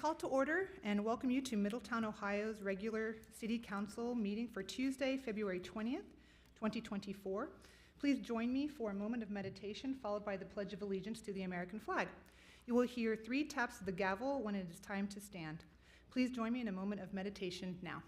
call to order and welcome you to Middletown, Ohio's regular City Council meeting for Tuesday, February 20th, 2024. Please join me for a moment of meditation followed by the Pledge of Allegiance to the American flag. You will hear 3 taps of the gavel when it is time to stand. Please join me in a moment of meditation now.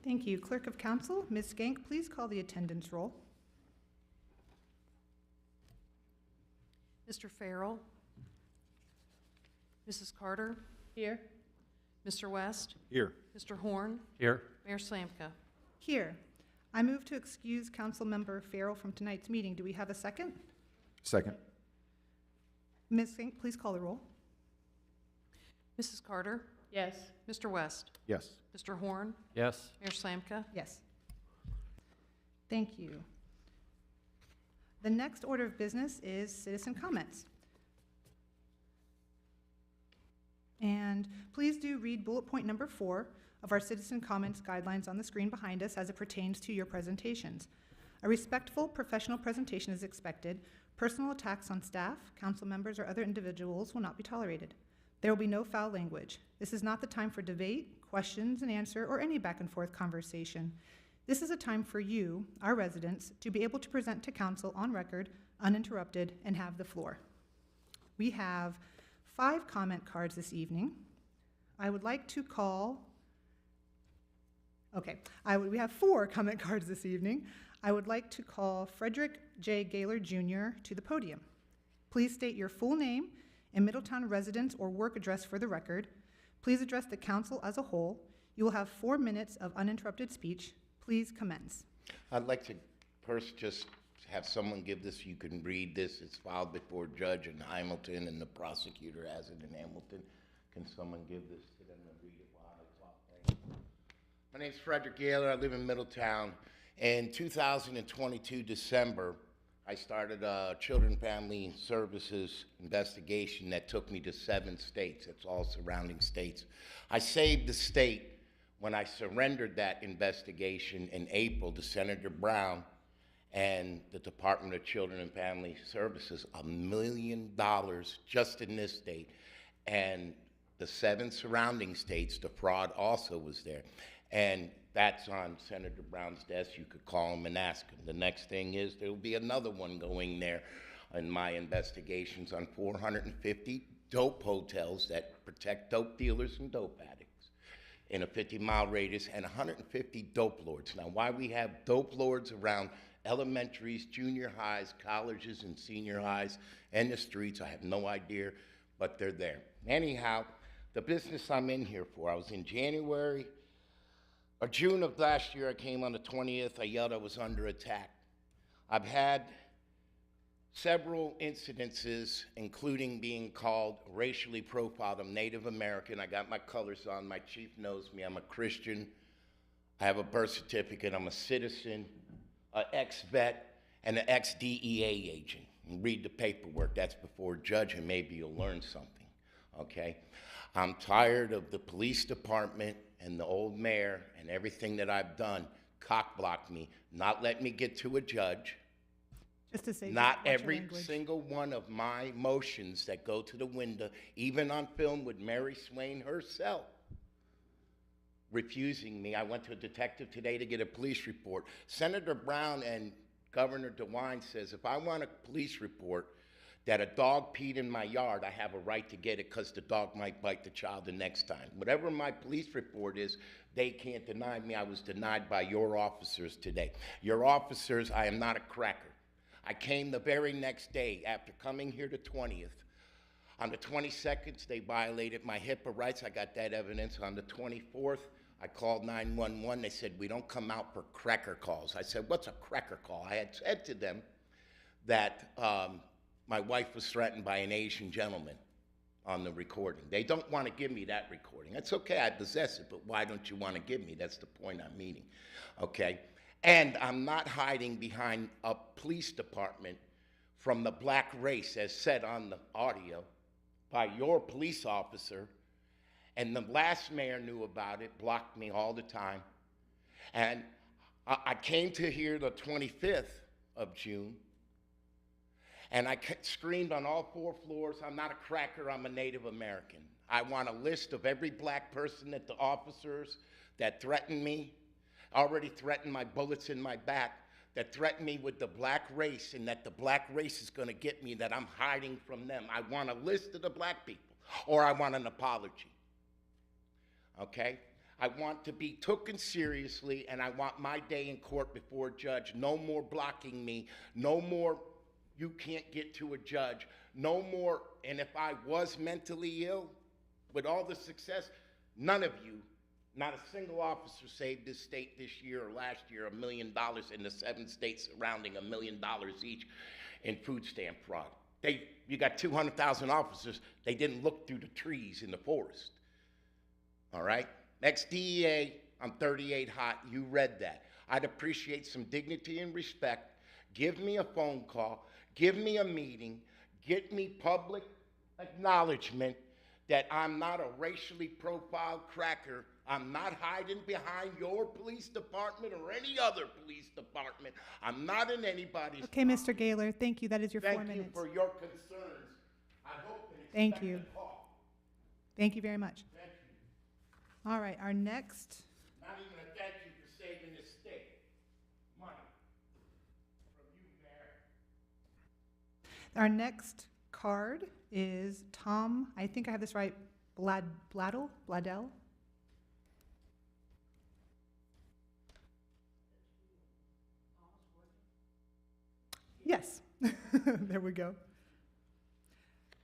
Thank you. Clerk of Council, Ms. Skank, please call the attendance roll. Mr. Farrell. Mrs. Carter. Here. Mr. West. Here. Mr. Horn. Here. Mayor Slamka. Here. I move to excuse Councilmember Farrell from tonight's meeting. Do we have a second? Second. Ms. Skank, please call the roll. Mrs. Carter. Yes. Mr. West. Yes. Mr. Horn. Yes. Mayor Slamka. Yes. Thank you. The next order of business is citizen comments. And please do read bullet point number 4 of our citizen comments guidelines on the screen behind us as it pertains to your presentations. A respectful, professional presentation is expected. Personal attacks on staff, council members, or other individuals will not be tolerated. There will be no foul language. This is not the time for debate, questions and answer, or any back and forth conversation. This is a time for you, our residents, to be able to present to council on record, uninterrupted, and have the floor. We have 5 comment cards this evening. I would like to call, we have 4 comment cards this evening. I would like to call Frederick J. Gaylor Jr. to the podium. Please state your full name and Middletown residence or work address for the record. Please address the council as a whole. You will have 4 minutes of uninterrupted speech. Please commence. I'd like to first just have someone give this. You can read this. It's filed before a judge in Hamilton, and the prosecutor has it in Hamilton. Can someone give this to them and read it while I talk? Thank you. My name's Frederick Gaylor. I live in Middletown. In 2022, December, I started a Children and Family Services investigation that took me to 7 states. It's all surrounding states. I saved the state when I surrendered that investigation in April to Senator Brown and the Department of Children and Family Services, $1 million just in this state. And the 7 surrounding states, the fraud also was there. And that's on Senator Brown's desk. You could call him and ask him. The next thing is there will be another one going there in my investigations on 450 dope hotels that protect dope dealers and dope addicts in a 50-mile radius, and 150 dope lords. Now, why we have dope lords around elementaries, junior highs, colleges, and senior highs, and the streets, I have no idea, but they're there. Anyhow, the business I'm in here for, I was in January or June of last year. I came on the 20th. I yelled I was under attack. I've had several incidences, including being called racially profiled. I'm Native American. I got my colors on. My chief knows me. I'm a Christian. I have a birth certificate. I'm a citizen, an ex-vet, and an ex-DEA agent. And read the paperwork. That's before a judge, and maybe you'll learn something, okay? I'm tired of the police department and the old mayor and everything that I've done cock-block me, not let me get to a judge. Just to say, not every single one of my motions that go to the window, even on film with Mary Swain herself, refusing me. I went to a detective today to get a police report. Senator Brown and Governor DeWine says if I want a police report that a dog peed in my yard, I have a right to get it because the dog might bite the child the next time. Whatever my police report is, they can't deny me. I was denied by your officers today. Your officers, I am not a cracker. I came the very next day after coming here the 20th. On the 22nd, they violated my HIPAA rights. I got that evidence. On the 24th, I called 911. They said, we don't come out for cracker calls. I said, what's a cracker call? I had said to them that my wife was threatened by an Asian gentleman on the recording. They don't want to give me that recording. That's okay, I possess it, but why don't you want to give me? That's the point I'm meeting, okay? And I'm not hiding behind a police department from the black race, as said on the audio, by your police officer. And the last mayor knew about it, blocked me all the time. And I came to here the 25th of June, and I screamed on all 4 floors, I'm not a cracker, I'm a Native American. I want a list of every black person that the officers that threatened me, already threatened my bullets in my back, that threatened me with the black race, and that the black race is gonna get me, that I'm hiding from them. I want a list of the black people, or I want an apology, okay? I want to be taken seriously, and I want my day in court before a judge. No more blocking me, no more you can't get to a judge, no more. And if I was mentally ill, with all the success, none of you, not a single officer saved this state this year or last year $1 million in the 7 states surrounding $1 million each in food stamp fraud. You got 200,000 officers, they didn't look through the trees in the forest, all right? Ex-DEA, I'm 38 hot, you read that. I'd appreciate some dignity and respect. Give me a phone call, give me a meeting, get me public acknowledgement that I'm not a racially profiled cracker. I'm not hiding behind your police department or any other police department. I'm not in anybody's. Okay, Mr. Gaylor, thank you. That is your 4 minutes. Thank you for your concerns. I hope and Thank expect you. a call. Thank you very much. Thank you. All right, our next, Not even a thank you for saving this state. Money from you, Mayor. our next card is Tom, I think I have this right, Bladel? Yes, there we go.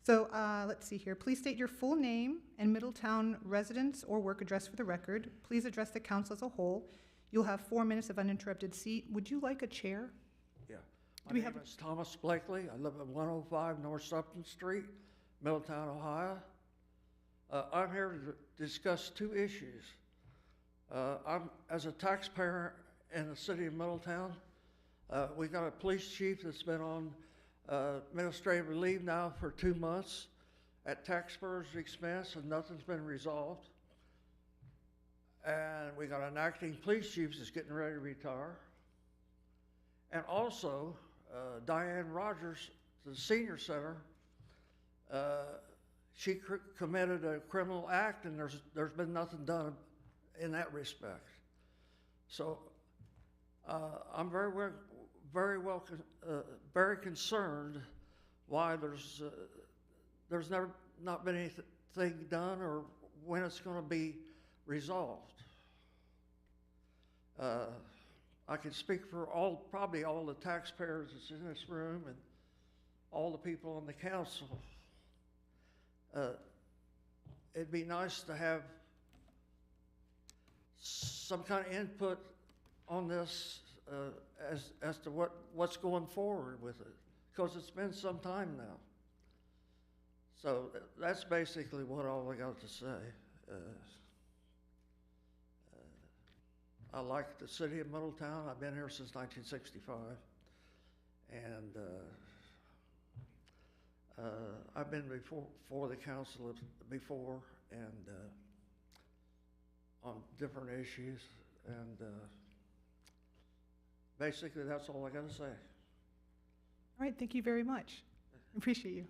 So let's see here. Please state your full name and Middletown residence or work address for the record. Please address the council as a whole. You'll have 4 minutes of uninterrupted seat. Would you like a chair? Yeah. Do we My have name is Thomas Blakely. I live at 105 North Supton Street, Middletown, Ohio. I'm here to discuss 2 issues. As a taxpayer in the city of Middletown, we got a police chief that's been on administrative leave now for 2 months at taxpayers' expense, and nothing's been resolved. And we got an acting police chief that's getting ready to retire. And also, Diane Rogers, the senior center, she committed a criminal act, and there's been nothing done in that respect. So I'm very concerned why there's never not been anything done or when it's going to be resolved. I can speak for probably all the taxpayers that's in this room and all the people on the council. It'd be nice to have some kind of input on this as to what's going forward with it, because it's been some time now. So that's basically all I got to say. I like the city of Middletown. I've been here since 1965, and I've been before the council before, and on different issues, and basically that's all I got to say. All right, thank you very much. Appreciate you.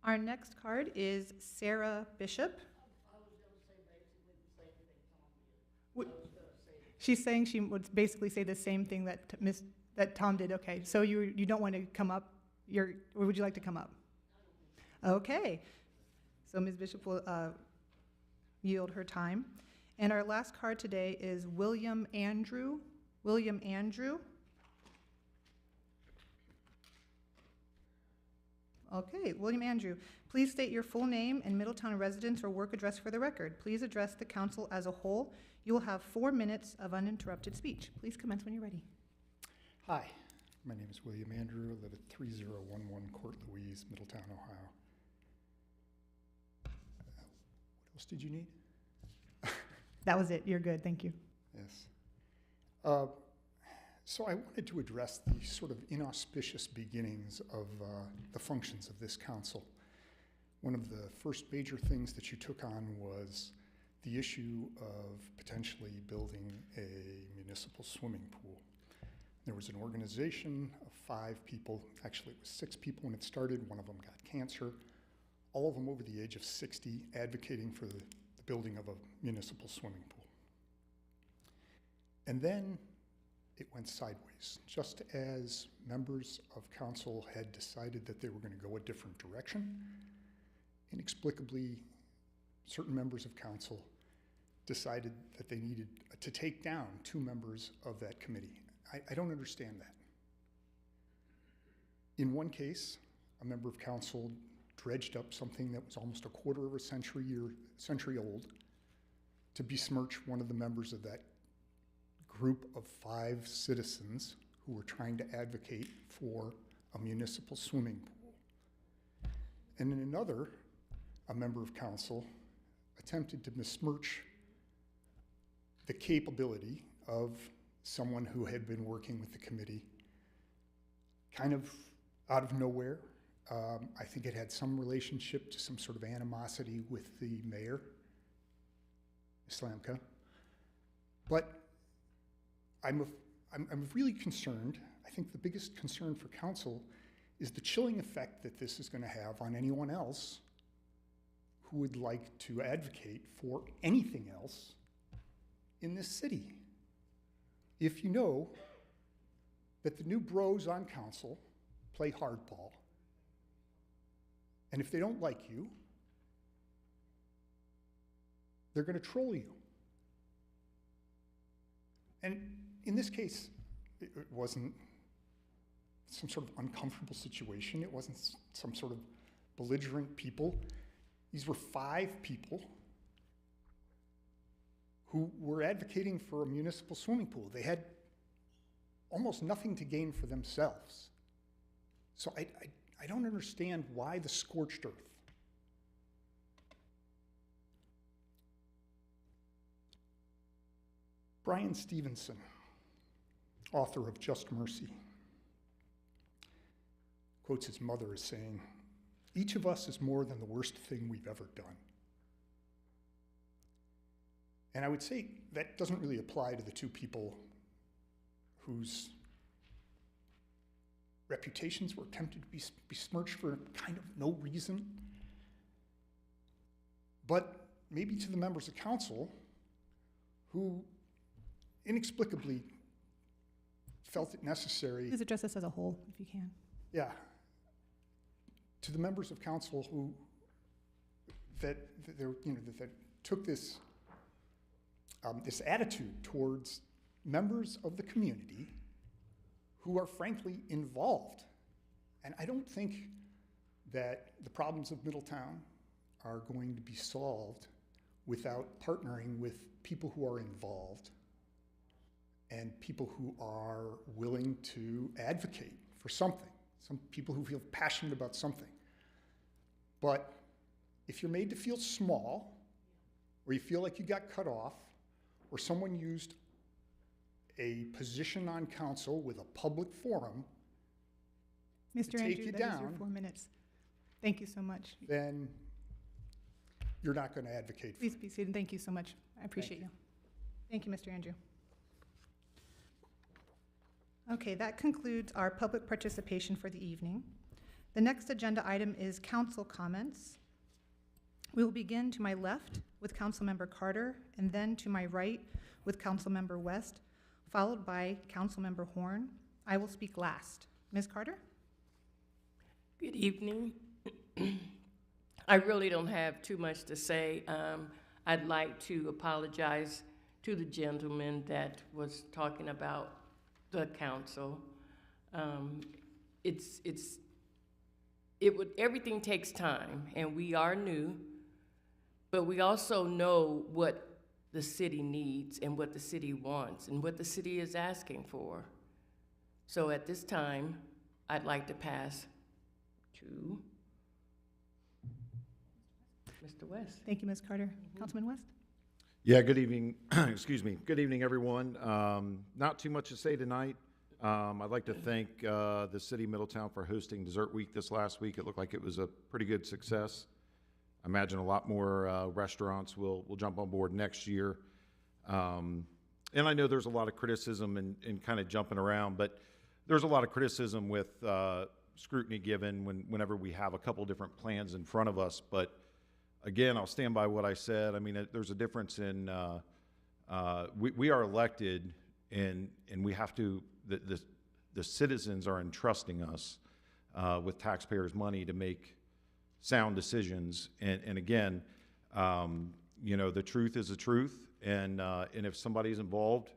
Our next card is Sarah Bishop. I was going to say basically the same thing Tom did. What- I was going to say, She's saying she would basically say the same thing that Tom did. Okay, so you don't want to come up? Or would you like to come up? Okay. So Ms. Bishop will yield her time. And our last card today is William Andrew. William Andrew. Okay, William Andrew, please state your full name and Middletown residence or work address for the record. Please address the council as a whole. You will have 4 minutes of uninterrupted speech. Please commence when you're ready. Hi, my name is William Andrew. I live at 3011 Court Louise, Middletown, Ohio. What else did you need? That was it. You're good. Thank you. Yes. So I wanted to address the sort of inauspicious beginnings of the functions of this council. One of the first major things that you took on was the issue of potentially building a municipal swimming pool. There was an organization of 5 people, actually it was 6 people when it started, one of them got cancer, all of them over the age of 60, advocating for the building of a municipal swimming pool. And then it went sideways. Just as members of council had decided that they were going to go a different direction, inexplicably, certain members of council decided that they needed to take down 2 members of that committee. I don't understand that. In one case, a member of council dredged up something that was almost a quarter of a century old to besmirch one of the members of that group of 5 citizens who were trying to advocate for a municipal swimming pool. And in another, a member of council attempted to besmirch the capability of someone who had been working with the committee kind of out of nowhere. I think it had some relationship to some sort of animosity with the mayor, Slamka. But I'm really concerned. I think the biggest concern for council is the chilling effect that this is going to have on anyone else who would like to advocate for anything else in this city. If you know that the new bros on council play hardball, and if they don't like you, they're going to troll you. And in this case, it wasn't some sort of uncomfortable situation. It wasn't some sort of belligerent people. These were 5 people who were advocating for a municipal swimming pool. They had almost nothing to gain for themselves. So I don't understand why the scorched earth. Brian Stevenson, author of Just Mercy, quotes his mother as saying, "Each of us is more than the worst thing we've ever done." And I would say that doesn't really apply to the 2 people whose reputations were attempted to be besmirched for kind of no reason. But maybe to the members of council who inexplicably felt it necessary. Please address this as a whole, if you can. Yeah. To the members of council who that took this this attitude towards members of the community who are frankly involved. And I don't think that the problems of Middletown are going to be solved without partnering with people who are involved and people who are willing to advocate for something, some people who feel passionate about something. But if you're made to feel small, or you feel like you got cut off, or someone used a position on council with a public forum Mr. to take Andrew, you that is your down, 4 minutes. Thank you so much. then you're not going to advocate for Please be seated. Thank you so much. I appreciate you. Thank you, Mr. Andrew. Okay, that concludes our public participation for the evening. The next agenda item is council comments. We will begin to my left with Councilmember Carter, and then to my right with Councilmember West, followed by Councilmember Horn. I will speak last. Ms. Carter? Good evening. I really don't have too much to say. I'd like to apologize to the gentleman that was talking about the council. It's everything takes time, and we are new, but we also know what the city needs and what the city wants and what the city is asking for. So at this time, I'd like to pass to Mr. West. Thank you, Ms. Carter. Councilman West? Yeah, good evening, excuse me. Good evening, everyone. Not too much to say tonight. I'd like to thank the city of Middletown for hosting Dessert Week this last week. It looked like it was a pretty good success. I imagine a lot more restaurants will jump on board next year. And I know there's a lot of criticism and kind of jumping around, but there's a lot of criticism with scrutiny given whenever we have a couple different plans in front of us. But again, I'll stand by what I said. I mean, there's a difference in, we are elected and we have to, the citizens are entrusting us with taxpayers' money to make sound decisions. And again, you know, the truth is the truth. And if somebody's involved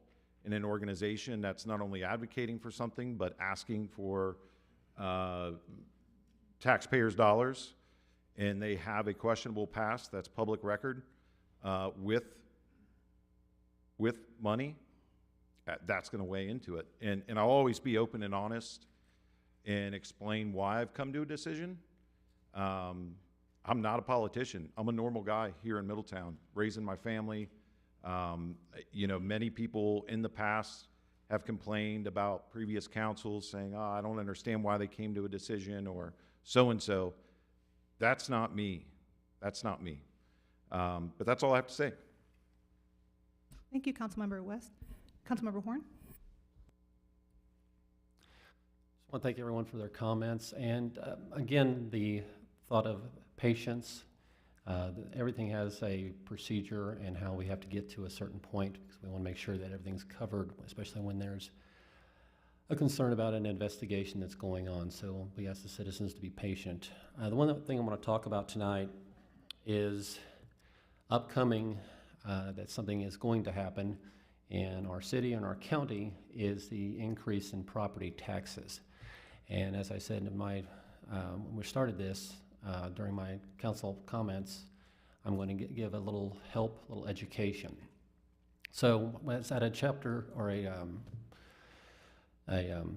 in an organization that's not only advocating for something, but asking for taxpayers' dollars, and they have a questionable past that's public record with money, that's going to weigh into it. And I'll always be open and honest and explain why I've come to a decision. I'm not a politician. I'm a normal guy here in Middletown, raising my family. You know, many people in the past have complained about previous councils saying, oh, I don't understand why they came to a decision, or so-and-so. That's not me. That's not me. But that's all I have to say. Thank you, Councilmember West. Councilmember Horn? I want to thank everyone for their comments. And again, the thought of patience. Everything has a procedure and how we have to get to a certain point, because we want to make sure that everything's covered, especially when there's a concern about an investigation that's going on. So we ask the citizens to be patient. The one thing I want to talk about tonight is upcoming, that something is going to happen in our city and our county, is the increase in property taxes. And as I said in my, when we started this, during my council comments, I'm going to give a little help, a little education. So I was at a chapter or a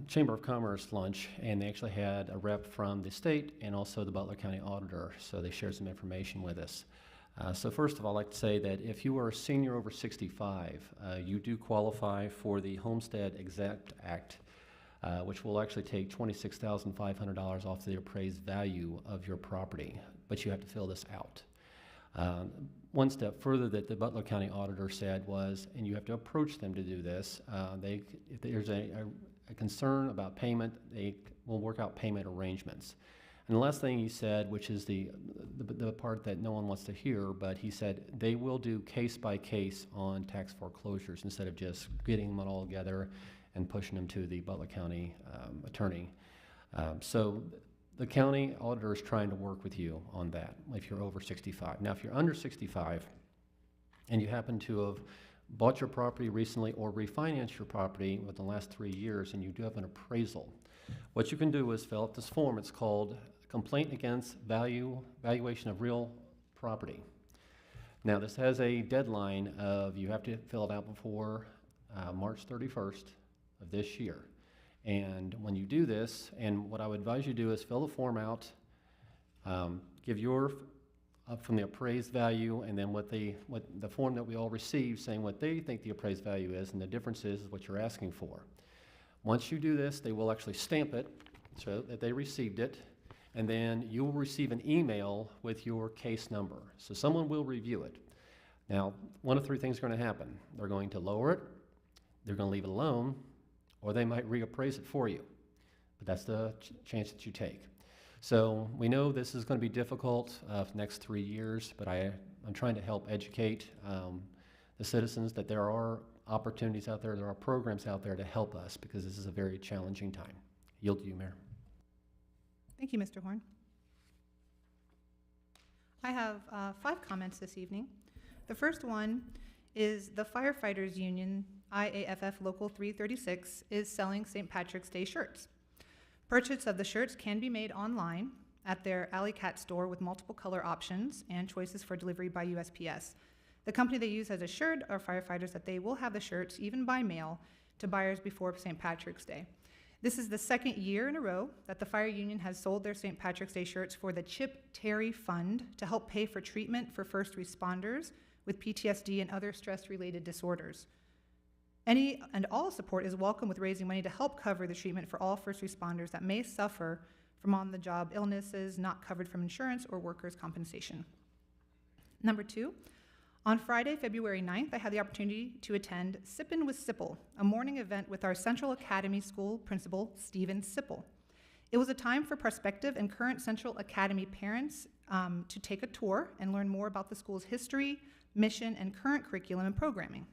Chamber of Commerce lunch, and they actually had a rep from the state and also the Butler County Auditor, so they shared some information with us. So first of all, I'd like to say that if you are a senior over 65, you do qualify for the Homestead Exempt Act, which will actually take $26,500 off the appraised value of your property, but you have to fill this out. One step further that the Butler County Auditor said was, and you have to approach them to do this, if there's a concern about payment, they will work out payment arrangements. And the last thing he said, which is the part that no one wants to hear, but he said they will do case by case on tax foreclosures instead of just getting them all together and pushing them to the Butler County attorney. So the county auditor is trying to work with you on that if you're over 65. Now, if you're under 65 and you happen to have bought your property recently or refinanced your property within the last 3 years and you do have an appraisal, what you can do is fill out this form. It's called Complaint Against Valuation of Real Property. Now, this has a deadline of you have to fill it out before March 31st of this year. And when you do this, and what I would advise you to do is fill the form out, give your from the appraised value, and then what the form that we all receive saying what they think the appraised value is, and the difference is what you're asking for. Once you do this, they will actually stamp it so that they received it, and then you will receive an email with your case number. So someone will review it. Now, one of three things are going to happen. They're going to lower it, they're going to leave it alone, or they might reappraise it for you. But that's the chance that you take. So we know this is going to be difficult for the next 3 years, but I'm trying to help educate the citizens that there are opportunities out there, there are programs out there to help us, because this is a very challenging time. Yield to you, Mayor. Thank you, Mr. Horn. I have 5 comments this evening. The first one is the Firefighters Union, IAFF Local 336, is selling St. Patrick's Day shirts. Purchase of the shirts can be made online at their Alley Cat store with multiple color options and choices for delivery by USPS. The company they use has assured our firefighters that they will have the shirts, even by mail, to buyers before St. Patrick's Day. This is the second year in a row that the fire union has sold their St. Patrick's Day shirts for the Chip Terry Fund to help pay for treatment for first responders with PTSD and other stress-related disorders. Any and all support is welcome with raising money to help cover the treatment for all first responders that may suffer from on-the-job illnesses not covered from insurance or workers' compensation. Number 2, on Friday, February 9th, I had the opportunity to attend Sippin' with Sipple, a morning event with our Central Academy School principal, Stephen Sipple. It was a time for prospective and current Central Academy parents to take a tour and learn more about the school's history, mission, and current curriculum and programming.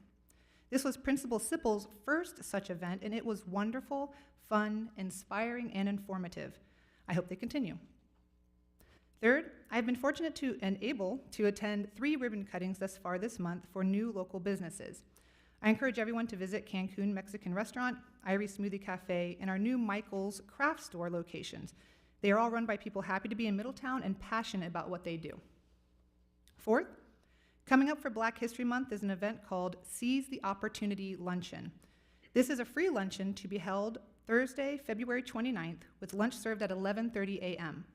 This was Principal Sipple's first such event, and it was wonderful, fun, inspiring, and informative. I hope they continue. Third, I've been fortunate to and able to attend 3 ribbon cuttings thus far this month for new local businesses. I encourage everyone to visit Cancun Mexican Restaurant, Irie Smoothie Cafe, and our new Michael's Craft Store locations. They are all run by people happy to be in Middletown and passionate about what they do. Fourth, coming up for Black History Month is an event called Seize the Opportunity Luncheon. This is a free luncheon to be held Thursday, February 29th, with lunch served at 11:30 a.m.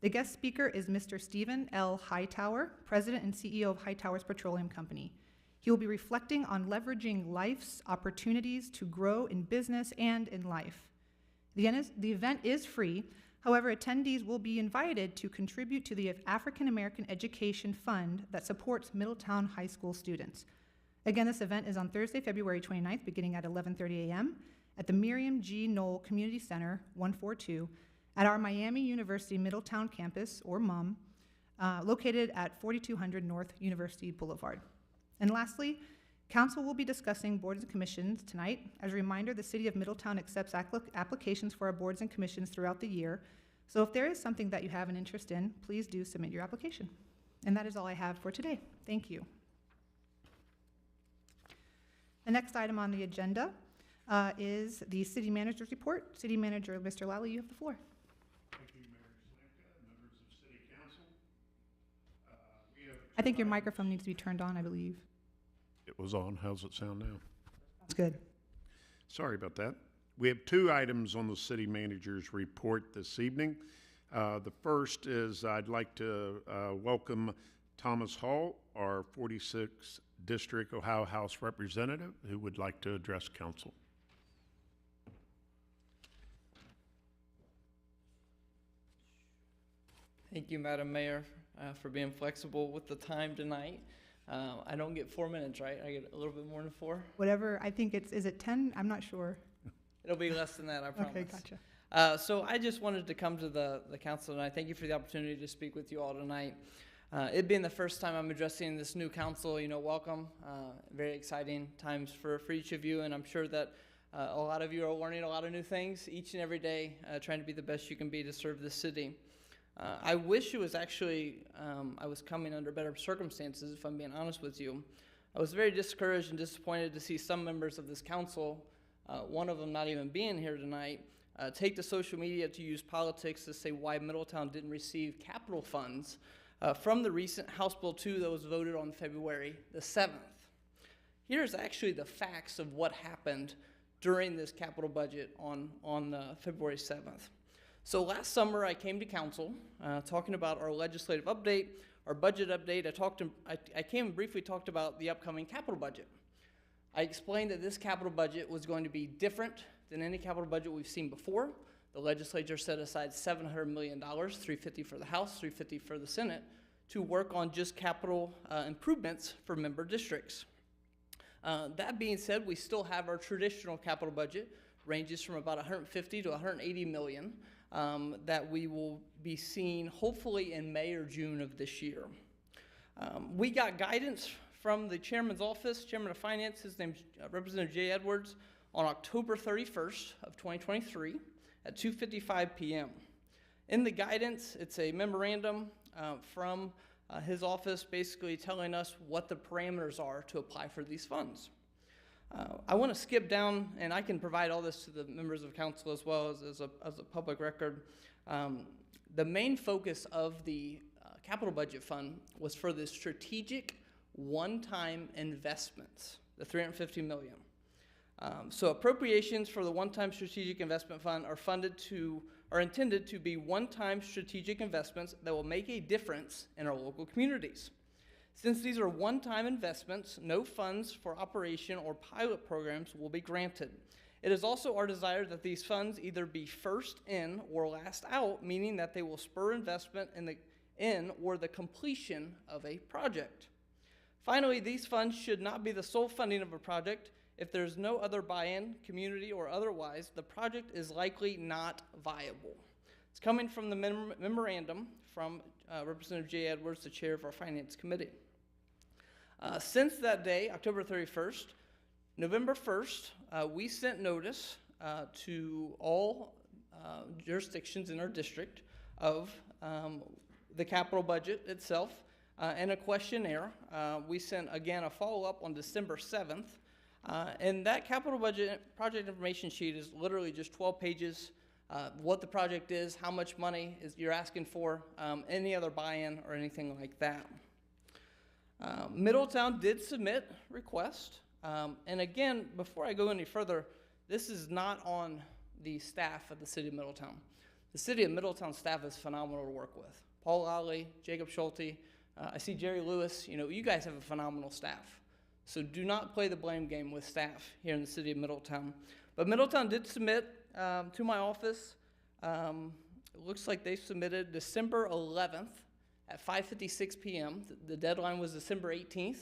The guest speaker is Mr. Stephen L. Hightower, President and CEO of Hightower's Petroleum Company. He will be reflecting on leveraging life's opportunities to grow in business and in life. The event is free. However, attendees will be invited to contribute to the African American Education Fund that supports Middletown High School students. Again, this event is on Thursday, February 29th, beginning at 11:30 a.m. at the Miriam G. Knoll Community Center, 142, at our Miami University Middletown campus, or MUM, located at 4200 North University Boulevard. And lastly, Council will be discussing boards and commissions tonight. As a reminder, the City of Middletown accepts applications for our boards and commissions throughout the year. So if there is something that you have an interest in, please do submit your application. And that is all I have for today. Thank you. The next item on the agenda is the City Manager's Report. City Manager, Mr. Lally, you have the floor. Thank you, Mayor Slanka, members of City Council. I think your microphone needs to be turned on, I believe. It was on. How's it sound now? That's good. Sorry about that. We have 2 items on the city manager's report this evening. The first is I'd like to welcome Thomas Hall, our 46th District Ohio House Representative, who would like to address council. Thank you, Madam Mayor, for being flexible with the time tonight. I don't get 4 minutes, right? I get a little bit more than 4? Whatever, I think is it 10? I'm not sure. It'll be less than that, I promise. Okay, gotcha. So I just wanted to come to the council tonight. Thank you for the opportunity to speak with you all tonight. It being the first time I'm addressing this new council, welcome. Very exciting times for each of you, and I'm sure that a lot of you are learning a lot of new things each and every day, trying to be the best you can be to serve the city. I wish it was actually, I was coming under better circumstances, if I'm being honest with you. I was very discouraged and disappointed to see some members of this council, one of them not even being here tonight, take to social media to use politics to say why Middletown didn't receive capital funds from the recent House Bill 2 that was voted on February the 7th. Here's actually the facts of what happened during this capital budget on February 7th. So last summer, I came to council talking about our legislative update, our budget update. I came and briefly talked about the upcoming capital budget. I explained that this capital budget was going to be different than any capital budget we've seen before. The legislature set aside $700 million, $350 for the House, $350 for the Senate, to work on just capital improvements for member districts. That being said, we still have our traditional capital budget, ranges from about $150 to $180 million. That we will be seeing hopefully in May or June of this year. We got guidance from the chairman's office, chairman of finance, his name's Representative Jay Edwards, on October 31st of 2023 at 2:55 p.m. In the guidance, it's a memorandum from his office basically telling us what the parameters are to apply for these funds. I want to skip down, and I can provide all this to the members of council as well as a public record. The main focus of the capital budget fund was for the strategic one-time investments, the $350 million. So appropriations for the one-time strategic investment fund are intended to be one-time strategic investments that will make a difference in our local communities. Since these are one-time investments, no funds for operation or pilot programs will be granted. It is also our desire that these funds either be first in or last out, meaning that they will spur investment in or the completion of a project. Finally, these funds should not be the sole funding of a project. If there's no other buy-in, community or otherwise, the project is likely not viable. It's coming from the memorandum from Representative Jay Edwards, the chair of our Finance Committee. Since that day, October 31st, November 1st, we sent notice to all jurisdictions in our district of the capital budget itself and a questionnaire. We sent, again, a follow-up on December 7th. And that capital budget project information sheet is literally just 12 pages, what the project is, how much money you're asking for, any other buy-in or anything like that. Middletown did submit request. And again, before I go any further, this is not on the staff of the city of Middletown. The city of Middletown staff is phenomenal to work with. Paul Lally, Jacob Schulte, I see Jerry Lewis, you guys have a phenomenal staff. So do not play the blame game with staff here in the city of Middletown. But Middletown did submit to my office. It looks like they submitted December 11th at 5:56 p.m. The deadline was December 18th.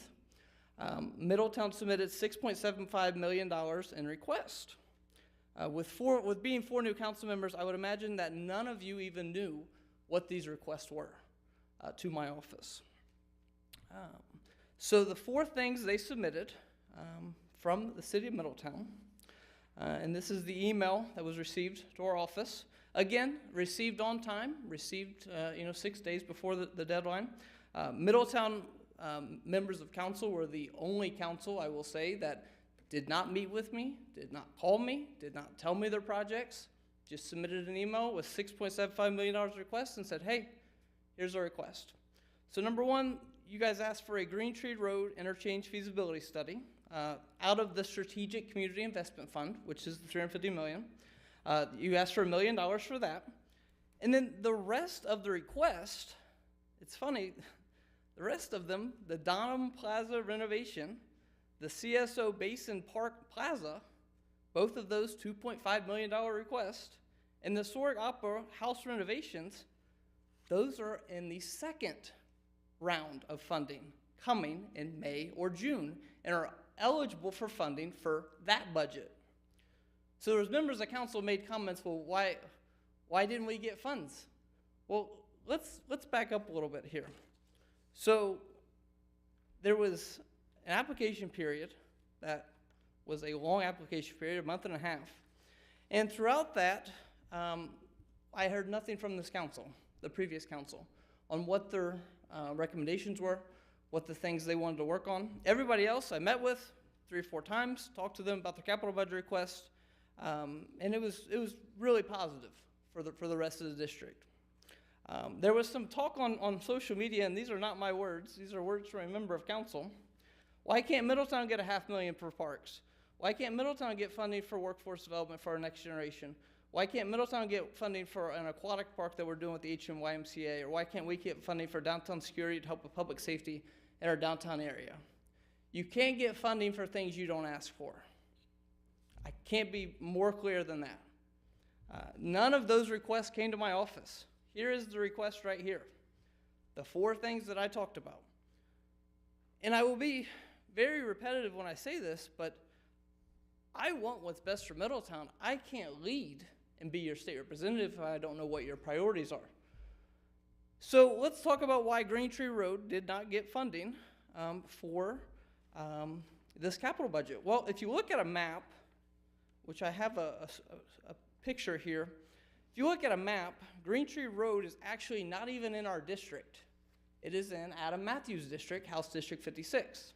Middletown submitted $6.75 million in request. With being 4 new council members, I would imagine that none of you even knew what these requests were to my office. So the 4 things they submitted from the city of Middletown, and this is the email that was received to our office. Again, received on time, received 6 days before the deadline. Middletown members of council were the only council, I will say, that did not meet with me, did not call me, did not tell me their projects, just submitted an email with $6.75 million request and said, hey, here's our request. So number 1, you guys asked for a Green Tree Road interchange feasibility study out of the Strategic Community Investment Fund, which is the $350 million. You asked for $1 million for that. And then the rest of the request, it's funny, the rest of them, the Donham Plaza renovation, the CSO Basin Park Plaza, both of those $2.5 million requests, and the Historic Opera House renovations, those are in the second round of funding coming in May or June and are eligible for funding for that budget. So there's members of council made comments, well, why didn't we get funds? Well, let's back up a little bit here. So there was an application period that was a long application period, a month and a half. And throughout that, I heard nothing from this council, the previous council, on what their recommendations were, what the things they wanted to work on. Everybody else I met with 3 or 4 times, talked to them about their capital budget request, and it was really positive for the rest of the district. There was some talk on social media, and these are not my words, these are words from a member of council. Why can't Middletown get $500,000 for parks? Why can't Middletown get funding for workforce development for our next generation? Why can't Middletown get funding for an aquatic park that we're doing with the HMYMCA? Or why can't we get funding for downtown security to help with public safety in our downtown area? You can't get funding for things you don't ask for. I can't be more clear than that. None of those requests came to my office. Here is the request right here. The 4 things that I talked about. And I will be very repetitive when I say this, but I want what's best for Middletown. I can't lead and be your state representative if I don't know what your priorities are. So let's talk about why Green Tree Road did not get funding for this capital budget. Well, if you look at a map, which I have a picture here, if you look at a map, Green Tree Road is actually not even in our district. It is in Adam Matthews' district, House District 56.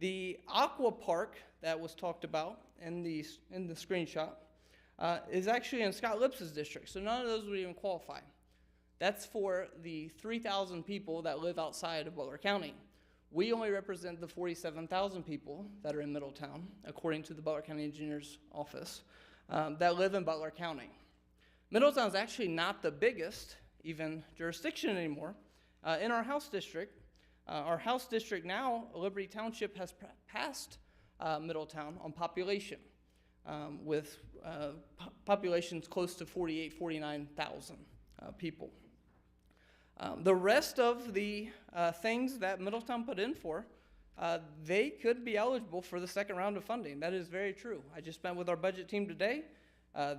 The Aqua Park that was talked about in the screenshot is actually in Scott Lips's district, so none of those would even qualify. That's for the 3,000 people that live outside of Butler County. We only represent the 47,000 people that are in Middletown, according to the Butler County Engineer's Office, that live in Butler County. Middletown is actually not the biggest, even, jurisdiction anymore. In our House district now, Liberty Township has passed Middletown on population, with populations close to 49,000 people. The rest of the things that Middletown put in for, they could be eligible for the second round of funding. That is very true. I just met with our budget team today.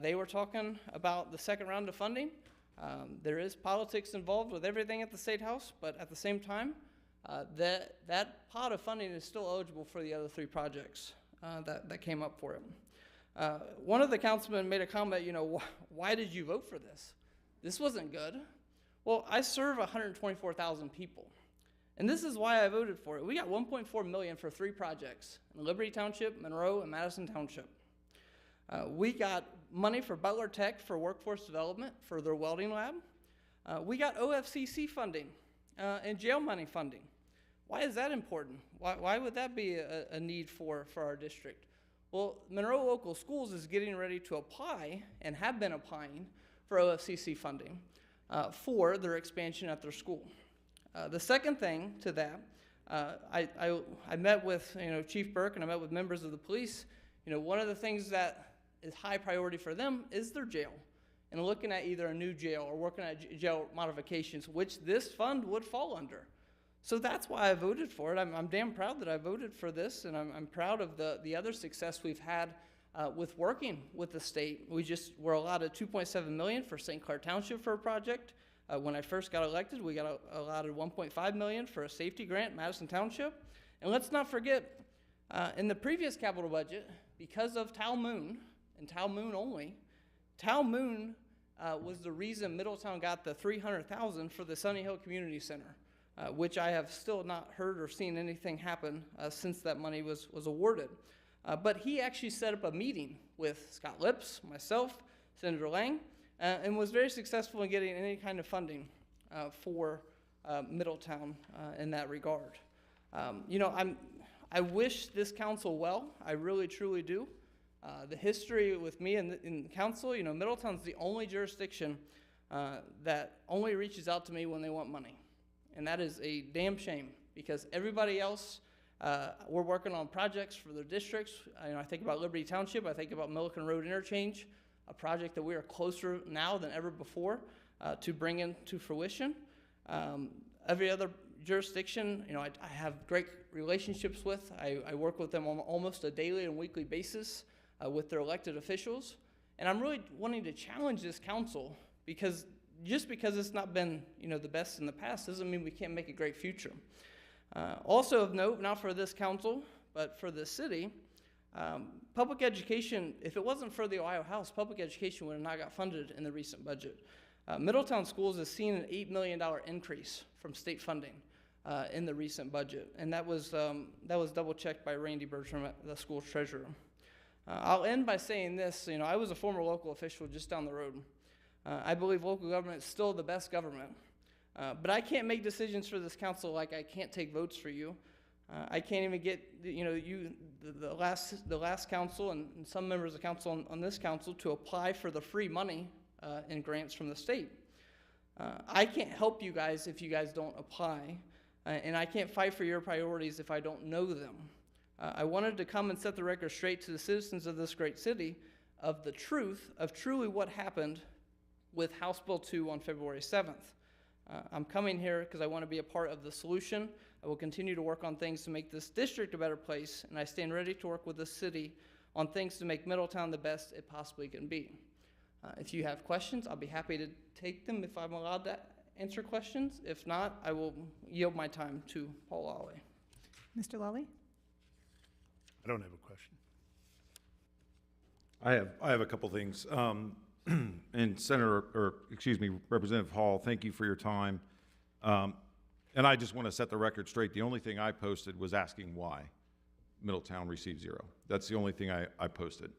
They were talking about the second round of funding. There is politics involved with everything at the State House, but at the same time, that pot of funding is still eligible for the other three projects that came up for it. One of the councilmen made a comment, why did you vote for this? This wasn't good. Well, I serve 124,000 people, and this is why I voted for it. We got $1.4 million for 3 projects in Liberty Township, Monroe, and Madison Township. We got money for Butler Tech for workforce development for their welding lab. We got OFCC funding and jail money funding. Why is that important? Why would that be a need for our district? Well, Monroe Local Schools is getting ready to apply and have been applying for OFCC funding for their expansion at their school. The second thing to that, I met with Chief Burke and I met with members of the police. One of the things that is high priority for them is their jail, and looking at either a new jail or working at jail modifications, which this fund would fall under. So that's why I voted for it. I'm damn proud that I voted for this, and I'm proud of the other success we've had with working with the state. We just were allotted $2.7 million for St. Clair Township for a project. When I first got elected, we got allotted $1.5 million for a safety grant, Madison Township. And let's not forget, in the previous capital budget, because of Tal Moon, and Tal Moon only, Tal Moon was the reason Middletown got the $300,000 for the Sunny Hill Community Center, which I have still not heard or seen anything happen since that money was awarded. But he actually set up a meeting with Scott Lips, myself, Senator Lang, and was very successful in getting any kind of funding for Middletown in that regard. I wish this council well. I really, truly do. The history with me in council, Middletown's the only jurisdiction that only reaches out to me when they want money. And that is a damn shame, because everybody else, we're working on projects for their districts. I think about Liberty Township, I think about Milliken Road Interchange, a project that we are closer now than ever before to bring into fruition. Every other jurisdiction, I have great relationships with. I work with them on almost a daily and weekly basis with their elected officials. And I'm really wanting to challenge this council, because just because it's not been the best in the past doesn't mean we can't make a great future. Also of note, not for this council, but for the city, public education, if it wasn't for the Ohio House, public education would have not got funded in the recent budget. Middletown Schools has seen an $8 million increase from state funding in the recent budget, and that was double checked by Randy Bertram, the school treasurer. I'll end by saying this, I was a former local official just down the road. I believe local government is still the best government, but I can't make decisions for this council like I can't take votes for you. I can't even get the last council and some members of council on this council to apply for the free money in grants from the state. I can't help you guys if you guys don't apply, and I can't fight for your priorities if I don't know them. I wanted to come and set the record straight to the citizens of this great city of the truth of truly what happened with House Bill 2 on February 7th. I'm coming here because I want to be a part of the solution. I will continue to work on things to make this district a better place, and I stand ready to work with the city on things to make Middletown the best it possibly can be. If you have questions, I'll be happy to take them if I'm allowed to answer questions. If not, I will yield my time to Paul Lawley. Mr. Lawley? I don't have a question. I have a couple things. And Representative Hall, thank you for your time. And I just want to set the record straight. The only thing I posted was asking why. Middletown received 0. That's the only thing I posted.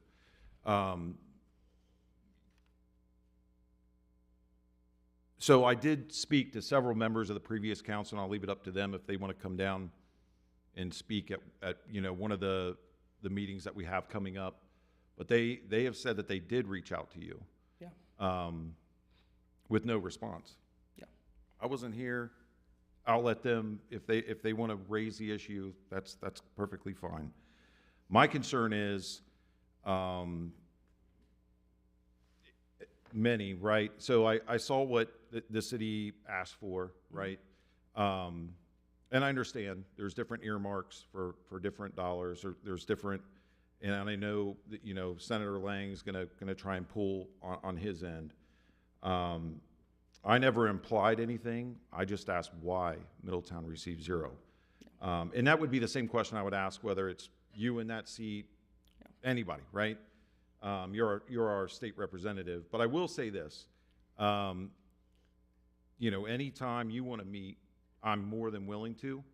So I did speak to several members of the previous council, and I'll leave it up to them if they want to come down and speak at one of the meetings that we have coming up. But they have said that they did reach out to you. Yeah. With no response. Yeah. I wasn't here. I'll let them, if they want to raise the issue, that's perfectly fine. My concern is many, right? So I saw what the city asked for, right? And I understand there's different earmarks for different dollars, or there's different, and I know that, Senator Lang's gonna try and pull on his end. I never implied anything. I just asked why Middletown received 0. And that would be the same question I would ask whether it's you in that seat, anybody, right? You're our state representative. But I will say this, anytime you want to meet, I'm more than willing to.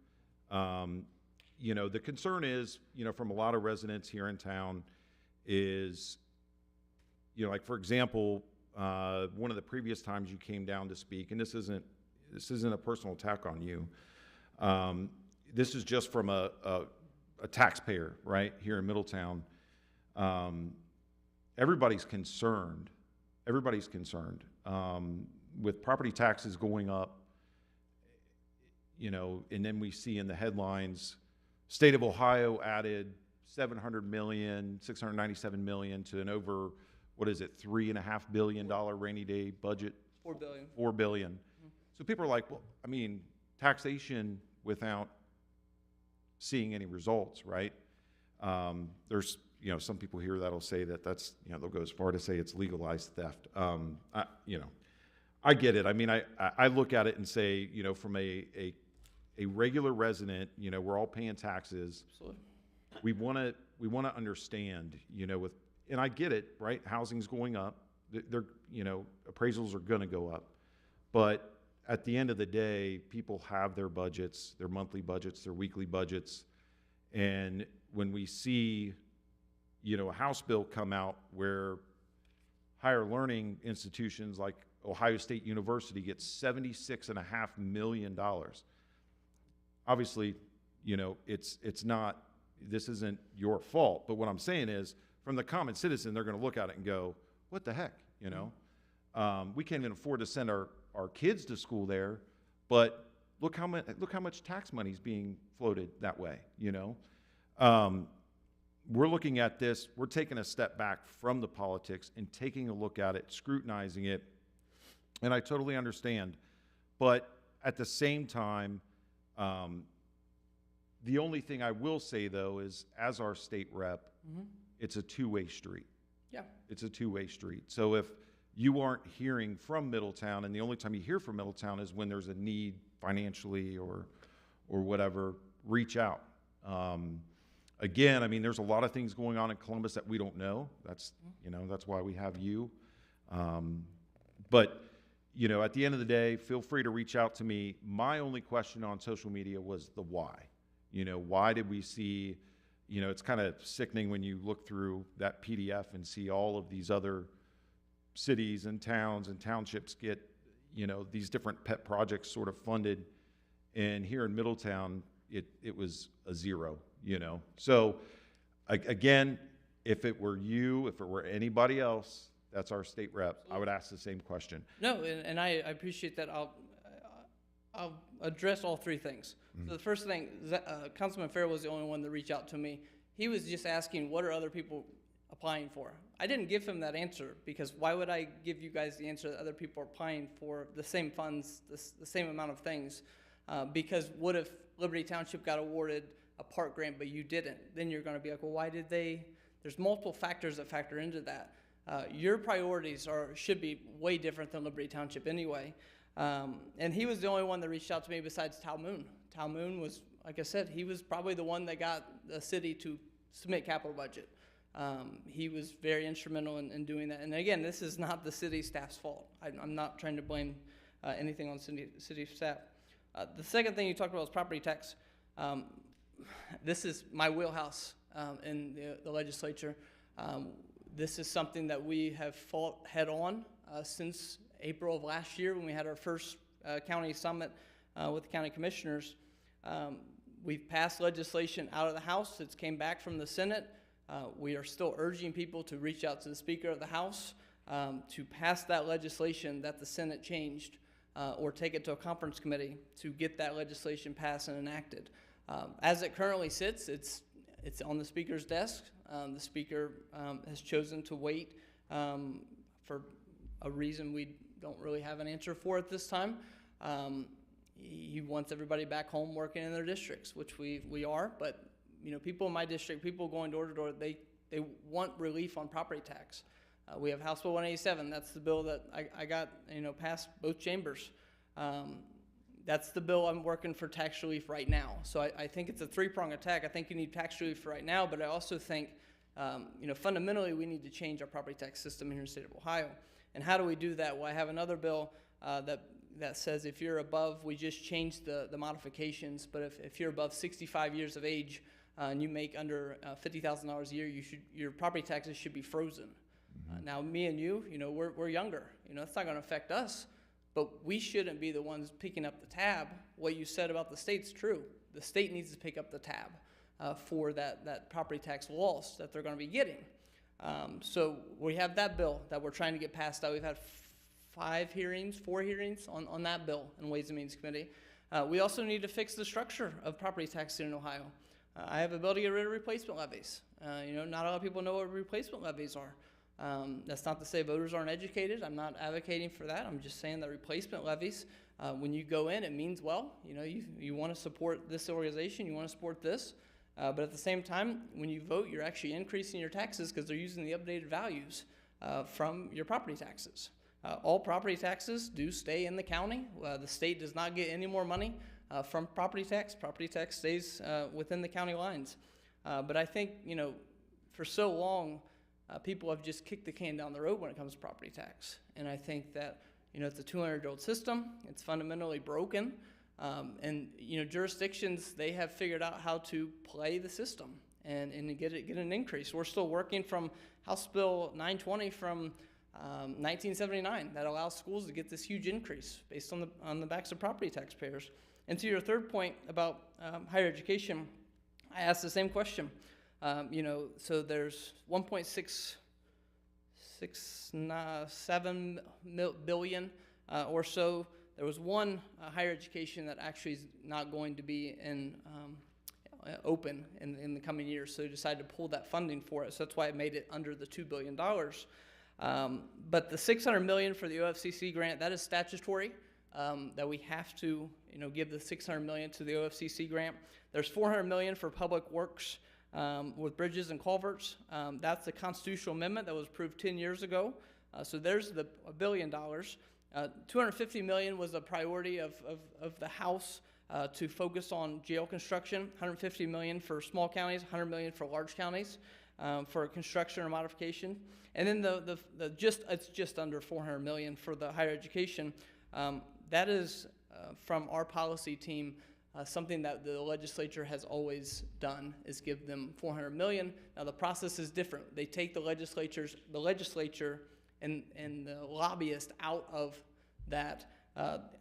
The concern is, from a lot of residents here in town is, like, for example, one of the previous times you came down to speak, and this isn't a personal attack on you. This is just from a taxpayer, right, here in Middletown. Everybody's concerned. Everybody's concerned with property taxes going up. And then we see in the headlines, state of Ohio added $700 million, $697 million to an over, what is it, $3.5 billion rainy day budget? $4 billion. $4 billion. Mm-hmm. So people are like, well, taxation without seeing any results, right? There's, some people here that'll say that's, they'll go as far to say it's legalized theft. I get it. I look at it and say, from a regular resident, we're all paying taxes. Absolutely. We want to understand, and I get it, right? Housing's going up. They're, appraisals are going to go up. But at the end of the day, people have their budgets, their monthly budgets, their weekly budgets. And when we see, a House bill come out where higher learning institutions like Ohio State University gets $76.5 million. Obviously, it's not, this isn't your fault. But what I'm saying is, from the common citizen, they're going to look at it and go, what the heck, we can't even afford to send our kids to school there, but look how much tax money is being floated that way, We're looking at this, we're taking a step back from the politics and taking a look at it, scrutinizing it, and I totally understand. But at the same time, the only thing I will say, though, is as our state rep, it's a two-way street. Yeah. It's a two-way street. So if you aren't hearing from Middletown, and the only time you hear from Middletown is when there's a need financially or whatever, reach out. Again, there's a lot of things going on in Columbus that we don't know. That's, that's why we have you. But, at the end of the day, feel free to reach out to me. My only question on social media was the why. Why did we see, it's kind of sickening when you look through that PDF and see all of these other cities and towns and townships get, these different pet projects sort of funded. And here in Middletown, it was a 0, So, again, if it were you, if it were anybody else, that's our state rep, I would ask the same question. No, and I appreciate that. I'll address all three things. So the first thing, Councilman Farrell was the only one that reached out to me. He was just asking, what are other people applying for? I didn't give him that answer, because why would I give you guys the answer that other people are applying for the same funds, the same amount of things? Because what if Liberty Township got awarded a park grant, but you didn't? Then you're going to be like, well, why did they? There's multiple factors that factor into that. Your priorities should be way different than Liberty Township anyway. And he was the only one that reached out to me besides Tal Moon. Tal Moon was, like I said, he was probably the one that got the city to submit capital budget. He was very instrumental in doing that. And again, this is not the city staff's fault. I'm not trying to blame anything on city staff. The second thing you talked about was property tax. this is my wheelhouse in the legislature. This is something that we have fought head on since April of last year when we had our first county summit with the county commissioners. We've passed legislation out of the House. It's came back from the Senate. We are still urging people to reach out to the Speaker of the House to pass that legislation that the Senate changed, or take it to a conference committee to get that legislation passed and enacted. As it currently sits, it's on the Speaker's desk. The Speaker has chosen to wait for a reason we don't really have an answer for at this time. He wants everybody back home working in their districts, which we are, but people in my district, people going door to door, they want relief on property tax. We have House Bill 187. That's the bill that I got passed both chambers. That's the bill I'm working for tax relief right now. So I think it's a three-pronged attack. I think you need tax relief for right now, but I also think fundamentally we need to change our property tax system here in the state of Ohio. And how do we do that? Well, I have another bill that says if you're above, we just changed the modifications, but if you're above 65 years of age and you make under $50,000 a year, your property taxes should be frozen. Now, me and you, we're younger. It's not going to affect us, but we shouldn't be the ones picking up the tab. What you said about the state's true. The state needs to pick up the tab for that property tax loss that they're going to be getting. So we have that bill that we're trying to get passed out. We've had 4 hearings on that bill in Ways and Means Committee. We also need to fix the structure of property tax in Ohio. I have a bill to get rid of replacement levies. Not a lot of people know what replacement levies are. That's not to say voters aren't educated. I'm not advocating for that. I'm just saying that replacement levies, when you go in, it means, well, you want to support this organization, you want to support this, but at the same time, when you vote, you're actually increasing your taxes because they're using the updated values from your property taxes. All property taxes do stay in the county. The state does not get any more money from property tax. Property tax stays within the county lines. But I think, for so long, people have just kicked the can down the road when it comes to property tax. And I think that, it's a 200-year-old system. It's fundamentally broken. And jurisdictions, they have figured out how to play the system and get an increase. We're still working from House Bill 920 from 1979 that allows schools to get this huge increase based on the backs of property taxpayers. And to your third point about higher education, I asked the same question. So there's 1.667 billion or so. There was one higher education that actually is not going to be open in the coming years, so they decided to pull that funding for it. So that's why it made it under the $2 billion. But the $600 million for the OFCC grant, that is statutory, that we have to give the $600 million to the OFCC grant. There's $400 million for public works with bridges and culverts. That's the constitutional amendment that was approved 10 years ago. So there's the $1 billion. $250 million was a priority of the House to focus on jail construction. $150 million for small counties, $100 million for large counties for construction or modification. And then it's just under $400 million for the higher education. That is from our policy team. Something that the legislature has always done is give them $400 million. Now the process is different. They take the legislature and the lobbyists out of that.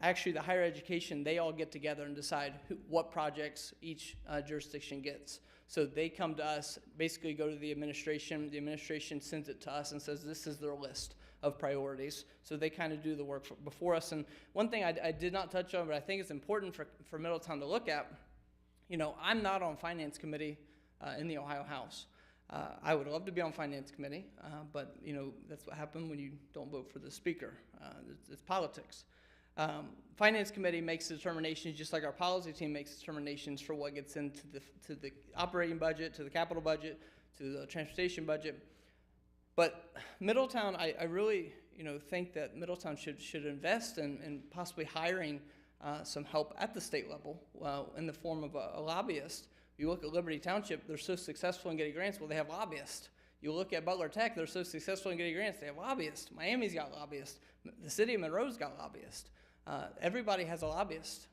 Actually, the higher education, they all get together and decide what projects each jurisdiction gets. So they come to us, basically go to the administration. The administration sends it to us and says this is their list of priorities. So they kind of do the work before us. And one thing I did not touch on, but I think it's important for Middletown to look at, I'm not on Finance Committee in the Ohio House. I would love to be on Finance Committee, but that's what happens when you don't vote for the Speaker. It's politics. Finance Committee makes determinations just like our policy team makes determinations for what gets into the operating budget, to the capital budget, to the transportation budget. But Middletown, I really think that Middletown should invest in possibly hiring some help at the state level in the form of a lobbyist. You look at Liberty Township, they're so successful in getting grants, well, they have lobbyists. You look at Butler Tech, they're so successful in getting grants, they have lobbyists. Miami's got lobbyists. The city of Monroe's got lobbyists. Everybody has a lobbyist.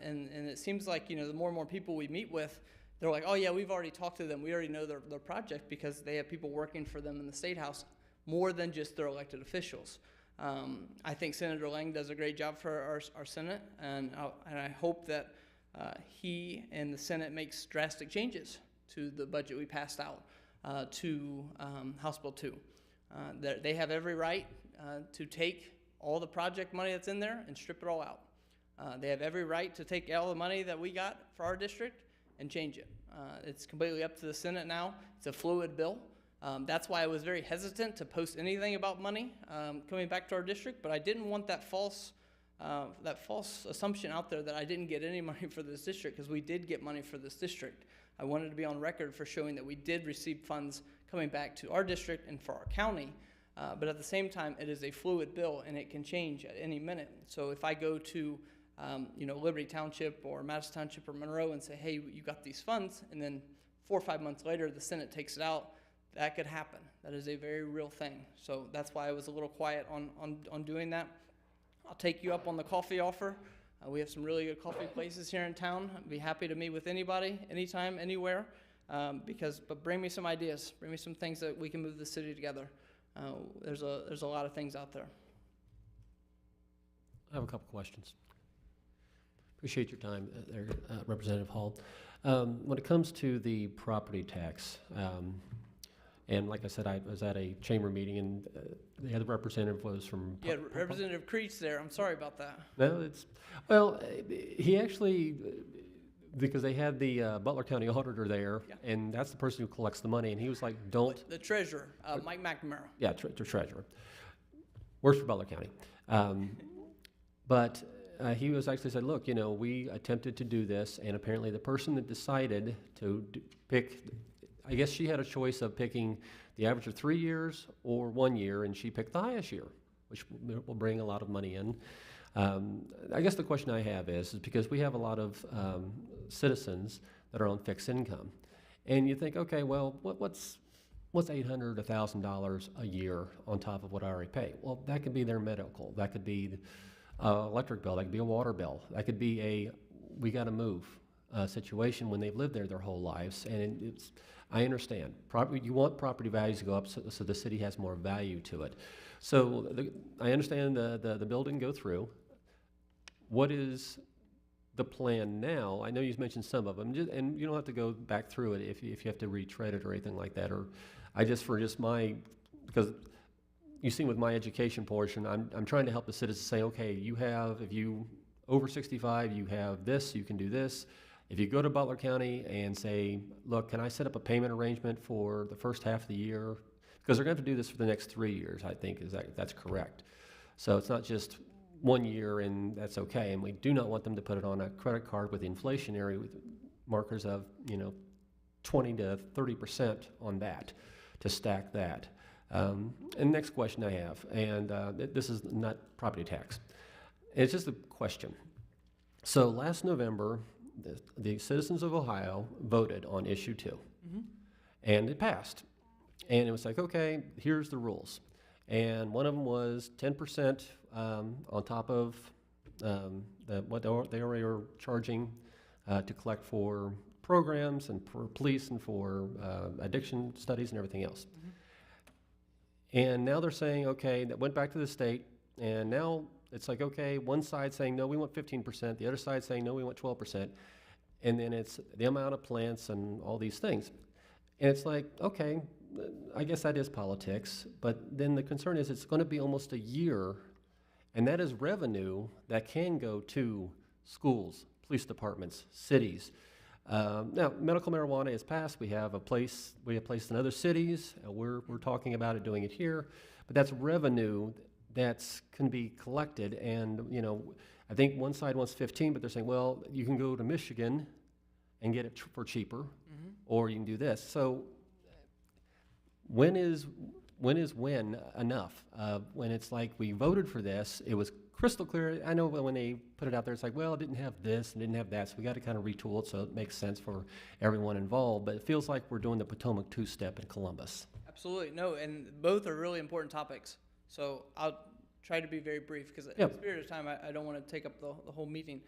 And it seems like, the more and more people we meet with, they're like, oh yeah, we've already talked to them. We already know their project because they have people working for them in the State House more than just their elected officials. I think Senator Lang does a great job for our Senate, and I hope that he and the Senate makes drastic changes to the budget we passed out to House Bill 2. They have every right to take all the project money that's in there and strip it all out. They have every right to take all the money that we got for our district and change it. It's completely up to the Senate now. It's a fluid bill. That's why I was very hesitant to post anything about money coming back to our district, but I didn't want that false assumption out there that I didn't get any money for this district, because we did get money for this district. I wanted to be on record for showing that we did receive funds coming back to our district and for our county, but at the same time, it is a fluid bill and it can change at any minute. So if I go to Liberty Township or Madison Township or Monroe and say, hey, you got these funds, and then 4 or 5 months later the Senate takes it out, that could happen. That is a very real thing. So that's why I was a little quiet on doing that. I'll take you up on the coffee offer. We have some really good coffee places here in town. I'd be happy to meet with anybody, anytime, anywhere. But bring me some ideas. Bring me some things that we can move the city together. There's a lot of things out there. I have a couple questions. Appreciate your time there, Representative Hall. When it comes to the property tax, and like I said, I was at a chamber meeting, and the other representative was from... Yeah, Representative Creech there. I'm sorry about that. No, he actually, because they had the Butler County auditor there, Yeah. and that's the person who collects the money, and he was like, don't... The treasurer, Mike McNamara. Yeah, treasurer. Works for Butler County. But he was actually said, look, we attempted to do this, and apparently the person that decided to pick... I guess she had a choice of picking the average of 3 years or 1 year, and she picked the highest year, which will bring a lot of money in. I guess the question I have is because we have a lot of citizens that are on fixed income, and you think, okay, well, what's $800, $1,000 a year on top of what I already pay? Well, that could be their medical, that could be electric bill, that could be a water bill, that could be a we got to move situation when they've lived there their whole lives, and it's. I understand. You want property values to go up so the city has more value to it. So I understand the bill didn't go through. What is the plan now? I know you mentioned some of them, and you don't have to go back through it if you have to retread it or anything like that. Or because you see with my education portion, I'm trying to help the citizens say, okay, if you over 65, you have this, you can do this. If you go to Butler County and say, look, can I set up a payment arrangement for the first half of the year? Because they're going to have to do this for the next 3 years, I think, that's correct. So it's not just 1 year and that's okay. And we do not want them to put it on a credit card with inflationary markers of, 20 to 30% on that, to stack that. And next question I have, and this is not property tax. It's just a question. So last November, the citizens of Ohio voted on issue 2, and it passed. And it was like, okay, here's the rules. And one of them was 10% on top of what they already are charging to collect for programs and for police and for addiction studies and everything else. And now they're saying, okay, that went back to the state, and now it's like, okay, one side saying, no, we want 15%, the other side saying, no, we want 12%, and then it's the amount of plants and all these things. And it's like, okay, I guess that is politics, but then the concern is it's going to be almost a year, and that is revenue that can go to schools, police departments, cities. Now, medical marijuana is passed. We have places in other cities. We're talking about it, doing it here, but that's revenue that can be collected. And I think one side wants 15, but they're saying, well, you can go to Michigan and get it for cheaper, or you can do this. So when is enough? When it's like we voted for this, it was crystal clear. I know when they put it out there, it's like, well, it didn't have this and didn't have that, so we got to kind of retool it so it makes sense for everyone involved. But it feels like we're doing the Potomac two-step in Columbus. Absolutely. No, and both are really important topics. So I'll try to be very brief because in the spirit of time, I don't want to take up the whole meeting.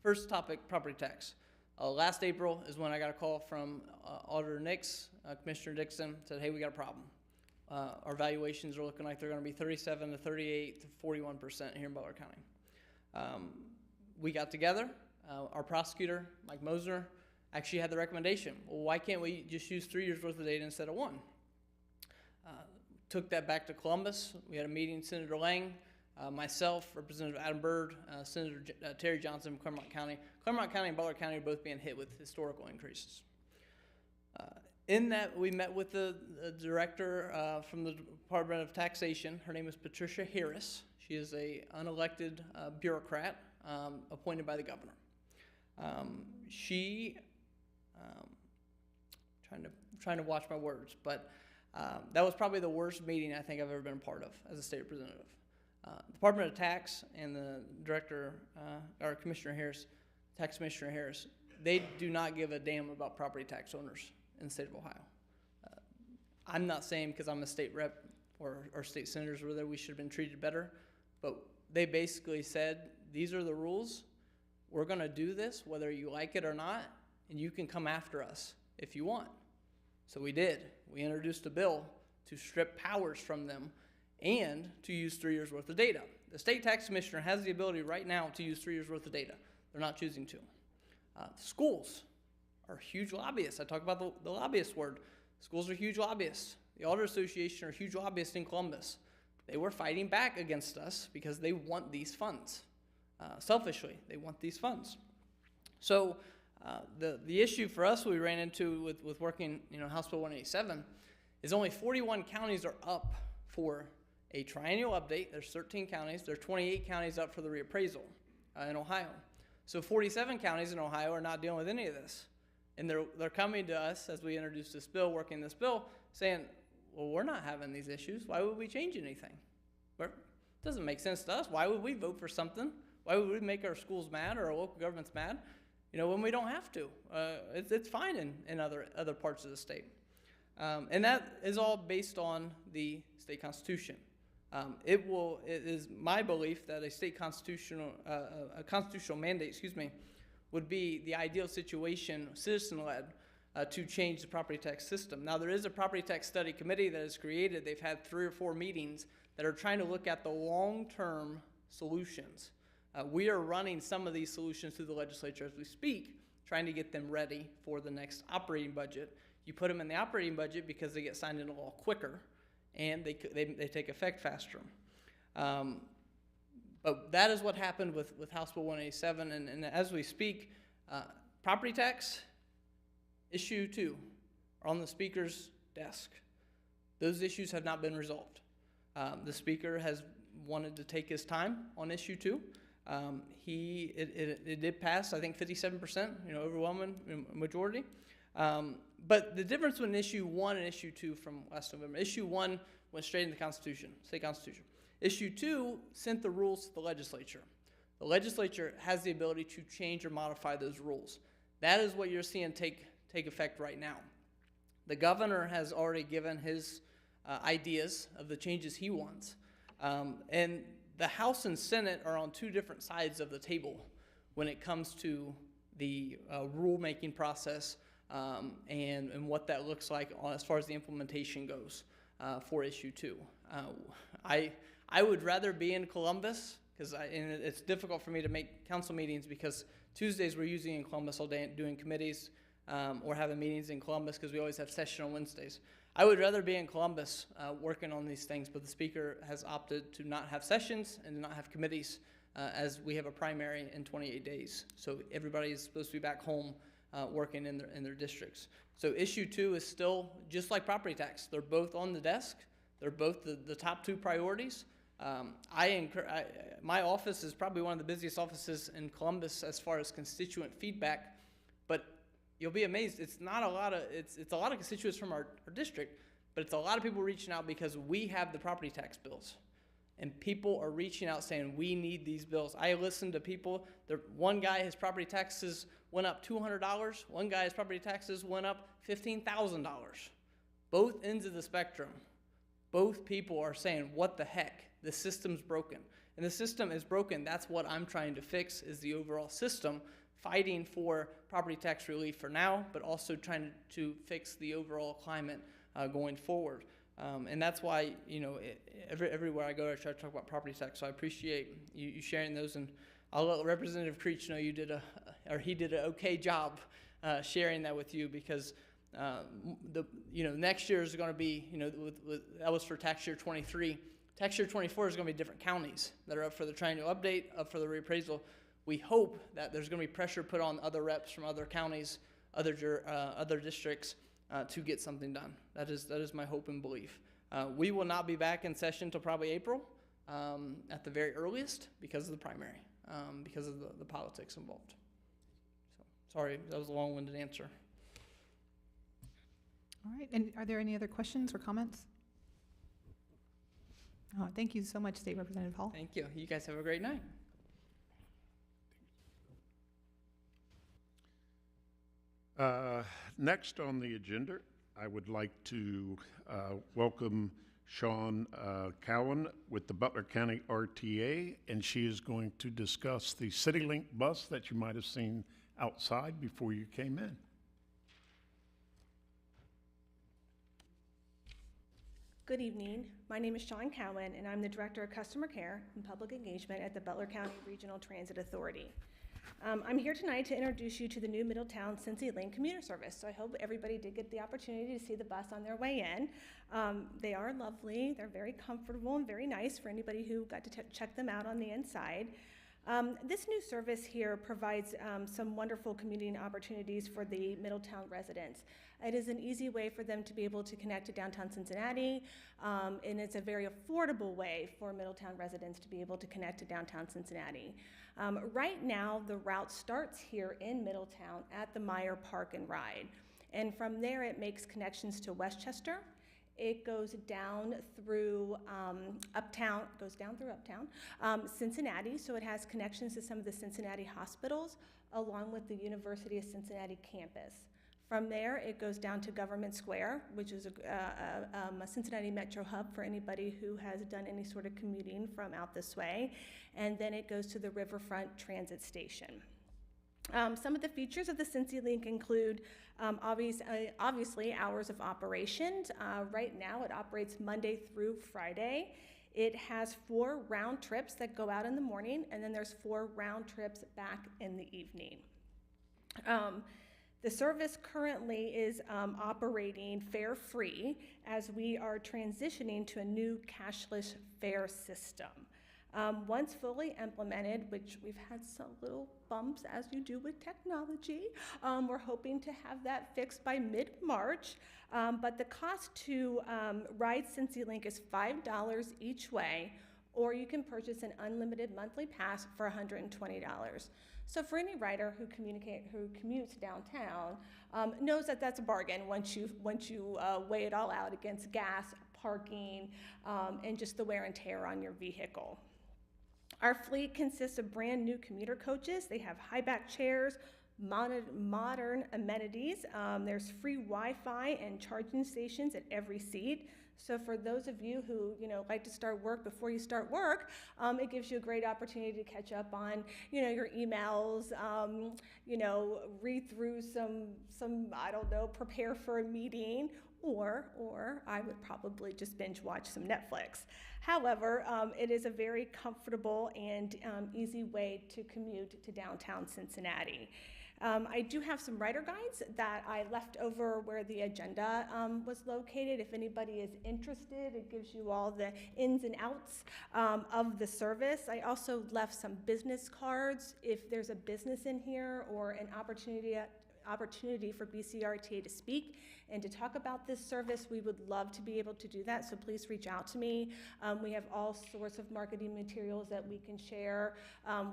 First topic, property tax. Last April is when I got a call from Auditor Nix, Commissioner Dixon, said, hey, we got a problem. Our valuations are looking like they're going to be 37 to 38 to 41% here in Butler County. We got together. Our prosecutor, Mike Mosner, actually had the recommendation, well, why can't we just use 3 years worth of data instead of 1? Took that back to Columbus. We had a meeting, Senator Lang, myself, Representative Adam Byrd, Senator Terry Johnson from Claremont County. Claremont County and Butler County are both being hit with historical increases. In that, we met with the director from the Department of Taxation. Her name is Patricia Harris. She is a unelected bureaucrat appointed by the governor. Trying to watch my words, but that was probably the worst meeting I think I've ever been a part of as a state representative. Department of Tax and the director, or Commissioner Harris, Tax Commissioner Harris, they do not give a damn about property tax owners in the state of Ohio. I'm not saying because I'm a state rep or state senators whether we should have been treated better, but they basically said, these are the rules. We're going to do this whether you like it or not, and you can come after us if you want. So we did. We introduced a bill to strip powers from them and to use 3 years worth of data. The state tax commissioner has the ability right now to use 3 years worth of data. They're not choosing to. Schools are huge lobbyists. I talk about the lobbyist word. Schools are huge lobbyists. The Auditor Association are huge lobbyists in Columbus. They were fighting back against us because they want these funds. Selfishly, they want these funds. So the issue for us we ran into with working, House Bill 187 is only 41 counties are up for a triennial update. There's 13 counties. There's 28 counties up for the reappraisal in Ohio. So 47 counties in Ohio are not dealing with any of this. And they're coming to us as we introduce this bill, working this bill, saying, well, we're not having these issues. Why would we change anything? It doesn't make sense to us. Why would we vote for something? Why would we make our schools mad or our local governments mad? When we don't have to. It's fine in other parts of the state. And that is all based on the state constitution. It is my belief that a constitutional mandate, would be the ideal situation, citizen-led, to change the property tax system. Now, there is a property tax study committee that is created. They've had 3 or 4 meetings that are trying to look at the long-term solutions. We are running some of these solutions through the legislature as we speak, trying to get them ready for the next operating budget. You put them in the operating budget because they get signed into law quicker, and they take effect faster. But that is what happened with House Bill 187, and as we speak, property tax, issue 2, are on the Speaker's desk. Those issues have not been resolved. The Speaker has wanted to take his time on issue 2. It did pass, I think 57%, overwhelming majority. But the difference between issue 1 and issue 2 from last November, issue 1 went straight into the Constitution, state Constitution. Issue 2 sent the rules to the legislature. The legislature has the ability to change or modify those rules. That is what you're seeing take effect right now. The governor has already given his ideas of the changes he wants. And the House and Senate are on 2 different sides of the table when it comes to the rulemaking process and what that looks like as far as the implementation goes for issue 2. I would rather be in Columbus and it's difficult for me to make council meetings because Tuesdays we're usually in Columbus all day doing committees or having meetings in Columbus because we always have session on Wednesdays. I would rather be in Columbus working on these things, but the Speaker has opted to not have sessions and to not have committees as we have a primary in 28 days. So everybody is supposed to be back home working in their districts. So issue 2 is still just like property tax. They're both on the desk. They're both the top 2 priorities. My office is probably one of the busiest offices in Columbus as far as constituent feedback, but you'll be amazed. It's a lot of constituents from our district, but it's a lot of people reaching out because we have the property tax bills. And people are reaching out saying, we need these bills. I listen to people. One guy, his property taxes went up $200. One guy's property taxes went up $15,000. Both ends of the spectrum. Both people are saying, what the heck? The system's broken. And the system is broken. That's what I'm trying to fix is the overall system fighting for property tax relief for now, but also trying to fix the overall climate going forward. And that's why, everywhere I go, I try to talk about property tax. So I appreciate you sharing those, and I'll let Representative Creech know he did an okay job sharing that with you, because next year is going to be, that was for tax year 23. Tax year 24 is going to be different counties that are up for the triennial update, up for the reappraisal. We hope that there's going to be pressure put on other reps from other counties, other districts, to get something done. That is my hope and belief. We will not be back in session till probably April, at the very earliest, because of the primary, because of the politics involved. So, sorry, that was a long-winded answer. All right, and are there any other questions or comments? Oh, thank you so much, State Representative Hall. Thank you. You guys have a great night. Next on the agenda, I would like to welcome Sean Cowan with the Butler County RTA, and she is going to discuss the CityLink bus that you might have seen outside before you came in. Good evening. My name is Sean Cowan, and I'm the Director of Customer Care and Public Engagement at the Butler County Regional Transit Authority. I'm here tonight to introduce you to the new Middletown CityLink commuter service. So I hope everybody did get the opportunity to see the bus on their way in. They are lovely. They're very comfortable and very nice for anybody who got to check them out on the inside. This new service here provides some wonderful commuting opportunities for the Middletown residents. It is an easy way for them to be able to connect to downtown Cincinnati, and it's a very affordable way for Middletown residents to be able to connect to downtown Cincinnati. Right now, the route starts here in Middletown at the Meyer Park and Ride, and from there it makes connections to Westchester. It goes down through uptown, Cincinnati, so it has connections to some of the Cincinnati hospitals, along with the University of Cincinnati campus. From there, it goes down to Government Square, which is a Cincinnati metro hub for anybody who has done any sort of commuting from out this way. And then it goes to the Riverfront Transit Station. Some of the features of the CityLink include obviously hours of operation. Right now it operates Monday through Friday. It has 4 round trips that go out in the morning, and then there's 4 round trips back in the evening. The service currently is operating fare-free as we are transitioning to a new cashless fare system. Once fully implemented, which we've had some little bumps as you do with technology, we're hoping to have that fixed by mid-March, but the cost to ride CityLink is $5 each way, or you can purchase an unlimited monthly pass for $120. So for any rider who commutes downtown, knows that that's a bargain once you weigh it all out against gas, parking, and just the wear and tear on your vehicle. Our fleet consists of brand new commuter coaches. They have high back chairs, modern amenities. There's free Wi-Fi and charging stations at every seat. So for those of you who like to start work before you start work, it gives you a great opportunity to catch up on your emails, read through some I don't know, prepare for a meeting, or I would probably just binge watch some Netflix. However, it is a very comfortable and easy way to commute to downtown Cincinnati. I do have some rider guides that I left over where the agenda was located. If anybody is interested, it gives you all the ins and outs of the service. I also left some business cards. If there's a business in here or an opportunity for BCRTA to speak and to talk about this service, we would love to be able to do that, so please reach out to me. We have all sorts of marketing materials that we can share.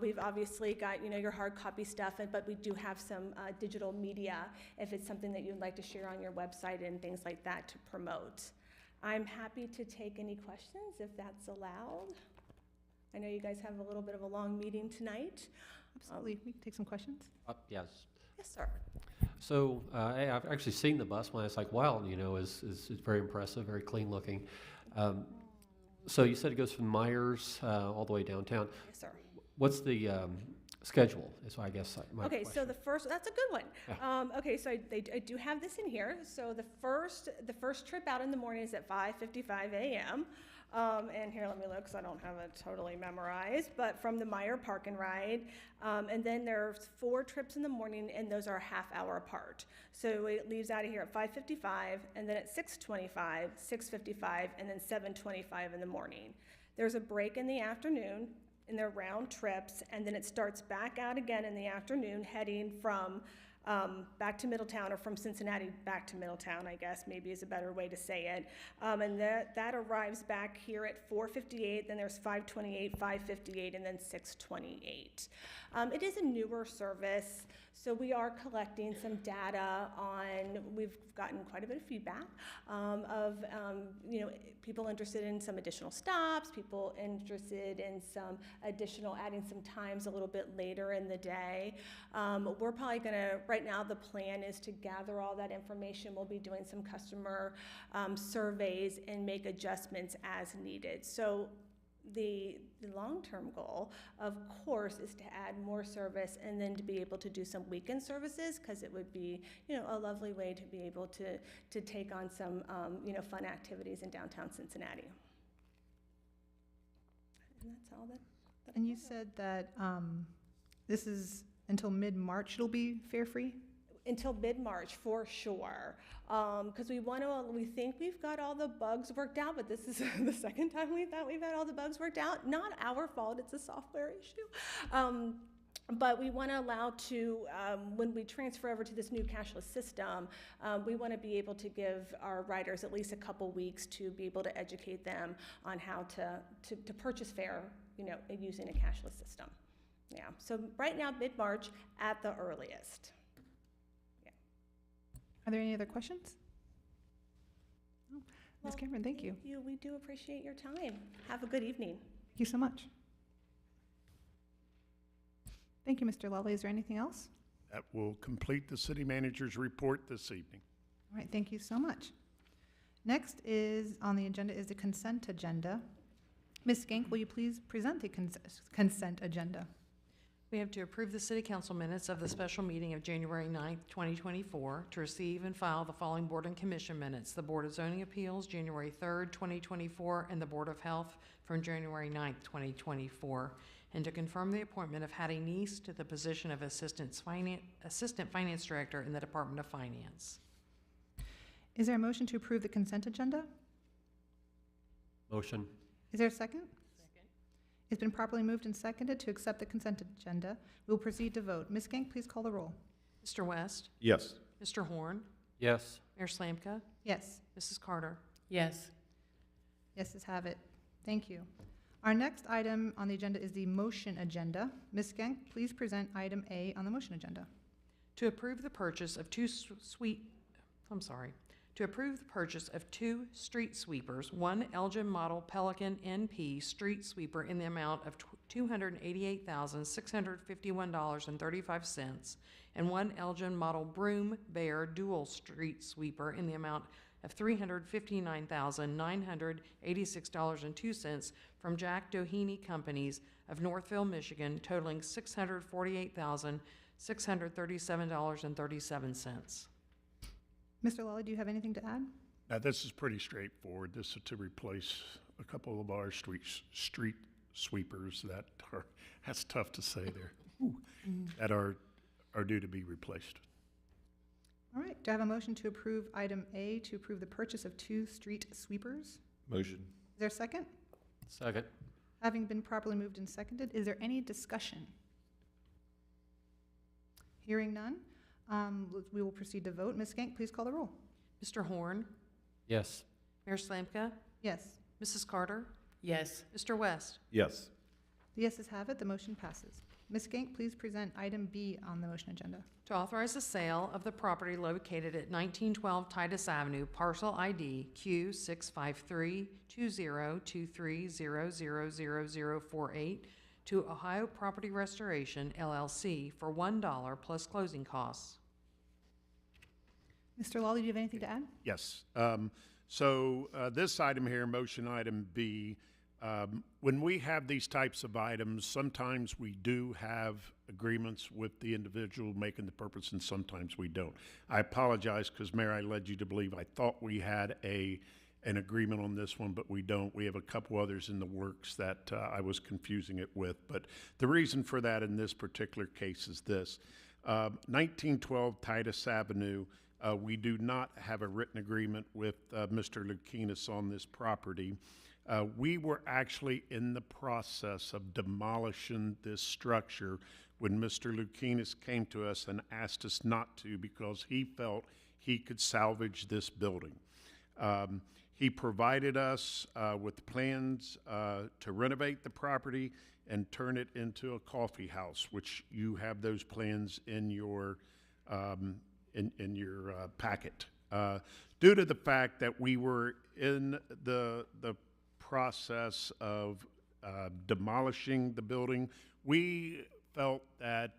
We've obviously got your hard copy stuff, but we do have some digital media if it's something that you'd like to share on your website and things like that to promote. I'm happy to take any questions if that's allowed. I know you guys have a little bit of a long meeting tonight. Absolutely, we can take some questions. Yes. Yes, sir. So I've actually seen the bus when it's like, wow, it's very impressive, very clean looking. So you said it goes from Myers all the way downtown. Yes, sir. What's the schedule, is I guess my Okay, question. so the first, that's a good one. Yeah. Okay, so I do have this in here. So the first trip out in the morning is at 5:55 a.m. And here, let me look, because I don't have it totally memorized, but from the Meyer Park and Ride. And then there's 4 trips in the morning, and those are a half hour apart. So it leaves out of here at 5:55, and then at 6:25, 6:55, and then 7:25 in the morning. There's a break in the afternoon, in their round trips, and then it starts back out again in the afternoon, heading from back to Middletown, or from Cincinnati back to Middletown, I guess maybe is a better way to say it. And that arrives back here at 4:58, then there's 5:28, 5:58, and then 6:28. It is a newer service, so we are collecting some data on, we've gotten quite a bit of feedback of people interested in some additional stops, people interested in some additional, adding some times a little bit later in the day. We're probably gonna, right now the plan is to gather all that information. We'll be doing some customer surveys and make adjustments as needed. So the long-term goal, of course, is to add more service and then to be able to do some weekend services, because it would be, a lovely way to be able to take on some, fun activities in downtown Cincinnati. And that's all that I And you have. said that this is until mid-March it'll be fare-free? Until mid-March, for sure. Because we think we've got all the bugs worked out, but this is the second time we thought we've had all the bugs worked out. Not our fault, it's a software issue. But we want to allow when we transfer over to this new cashless system, we want to be able to give our riders at least a couple weeks to be able to educate them on how to purchase fare, using a cashless system. Yeah, so right now, mid-March at the earliest. Are there any other questions? No. Ms. Well, Cameron, thank you. We do appreciate your time. Have a good evening. Thank you so much. Thank you, Mr. Lally. Is there anything else? That will complete the city manager's report this evening. All right, thank you so much. Next is on the agenda is the consent agenda. Ms. Skank, will you please present the consent agenda? We have to approve the city council minutes of the special meeting of January 9th, 2024, to receive and file the following board and commission minutes: the Board of Zoning Appeals, January 3rd, 2024, and the Board of Health from January 9th, 2024, and to confirm the appointment of Hattie Neese to the position of Assistant Finance Director in the Department of Finance. Is there a motion to approve the consent agenda? Motion. Is there a second? It's been properly moved and seconded to accept the consent agenda. We will proceed to vote. Ms. Skank, please call the roll. Mr. West? Yes. Mr. Horn? Yes. Mayor Slanka? Yes. Mrs. Carter? Yes. Yeses have it. Thank you. Our next item on the agenda is the motion agenda. Ms. Skank, please present item A on the motion agenda. To approve the purchase of two street sweepers, one Elgin Model Pelican NP street sweeper in the amount of $288,651.35, and one Elgin Model Broom Bear Dual Street Sweeper in the amount of $359,986.02 from Jack Doheny Companies of Northville, Michigan, totaling $648,637.37. Mr. Lally, do you have anything to add? Now, this is pretty straightforward. This is to replace a couple of our street sweepers that are, that's tough to say there, that are due to be replaced. All right. Do I have a motion to approve item A to approve the purchase of 2 street sweepers? Motion. Is there a second? Second. Having been properly moved and seconded, is there any discussion? Hearing none, we will proceed to vote. Ms. Skank, please call the roll. Mr. Horn? Yes. Mayor Slanka? Yes. Mrs. Carter? Yes. Mr. West? Yes. The yeses have it. The motion passes. Ms. Skank, please present item B on the motion agenda. To authorize the sale of the property located at 1912 Titus Avenue, parcel ID Q6532023000048 to Ohio Property Restoration, LLC, for $1 plus closing costs. Mr. Lawley, do you have anything to add? Yes. So this item here, motion item B, When we have these types of items, sometimes we do have agreements with the individual making the purpose, and sometimes we don't. I apologize, because Mayor, I led you to believe I thought we had an agreement on this one, but we don't. We have a couple others in the works that I was confusing it with. But the reason for that in this particular case is this. 1912 Titus Avenue, we do not have a written agreement with Mr. Lukinas on this property. We were actually in the process of demolishing this structure when Mr. Lukinas came to us and asked us not to, because he felt he could salvage this building. He provided us with plans to renovate the property and turn it into a coffee house, which you have those plans in your packet. Due to the fact that we were in the process of demolishing the building, we felt that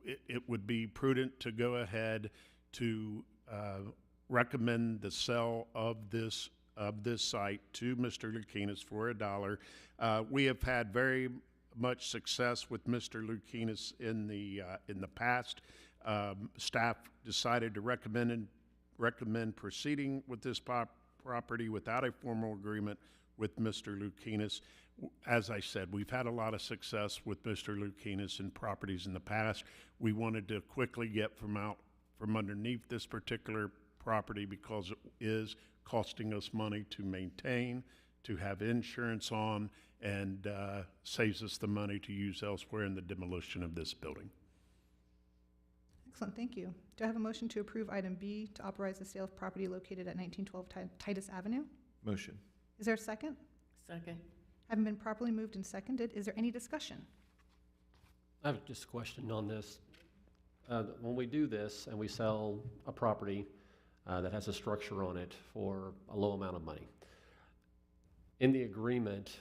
it would be prudent to go ahead to recommend the sale of this site to Mr. Lukinas for $1. We have had very much success with Mr. Lukinas in the past. Staff decided to recommend proceeding with this property without a formal agreement with Mr. Lukinas. As I said, we've had a lot of success with Mr. Lukinas in properties in the past. We wanted to quickly get from underneath this particular property, because it is costing us money to maintain, to have insurance on, and saves us the money to use elsewhere in the demolition of this building. Excellent, thank you. Do I have a motion to approve item B to authorize the sale of property located at 1912 Titus Avenue? Motion. Is there a second? Second. Having been properly moved and seconded, is there any discussion? I have just a question on this. When we do this and we sell a property that has a structure on it for a low amount of money, in the agreement,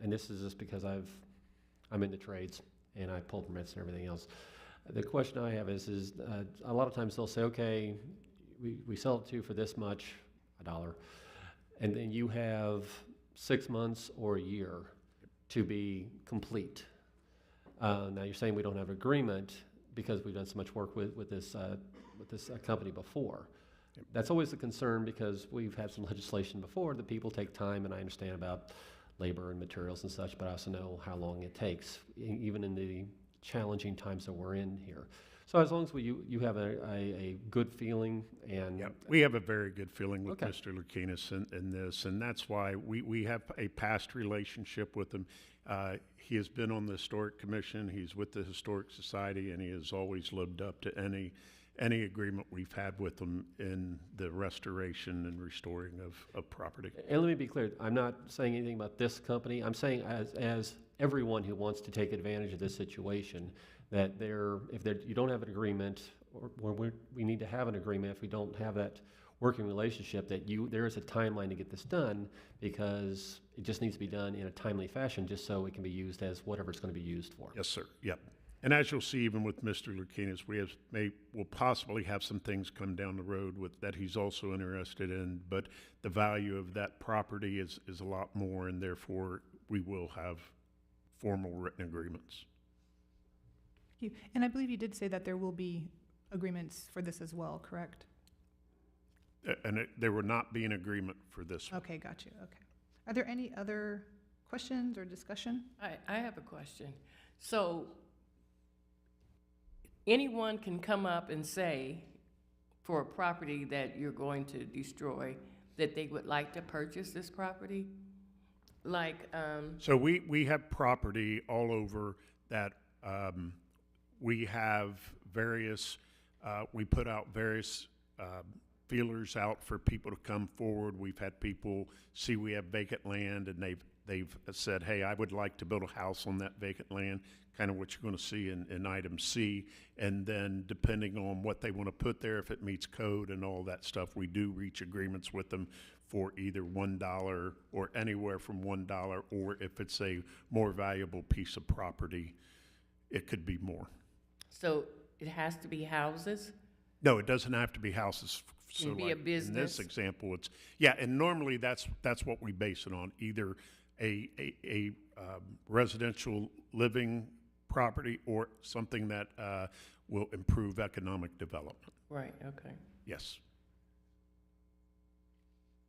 and this is just because I'm in the trades and I pull permits and everything else, the question I have is a lot of times they'll say, okay, we sell it to you for this much, $1, and then you have 6 months or a year to be complete. Now you're saying we don't have agreement because we've done so much work with this company before. Yep. That's always a concern, because we've had some legislation before that people take time, and I understand about labor and materials and such, but I also know how long it takes, even in the challenging times that we're in here. So as long as you have a good feeling, and yeah, we have a very good feeling with okay. Mr. Lukinas in this, and that's why we have a past relationship with him. He has been on the Historic Commission, he's with the Historic Society, and he has always lived up to any agreement we've had with him in the restoration and restoring of property. And let me be clear, I'm not saying anything about this company. I'm saying as everyone who wants to take advantage of this situation, that you don't have an agreement, or we need to have an agreement if we don't have that working relationship, that there is a timeline to get this done, because it just needs to be done in a timely fashion, just so it can be used as whatever it's going to be used for. Yes, sir. Yep. And as you'll see, even with Mr. Lukinas, we'll possibly have some things come down the road that he's also interested in, but the value of that property is a lot more, and therefore we will have formal written agreements. Thank you. And I believe you did say that there will be agreements for this as well, correct? There will not be an agreement for this one. Okay, got you, okay. Are there any other questions or discussion? I have a question. So anyone can come up and say, for a property that you're going to destroy, that they would like to purchase this property? Like, So we have property all over that we have various, we put out various feelers out for people to come forward. We've had people see we have vacant land, and they've said, hey, I would like to build a house on that vacant land, kind of what you're going to see in item C. And then depending on what they want to put there, if it meets code and all that stuff, we do reach agreements with them for either $1 or anywhere from $1, or if it's a more valuable piece of property, it could be more. so it has to be houses? No, it doesn't have to be houses. So Can be a like in business? this example, and normally that's what we base it on, either a residential living property or something that will improve economic development. Right, okay. Yes.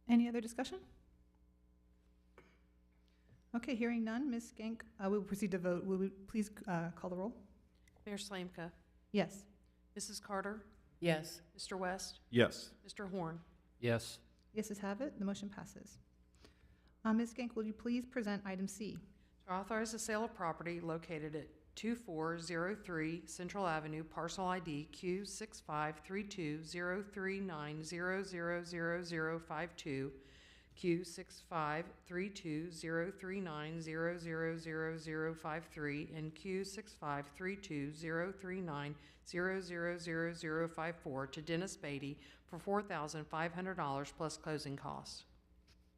Any other discussion? Okay, hearing none, Ms. Skank, we will proceed to vote. Will we please call the roll? Mayor Slanka, Yes. Mrs. Carter, Yes. Mr. West, Yes. Mr. Horn. Yes. Yeses have it, the motion passes. Ms. Skank, will you please present item C? To authorize the sale of property located at 2403 Central Avenue, parcel ID Q65320390000052, Q65320390000053, and Q65320390000054 to Dennis Beatty for $4,500 plus closing costs.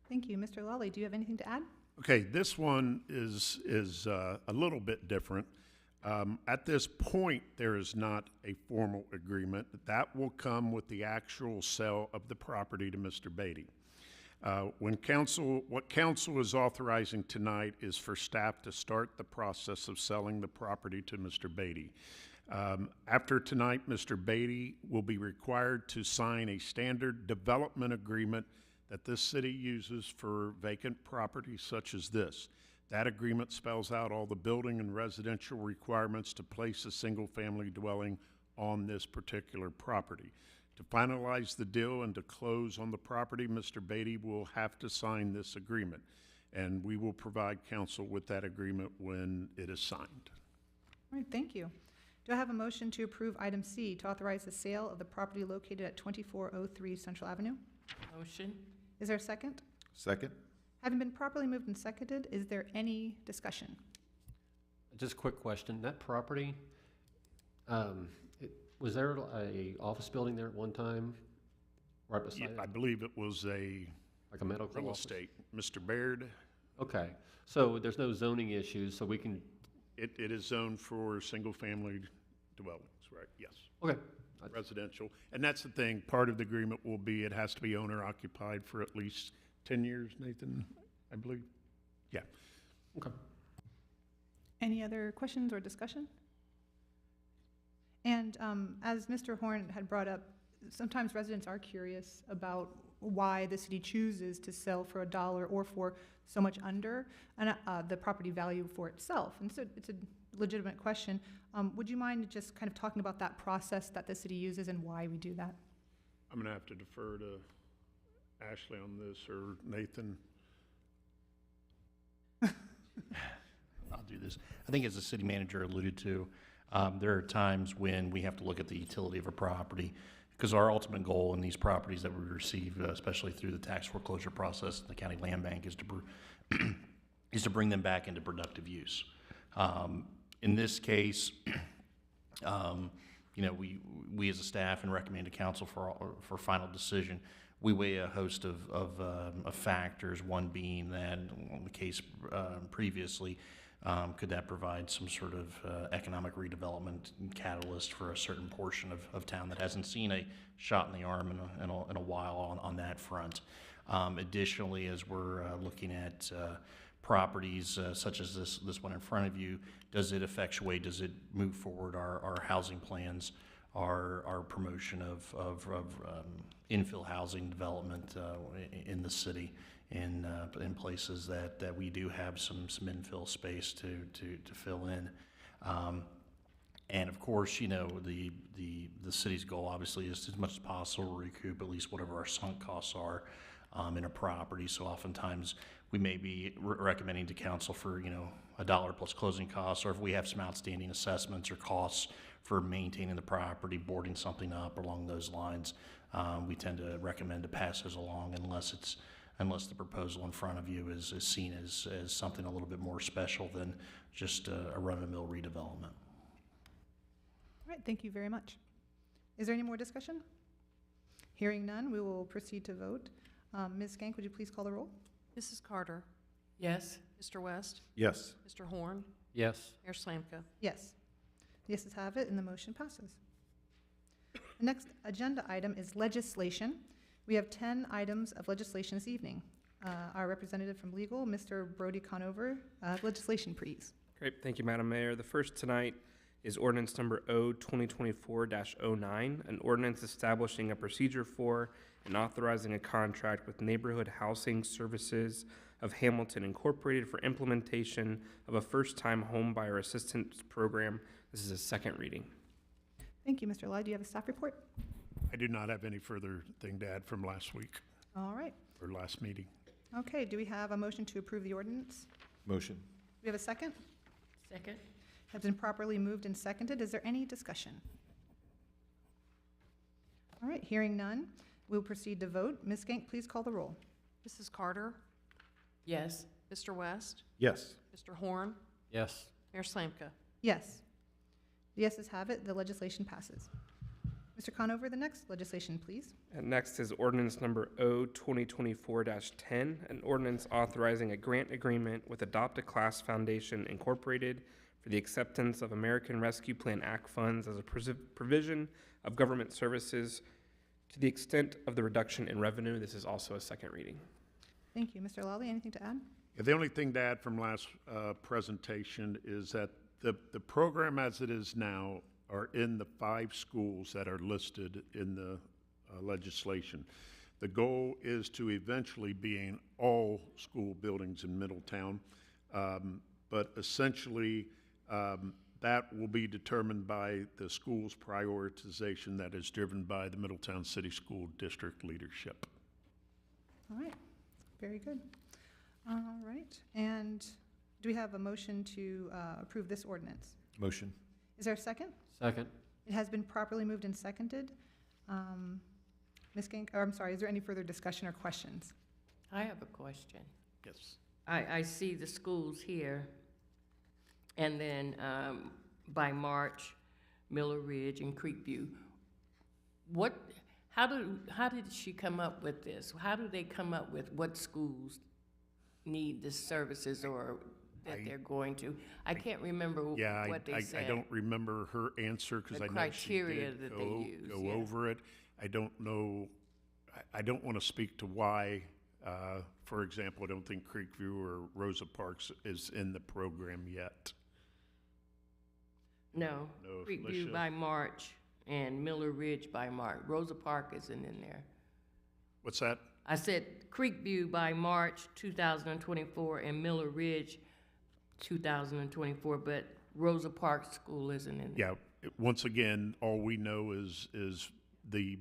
Thank you. Mr. Lawley, do you have anything to add? Okay, this one is a little bit different. At this point, there is not a formal agreement. That will come with the actual sale of the property to Mr. Beatty. What council is authorizing tonight is for staff to start the process of selling the property to Mr. Beatty. After tonight, Mr. Beatty will be required to sign a standard development agreement that this city uses for vacant properties such as this. That agreement spells out all the building and residential requirements to place a single-family dwelling on this particular property. To finalize the deal and to close on the property, Mr. Beatty will have to sign this agreement, and we will provide council with that agreement when it is signed. All right, thank you. Do I have a motion to approve item C to authorize the sale of the property located at 2403 Central Avenue? Motion? Is there a second? Second? Having been properly moved and seconded, is there any discussion? Just a quick question. That property, was there a office building there at one time? Right beside Yeah, it? I believe it was a Like a medical real office? estate. Mr. Baird, Okay. So there's no zoning issues, so we can, it is zoned for single-family dwellings, right? Yes. okay. Residential. And that's the thing, part of the agreement will be it has to be owner-occupied for at least 10 years, Nathan, I believe. Yeah. Okay. Any other questions or discussion? And as Mr. Horn had brought up, sometimes residents are curious about why the city chooses to sell for $1 or for so much under the property value for itself. And so it's a legitimate question. Would you mind just kind of talking about that process that the city uses and why we do that? I'm going to have to defer to Ashley on this, or Nathan. I'll do this. I think as the city manager alluded to, there are times when we have to look at the utility of a property, because our ultimate goal in these properties that we receive, especially through the tax foreclosure process, the county land bank, is to bring them back into productive use. In this case, we as a staff and recommend to council for final decision. We weigh a host of factors. One being that, in the case previously, could that provide some sort of economic redevelopment catalyst for a certain portion of town that hasn't seen a shot in the arm in a while on that front. Additionally, as we're looking at properties such as this one in front of you, does it effectuate, does it move forward our housing plans, our promotion of infill housing development in the city, in places that we do have some infill space to fill in. And of course, the city's goal obviously is as much as possible to recoup at least whatever our sunk costs are in a property. So oftentimes we may be recommending to council for, $1 plus closing costs, or if we have some outstanding assessments or costs for maintaining the property, boarding something up along those lines, we tend to recommend to pass those along unless the proposal in front of you is seen as something a little bit more special than just a run-of-the-mill redevelopment. All right, thank you very much. Is there any more discussion? Hearing none, we will proceed to vote. Ms. Skank, would you please call the roll? Mrs. Carter, Yes. Mr. West, Yes. Mr. Horn, Yes. Mayor Slanka. Yes. The yeses have it, and the motion passes. The next agenda item is legislation. We have 10 items of legislation this evening. our representative from legal, Mr. Brody Conover. Legislation, please. Great, thank you, Madam Mayor. The first tonight is ordinance number O-2024-09, an ordinance establishing a procedure for and authorizing a contract with Neighborhood Housing Services of Hamilton Incorporated for implementation of a first-time home buyer assistance program. This is a second reading. Thank you, Mr. Lai. Do you have a staff report? I do not have any further thing to add from last week All right. or last meeting. Okay, do we have a motion to approve the ordinance? Motion. Do we have a second? Second? Has been properly moved and seconded. Is there any discussion? All right, hearing none, we'll proceed to vote. Ms. Gank, please call the roll. Mrs. Carter? Yes. Mr. West? Yes. Mr. Horn? Yes. Mayor Slanka? Yes. The yeses have it. The legislation passes. Mr. Conover, the next legislation, please. And next is ordinance number O-2024-10, an ordinance authorizing a grant agreement with Adopt a Class Foundation Incorporated for the acceptance of American Rescue Plan Act funds as a provision of government services to the extent of the reduction in revenue. This is also a second reading. Thank you. Mr. Lawley, anything to add? Yeah, the only thing to add from last presentation is that the program as it is now are in the 5 schools that are listed in the legislation. The goal is to eventually be in all school buildings in Middletown, but essentially that will be determined by the school's prioritization that is driven by the Middletown City School District leadership. All right, very good. All right, and do we have a motion to approve this ordinance? Motion. Is there a second? Second. It has been properly moved and seconded. Ms. Gank, or I'm sorry, is there any further discussion or questions? I have a question. Yes. I see the schools here, and then by March, Miller Ridge and Creekview. How did she come up with this? How do they come up with what schools need the services or that they're going to? I can't remember what they said. I don't remember her answer because I know she criteria did that they use, go yeah. over it. I don't know. I don't want to speak to why. For example, I don't think Creekview or Rosa Parks is in the program yet. No, No, Creekview Alicia? by March and Miller Ridge by March. Rosa Park isn't in there. What's that? I said Creekview by March 2024 and Miller Ridge 2024, but Rosa Park School isn't in there. Yeah. Once again, all we know is the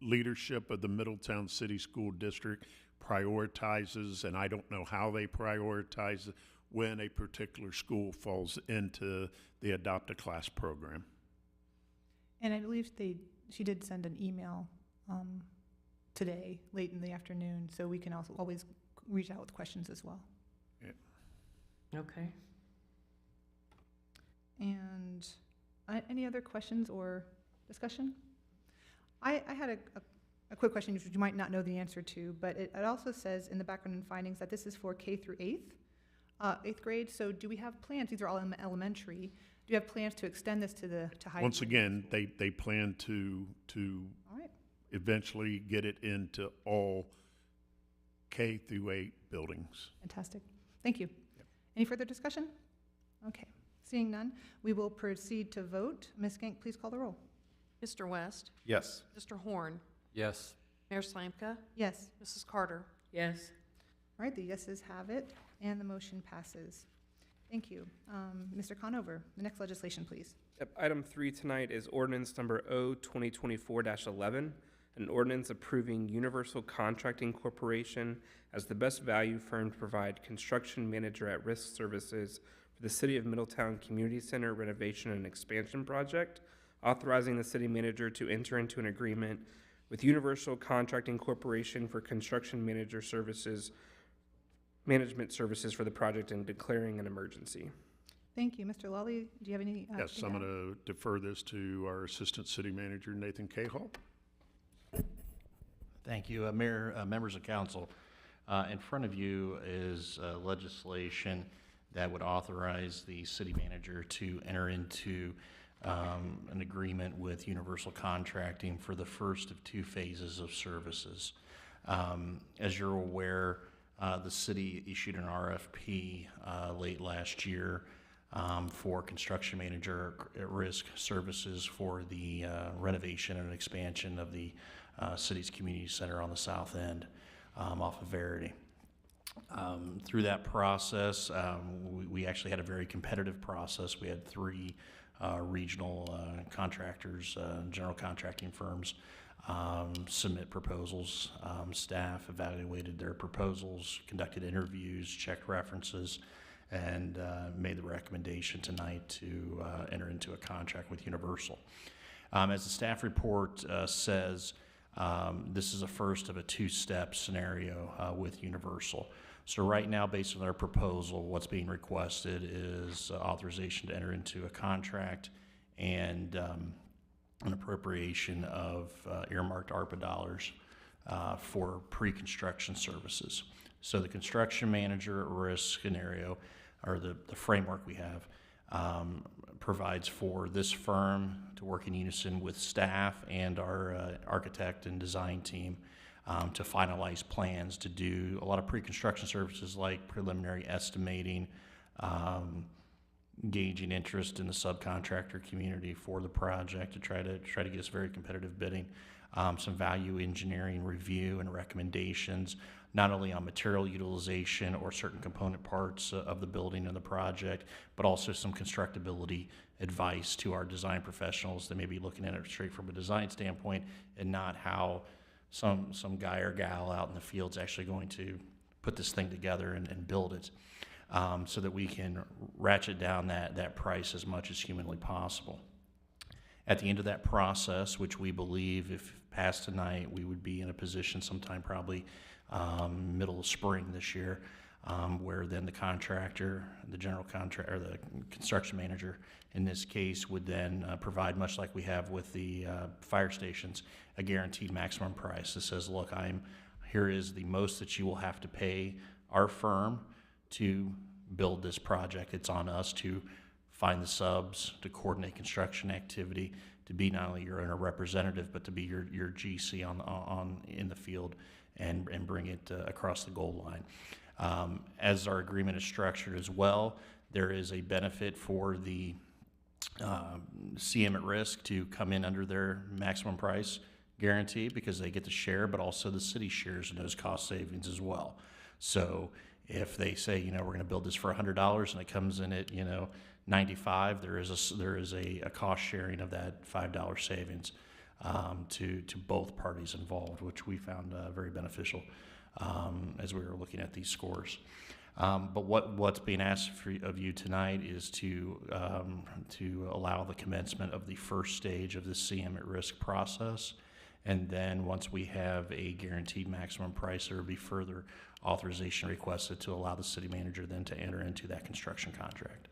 leadership of the Middletown City School District prioritizes, and I don't know how they prioritize when a particular school falls into the Adopt a Class program. And I believe she did send an email today, late in the afternoon, so we can also always reach out with questions as well. Okay. And any other questions or discussion? I had a quick question, which you might not know the answer to, but it also says in the background and findings that this is for K through 8th grade. So do we have plans? These are all elementary. Do you have plans to extend this to high? Once again, they plan to All right. eventually get it into all K through 8 buildings. Fantastic. Thank you. Any further discussion? Okay. Seeing none, we will proceed to vote. Ms. Gank, please call the roll. Mr. West? Yes. Mr. Horn? Yes. Mayor Slanka? Yes. Mrs. Carter? Yes. All right, the yeses have it, and the motion passes. Thank you. Mr. Conover, the next legislation, please. Yep, item 3 tonight is ordinance number O-2024-11, an ordinance approving Universal Contracting Corporation as the best value firm to provide construction manager at risk services for the City of Middletown Community Center renovation and expansion project, authorizing the city manager to enter into an agreement with Universal Contracting Corporation for construction manager services, management services for the project, and declaring an emergency. Thank you. Mr. Lawley, do you have any? Yes, I'm going to defer this to our Assistant City Manager, Nathan Cahall. Thank you, Mayor, members of council. In front of you is legislation that would authorize the city manager to enter into an agreement with Universal Contracting for the first of 2 phases of services. As you're aware, the city issued an RFP late last year for construction manager at risk services for the renovation and expansion of the city's community center on the south end off of Verity. Through that process, we actually had a very competitive process. We had three regional contractors, general contracting firms, submit proposals. Staff evaluated their proposals, conducted interviews, checked references, and made the recommendation tonight to enter into a contract with Universal. As the staff report says, this is a first of a two-step scenario with Universal. So right now, based on their proposal, what's being requested is authorization to enter into a contract and an appropriation of earmarked ARPA dollars for pre-construction services. So the construction manager at risk scenario, or the framework we have, provides for this firm to work in unison with staff and our architect and design team to finalize plans to do a lot of pre-construction services like preliminary estimating, gauging interest in the subcontractor community for the project to try to get us very competitive bidding, some value engineering review and recommendations, not only on material utilization or certain component parts of the building and the project, but also some constructability advice to our design professionals that may be looking at it straight from a design standpoint and not how some guy or gal out in the field's actually going to put this thing together and build it. So that we can ratchet down that price as much as humanly possible. At the end of that process, which we believe if passed tonight, we would be in a position sometime probably middle of spring this year, where then the contractor, the general contractor, or the construction manager in this case would then provide, much like we have with the fire stations, a guaranteed maximum price that says, look, here is the most that you will have to pay our firm to build this project. It's on us to find the subs, to coordinate construction activity, to be not only your owner representative, but to be your GC in the field and bring it across the goal line. As our agreement is structured as well, there is a benefit for the CM at risk to come in under their maximum price guarantee because they get to share, but also the city shares in those cost savings as well. So if they say, we're going to build this for $100 and it comes in at, $95, there is a cost sharing of that $5 savings to both parties involved, which we found very beneficial as we were looking at these scores. But what's being asked of you tonight is to allow the commencement of the first stage of the CM at risk process. And then once we have a guaranteed maximum price, there will be further authorization requested to allow the city manager then to enter into that construction contract.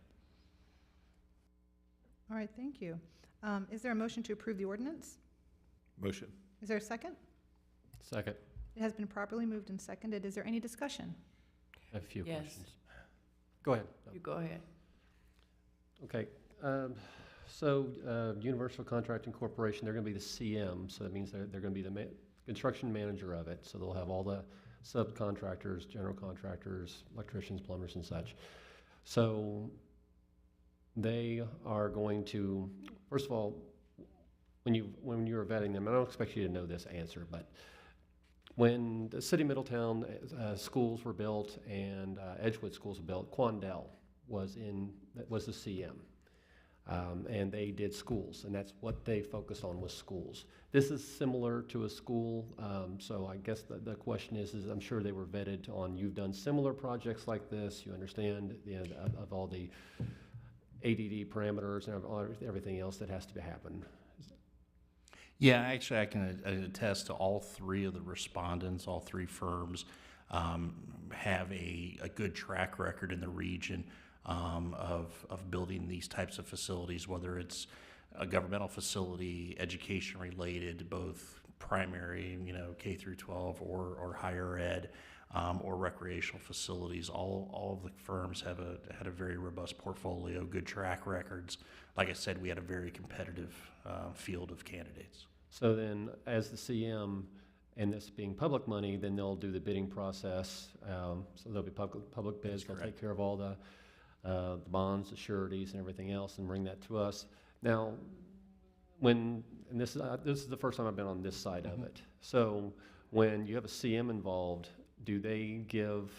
All right, thank you. Is there a motion to approve the ordinance? Motion. Is there a second? Second. It has been properly moved and seconded. Is there any discussion? I have a few Yes. questions. Go ahead. You go ahead. Okay. So Universal Contracting Corporation, they're going to be the CM, so that means they're going to be the construction manager of it. So they'll have all the subcontractors, general contractors, electricians, plumbers, and such. So they are going to, first of all, when you're vetting them, I don't expect you to know this answer, but when the city of Middletown schools were built and Edgewood schools were built, Quandel was the CM. And they did schools, and that's what they focused on was schools. This is similar to a school, so I guess the question is I'm sure they were vetted on, you've done similar projects like this, you understand of all the ADD parameters and everything else that has to happen. Yeah, actually, I can attest to all three of the respondents, all three firms have a good track record in the region of building these types of facilities, whether it's a governmental facility, education related, both primary, K through 12 or higher ed, or recreational facilities. All of the firms had a very robust portfolio, good track records. Like I said, we had a very competitive field of candidates. So then, as the CM, and this being public money, then they'll do the bidding process. So there'll be public bids. They'll take care of all the bonds, the sureties, and everything else, and bring that to us. Now, and this is the first time I've been on this side of it. So when you have a CM involved, do they give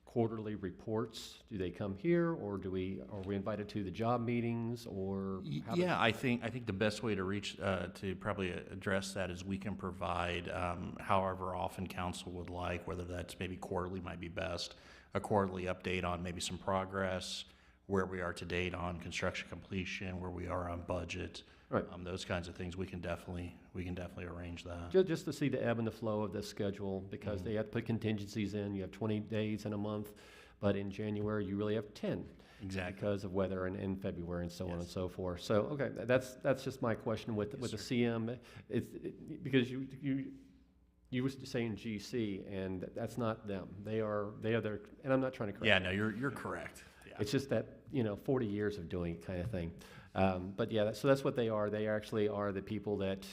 quarterly reports? Do they come here, or are we invited to the job meetings, or? Yeah, I think the best way to reach, to probably address that is we can provide, however often council would like, whether that's maybe quarterly might be best, a quarterly update on maybe some progress, where we are to date on construction completion, where we are on budget. Right. Those kinds of things, we can definitely arrange that. Just to see the ebb and the flow of this schedule, because they have to put contingencies in. You have 20 days in a month, but in January you really have 10. Exactly. Because of weather and in February and so on and so forth. So, okay, that's just my question with the CM. Because you were saying GC, and that's not them. They are their, and I'm not trying to correct. Yeah, no, you're correct. Yeah. It's just that, 40 years of doing it kind of thing. But yeah, so that's what they are. They actually are the people that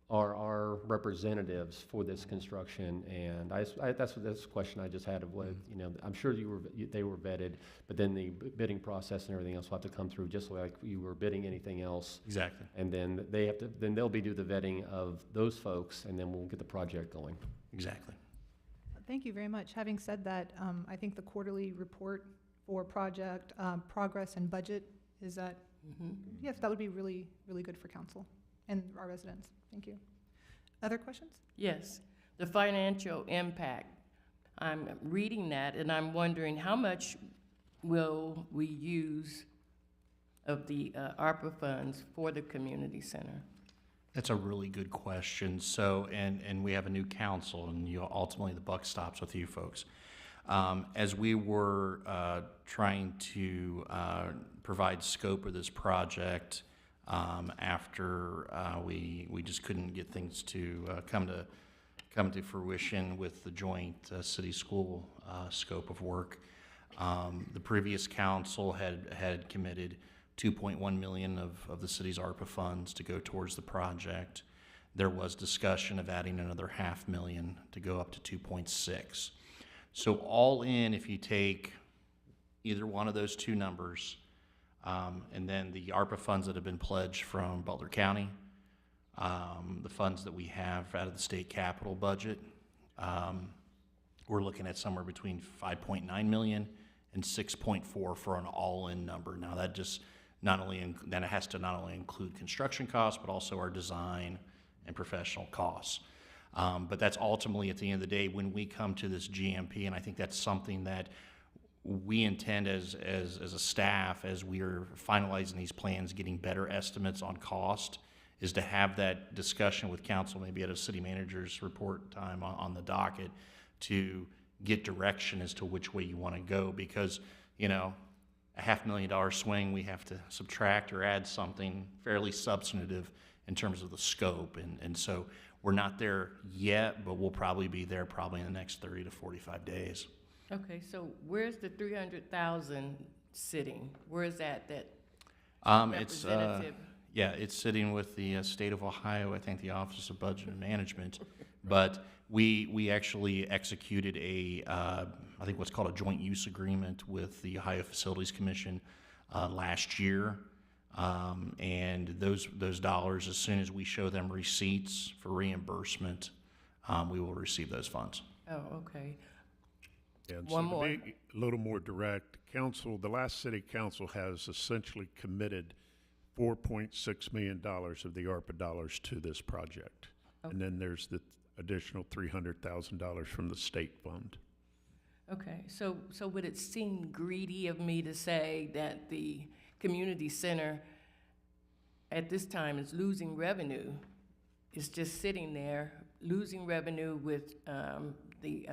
are our representatives for this construction. And that's the question I just had of what, I'm sure they were vetted, but then the bidding process and everything else will have to come through just like you were bidding anything else. Exactly. And then they'll do the vetting of those folks, and then we'll get the project going. Exactly. Thank you very much. Having said that, I think the quarterly report for project progress and budget, is that, yes, that would be really, really good for council and our residents. Thank you. Other questions? Yes, the financial impact. I'm reading that and I'm wondering how much will we use of the ARPA funds for the community center? That's a really good question. So, and we have a new council, and ultimately the buck stops with you folks. As we were trying to provide scope of this project, after we just couldn't get things to come to fruition with the joint city-school scope of work, the previous council had committed $2.1 million of the city's ARPA funds to go towards the project. There was discussion of adding another $500,000 to go up to 2.6. So all in, if you take either one of those two numbers, and then the ARPA funds that have been pledged from Butler County, the funds that we have out of the state capital budget, we're looking at somewhere between 5.9 million and 6.4 for an all-in number. Now that just then it has to not only include construction costs, but also our design and professional costs. But that's ultimately, at the end of the day, when we come to this GMP, and I think that's something that we intend as a staff, as we are finalizing these plans, getting better estimates on cost, is to have that discussion with council, maybe at a city manager's report time on the docket, to get direction as to which way you want to go. Because, a $500,000 swing, we have to subtract or add something fairly substantive in terms of the scope. And so we're not there yet, but we'll probably be there probably in the next 30 to 45 days. Okay, so where's the 300,000 sitting? Where is that It's representative? it's sitting with the state of Ohio, I think the Office of Budget and Management. But we actually executed I think what's called a joint use agreement with the Ohio Facilities Commission last year. And those dollars, as soon as we show them receipts for reimbursement, we will receive those funds. Oh, okay. And One so more. to be a little more direct, the last city council has essentially committed $4.6 million of the ARPA dollars to this project. Okay. And then there's the additional $300,000 from the state fund. Okay, so would it seem greedy of me to say that the community center at this time is losing revenue? It's just sitting there, losing revenue with the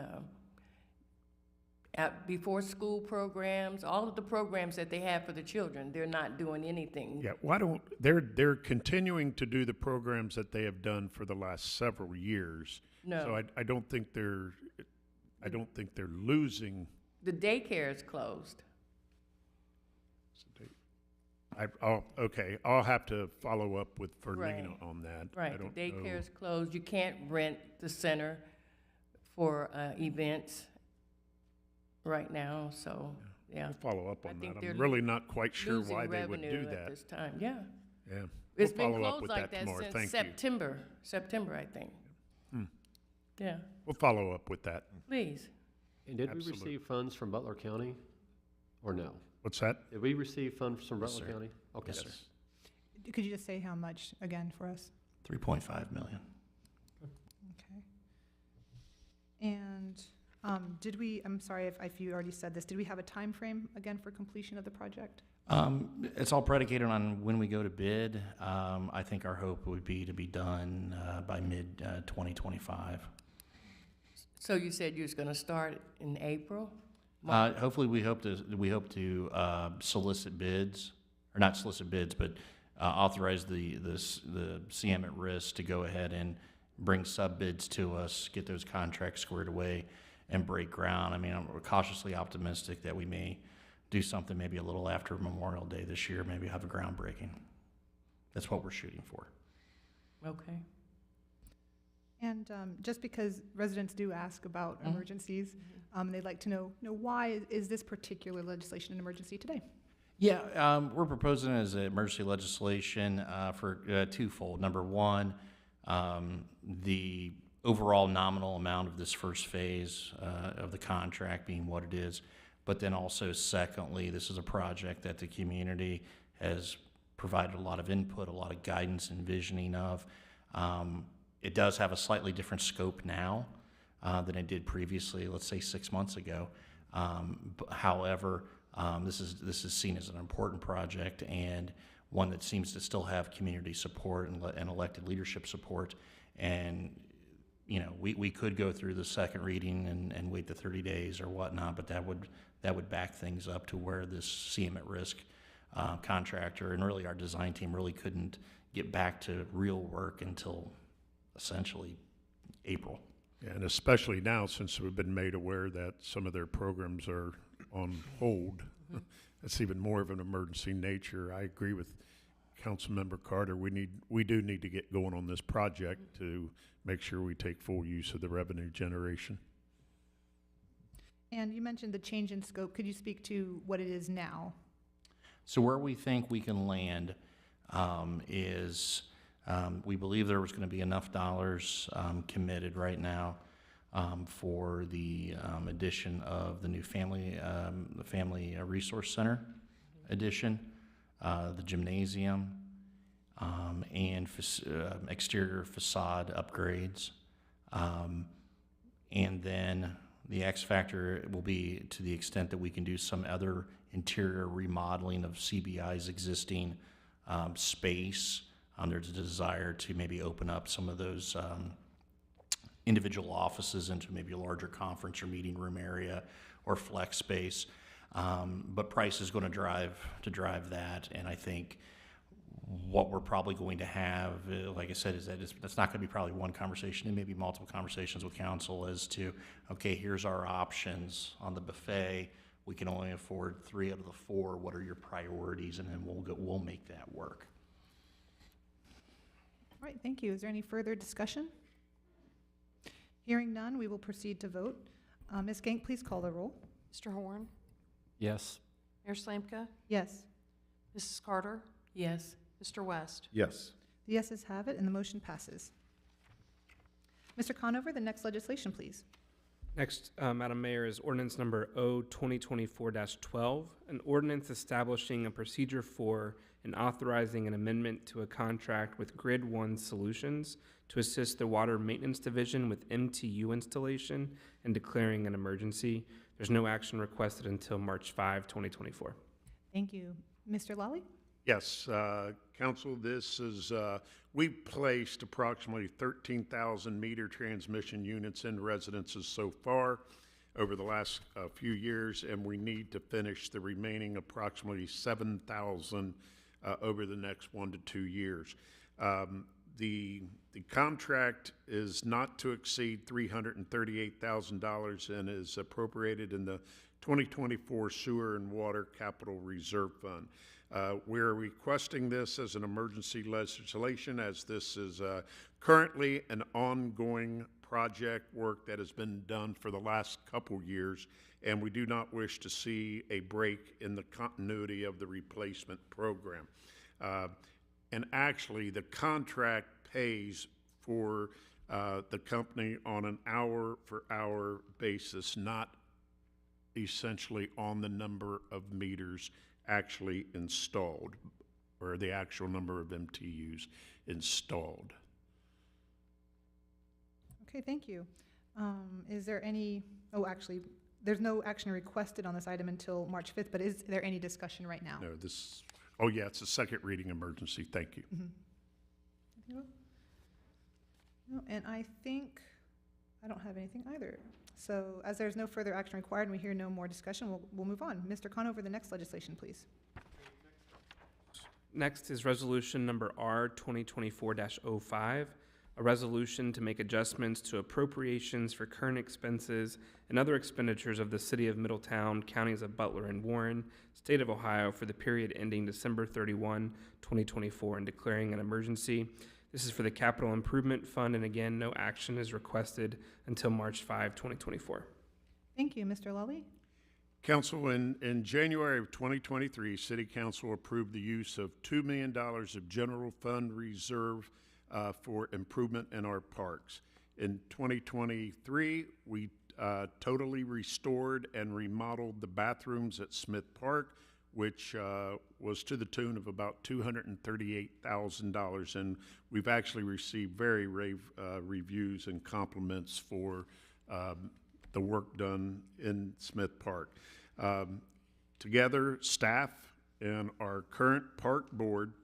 before school programs, all of the programs that they have for the children. They're not doing anything. Yeah, they're continuing to do the programs that they have done for the last several years. No. So I don't think they're losing. The daycare is closed. I'll have to follow up with Fernina Right. on that. I Right, the don't know. daycare's closed, you can't rent the center for events right now, so, yeah. We'll follow up I on think that. they're I'm really not quite sure Losing why they would do revenue at that. this time, yeah. Yeah. It's We'll been follow up closed with like that that tomorrow. since Thank you. September, I think. Hmm. Yeah, We'll follow up with that. please. And did we Absolutely. receive funds from Butler County or no? What's that? Did we receive funds from Yes, Butler sir. County? Okay. Yes, sir. Could you just say how much again for us? 3.5 million. Okay. And did we, I'm sorry if you already said this, did we have a time frame again for completion of the project? It's all predicated on when we go to bid. I think our hope would be to be done by mid 2025. So you said you was gonna start in April? Hopefully, we hope to solicit bids, or not solicit bids, but authorize the CM at risk to go ahead and bring sub bids to us, get those contracts squared away, and break ground. I mean, I'm cautiously optimistic that we may do something maybe a little after Memorial Day this year, maybe have a groundbreaking. That's what we're shooting for. Okay. And just because residents do ask about emergencies, they'd like to know why is this particular legislation an emergency today? Yeah, we're proposing as an emergency legislation for twofold. Number one, the overall nominal amount of this first phase of the contract being what it is, but then also secondly, this is a project that the community has provided a lot of input, a lot of guidance and visioning of. It does have a slightly different scope now than it did previously, let's say 6 months ago. However, this is seen as an important project and one that seems to still have community support and elected leadership support. And you know, we could go through the second reading and wait the 30 days or whatnot, but that would back things up to where this CM at risk contractor and really our design team really couldn't get back to real work until essentially April. Yeah, and especially now, since we've been made aware that some of their programs are on hold, it's even more of an emergency nature. I agree with Councilmember Carter. We do need to get going on this project to make sure we take full use of the revenue generation. And you mentioned the change in scope. Could you speak to what it is now? So where we think we can land is we believe there was going to be enough dollars committed right now for the addition of the new family resource center addition, the gymnasium, and exterior facade upgrades. And then the X factor will be to the extent that we can do some other interior remodeling of CBI's existing space. There's a desire to maybe open up some of those individual offices into maybe a larger conference or meeting room area or flex space. But price is going to drive that, and I think what we're probably going to have, like I said, is that that's not going to be probably one conversation. It may be multiple conversations with council as to, okay, here's our options on the buffet. We can only afford 3 out of the 4. What are your priorities? And then we'll make that work. All right, thank you. Is there any further discussion? Hearing none, we will proceed to vote. Ms. Gank, please call the roll. Mr. Horn? Yes. Mayor Slanka? Yes. Mrs. Carter? Yes. Mr. West? Yes. The yeses have it, and the motion passes. Mr. Conover, the next legislation, please. Next, Madam Mayor, is ordinance number O-2024-12, an ordinance establishing a procedure for and authorizing an amendment to a contract with Grid One Solutions to assist the Water Maintenance Division with MTU installation and declaring an emergency. There's no action requested until March 5, 2024. Thank you. Mr. Lally? Yes, Council, this is, we've placed approximately 13,000 meter transmission units in residences so far over the last few years, and we need to finish the remaining approximately 7,000 over the next 1 to 2 years. The contract is not to exceed $338,000 and is appropriated in the 2024 Sewer and Water Capital Reserve Fund. We're requesting this as an emergency legislation, as this is currently an ongoing project work that has been done for the last couple years, and we do not wish to see a break in the continuity of the replacement program. And actually, the contract pays for the company on an hour-for-hour basis, not essentially on the number of meters actually installed, or the actual number of MTUs installed. Okay, thank you. Is there any, oh, actually, there's no action requested on this item until March 5th, but is there any discussion right now? No, this, oh yeah, it's a second reading emergency. Thank you. Anything else? No, and I think I don't have anything either. So as there's no further action required and we hear no more discussion, we'll move on. Mr. Conover, the next legislation, please. Next is resolution number R 2024-05, a resolution to make adjustments to appropriations for current expenses and other expenditures of the City of Middletown, counties of Butler and Warren, State of Ohio for the period ending December 31, 2024, and declaring an emergency. This is for the Capital Improvement Fund, and again, no action is requested until March 5, 2024. Thank you. Mr. Lully? Council, in January of 2023, City Council approved the use of $2 million of general fund reserve for improvement in our parks. In 2023, we totally restored and remodeled the bathrooms at Smith Park, which was to the tune of about $238,000, and we've actually received very rave reviews and compliments for the work done in Smith Park. Together, staff and our current park board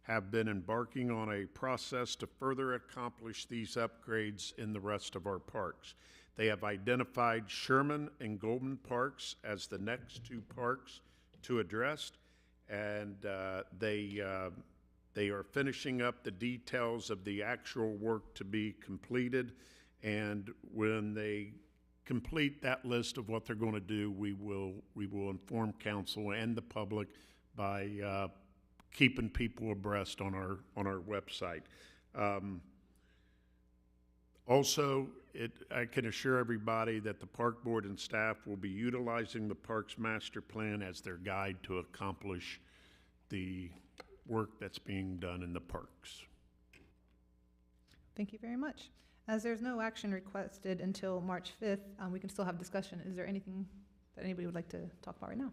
have been embarking on a process to further accomplish these upgrades in the rest of our parks. They have identified Sherman and Goldman Parks as the next two parks to address, and they are finishing up the details of the actual work to be completed, and when they complete that list of what they're going to do, we will inform council and the public by keeping people abreast on our website. Also, I can assure everybody that the park board and staff will be utilizing the parks master plan as their guide to accomplish the work that's being done in the parks. Thank you very much. As there's no action requested until March 5th, we can still have discussion. Is there anything that anybody would like to talk about right now?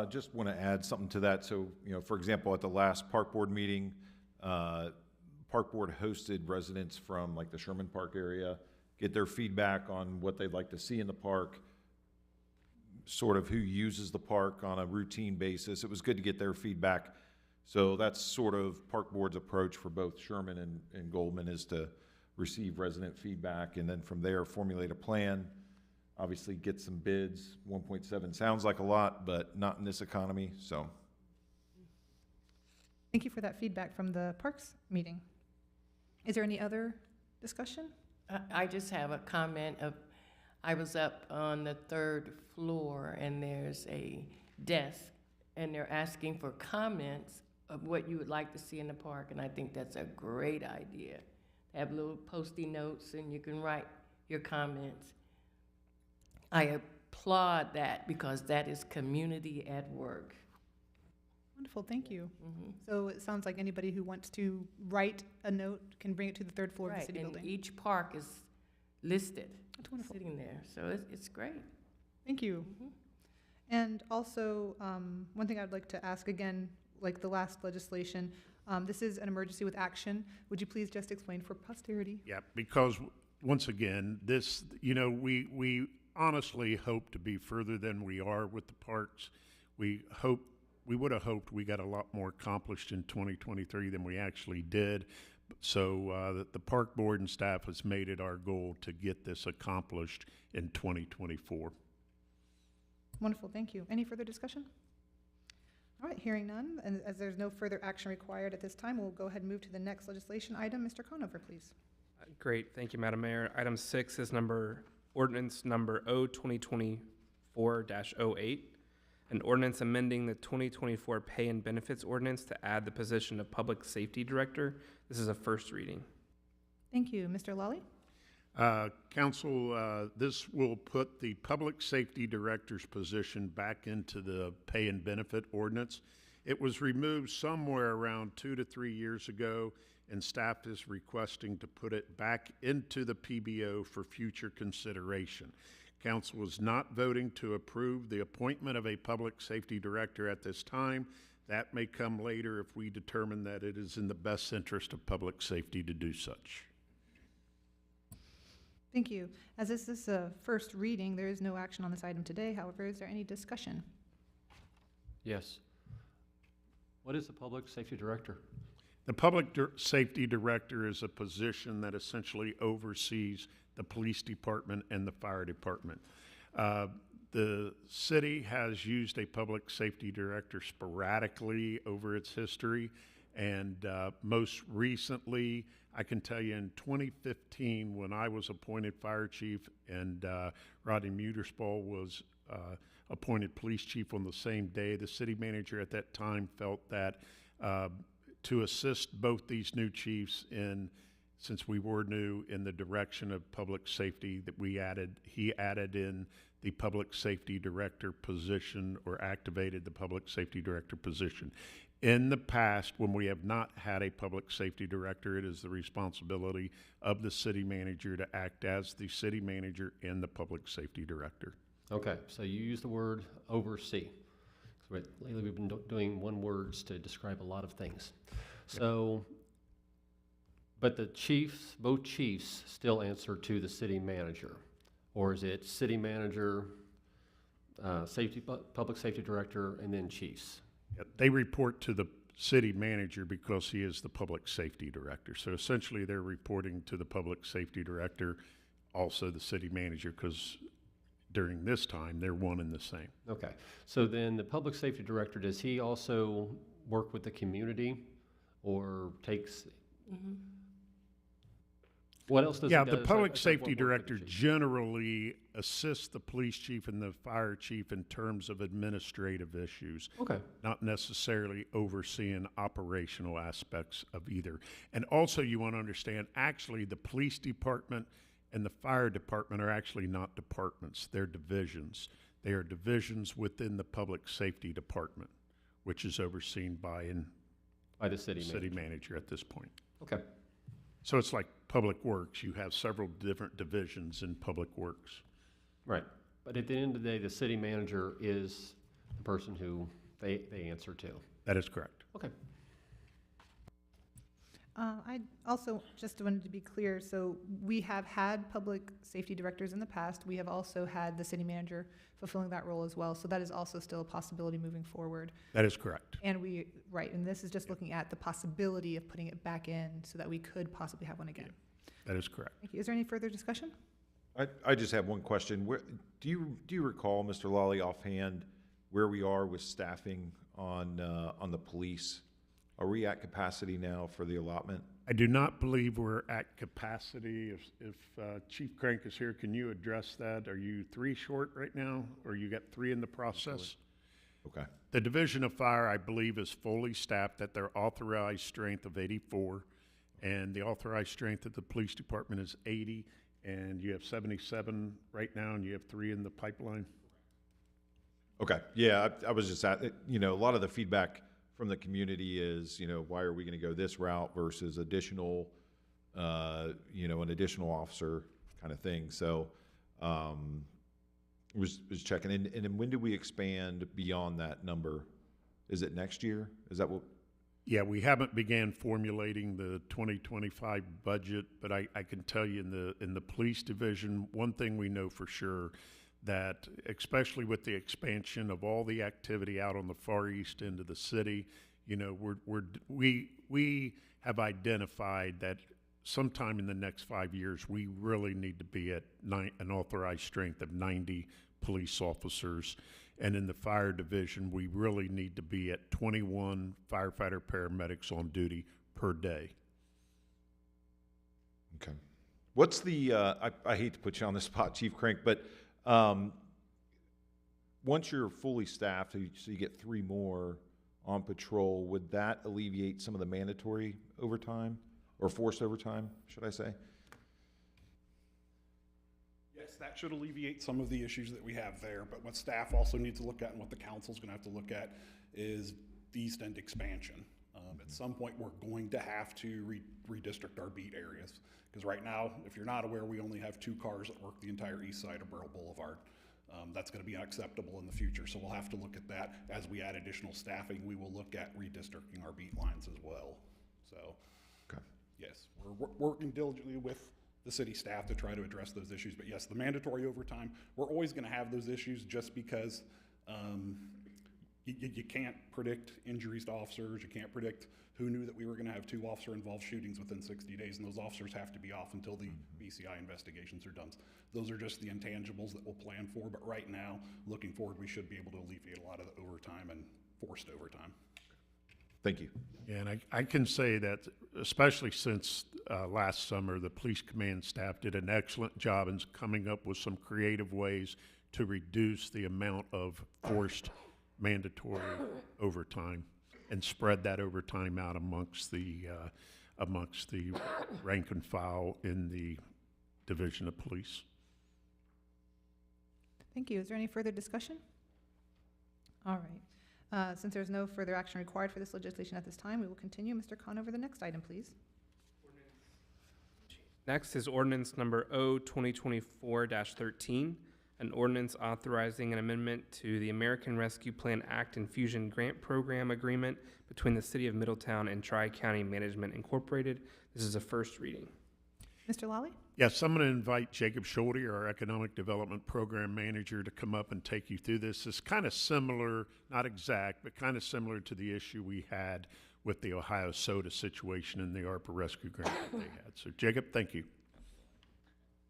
Just want to add something to that. So, for example, at the last park board meeting, park board hosted residents from like the Sherman Park area, get their feedback on what they'd like to see in the park, sort of who uses the park on a routine basis. It was good to get their feedback. So that's sort of park board's approach for both Sherman and Goldman, is to receive resident feedback and then from there formulate a plan. Obviously get some bids. 1.7 sounds like a lot, but not in this economy, so. Thank you for that feedback from the Parks meeting. Is there any other discussion? I just have a comment of, I was up on the 3rd floor and there's a desk and they're asking for comments of what you would like to see in the park, and I think that's a great idea. Have little post-it notes and you can write your comments. I applaud that because that is community at work. Wonderful, thank you. So it sounds like anybody who wants to write a note can bring it to the 3rd floor of the city and building. each park is listed. That's wonderful. Sitting there, so it's great. Thank you. And also, one thing I'd like to ask again, like the last legislation, this is an emergency with action. Would you please just explain for posterity? Yeah, because once again, this, we honestly hope to be further than we are with the parks. We would have hoped we got a lot more accomplished in 2023 than we actually did. So the park board and staff has made it our goal to get this accomplished in 2024. Wonderful, thank you. Any further discussion? All right, hearing none, and as there's no further action required at this time, we'll go ahead and move to the next legislation item. Mr. Conover, please. Great, thank you, Madam Mayor. Item 6 is ordinance number O 2024-06, 2024-08, an ordinance amending the 2024 Pay and Benefits Ordinance to add the position of Public Safety Director. This is a first reading. Thank you. Mr. Lawley? Council, this will put the Public Safety Director's position back into the Pay and Benefit Ordinance. It was removed somewhere around 2 to 3 years ago, and staff is requesting to put it back into the PBO for future consideration. Council is not voting to approve the appointment of a Public Safety Director at this time. That may come later if we determine that it is in the best interest of public safety to do such. Thank you. As this is a first reading, there is no action on this item today. However, is there any discussion? Yes. What is the Public Safety Director? The Safety Director is a position that essentially oversees the police department and the fire department. The city has used a Public Safety Director sporadically over its history, and most recently, I can tell you in 2015, when I was appointed fire chief and Rodney Muterspaw was appointed police chief on the same day, the city manager at that time felt that to assist both these new chiefs in, since we were new, in the direction of public safety, that he added in the Public Safety Director position, or activated the Public Safety Director position. In the past, when we have not had a Public Safety Director, it is the responsibility of the city manager to act as the city manager and the Public Safety Director. Okay, so you use the word oversee. Lately, we've been doing one words to describe a lot of things. So, but the chiefs, both chiefs, still answer to the city manager, or is it city manager, Public Safety Director, and then chiefs? They report to the city manager because he is the Public Safety Director. So essentially, they're reporting to the Public Safety Director, also the city manager, because during this time, they're one and the same. Okay, so then the Public Safety Director, does he also work with the community, or takes? Mm-hmm. What else does he do? The Public Safety Director generally assists the police chief and the fire chief in terms of administrative issues. Okay. Not necessarily overseeing operational aspects of either. And also, you want to understand, actually, the police department and the fire department are actually not departments. They're divisions. They are divisions within the Public Safety Department, which is overseen by the city manager at this point. Okay. So it's like Public Works. You have several different divisions in Public Works. Right. But at the end of the day, the city manager is the person who they answer to. That is correct. Okay. I also just wanted to be clear, so we have had public safety directors in the past. We have also had the city manager fulfilling that role as well. So that is also still a possibility moving forward. That is correct. And and this is just looking at the possibility of putting it back in so that we could possibly have one again. That is correct. Thank you. Is there any further discussion? I just have one question. Do you recall, Mr. Lawley, offhand, where we are with staffing on the police? Are we at capacity now for the allotment? I do not believe we're at capacity. If Chief Crank is here, can you address that? Are you 3 short right now, or you got 3 in the process? Okay. The Division of Fire, I believe, is fully staffed at their authorized strength of 84, and the authorized strength of the police department is 80, and you have 77 right now, and you have 3 in the pipeline. Okay. Yeah, I was just at, a lot of the feedback from the community is, why are we going to go this route versus additional, an additional officer kind of thing. So, was checking. And then when do we expand beyond that number? Is it next year? Is that what? Yeah, we haven't began formulating the 2025 budget, but I can tell you in the police division, one thing we know for sure, that especially with the expansion of all the activity out on the far east end of the city, we have identified that sometime in the next 5 years, we really need to be at an authorized strength of 90 police officers. And in the fire division, we really need to be at 21 firefighter paramedics on duty per day. Okay. What's the, I hate to put you on the spot, Chief Crank, but once you're fully staffed, so you get 3 more on patrol, would that alleviate some of the mandatory overtime, or forced overtime, should I say? Yes, that should alleviate some of the issues that we have there, but what staff also needs to look at and what the council's gonna have to look at is the East End expansion. At some point, we're going to have to redistrict our beat areas. Because right now, if you're not aware, we only have 2 cars that work the entire east side of Burrell Boulevard. That's gonna be unacceptable in the future, so we'll have to look at that. As we add additional staffing, we will look at redistricting our beat lines as well. So, Okay. yes, we're working diligently with the city staff to try to address those issues. But yes, the mandatory overtime, we're always gonna have those issues just because you can't predict injuries to officers. You can't predict who knew that we were gonna have 2 officer-involved shootings within 60 days, and those officers have to be off until the BCI investigations are done. Those are just the intangibles that we'll plan for, but right now, looking forward, we should be able to alleviate a lot of the overtime and forced overtime. Thank you. Yeah, and I can say that, especially since last summer, the police command staff did an excellent job in coming up with some creative ways to reduce the amount of forced mandatory overtime and spread that overtime out amongst the rank and file in the Division of Police. Thank you. Is there any further discussion? All right. Since there's no further action required for this legislation at this time, we will continue. Mr. Conover, the next item, please. Next is ordinance number O 2024-13, an ordinance authorizing an amendment to the American Rescue Plan Act Infusion Grant Program Agreement between the City of Middletown and Tri-County Management Incorporated. This is a first reading. Mr. Lally? Yes, I'm going to invite Jacob Schulte, our Economic Development Program Manager, to come up and take you through this. It's kind of similar, not exact, but kind of similar to the issue we had with the Ohio Soda situation and the ARPA Rescue Grant that they had. So Jacob, thank you.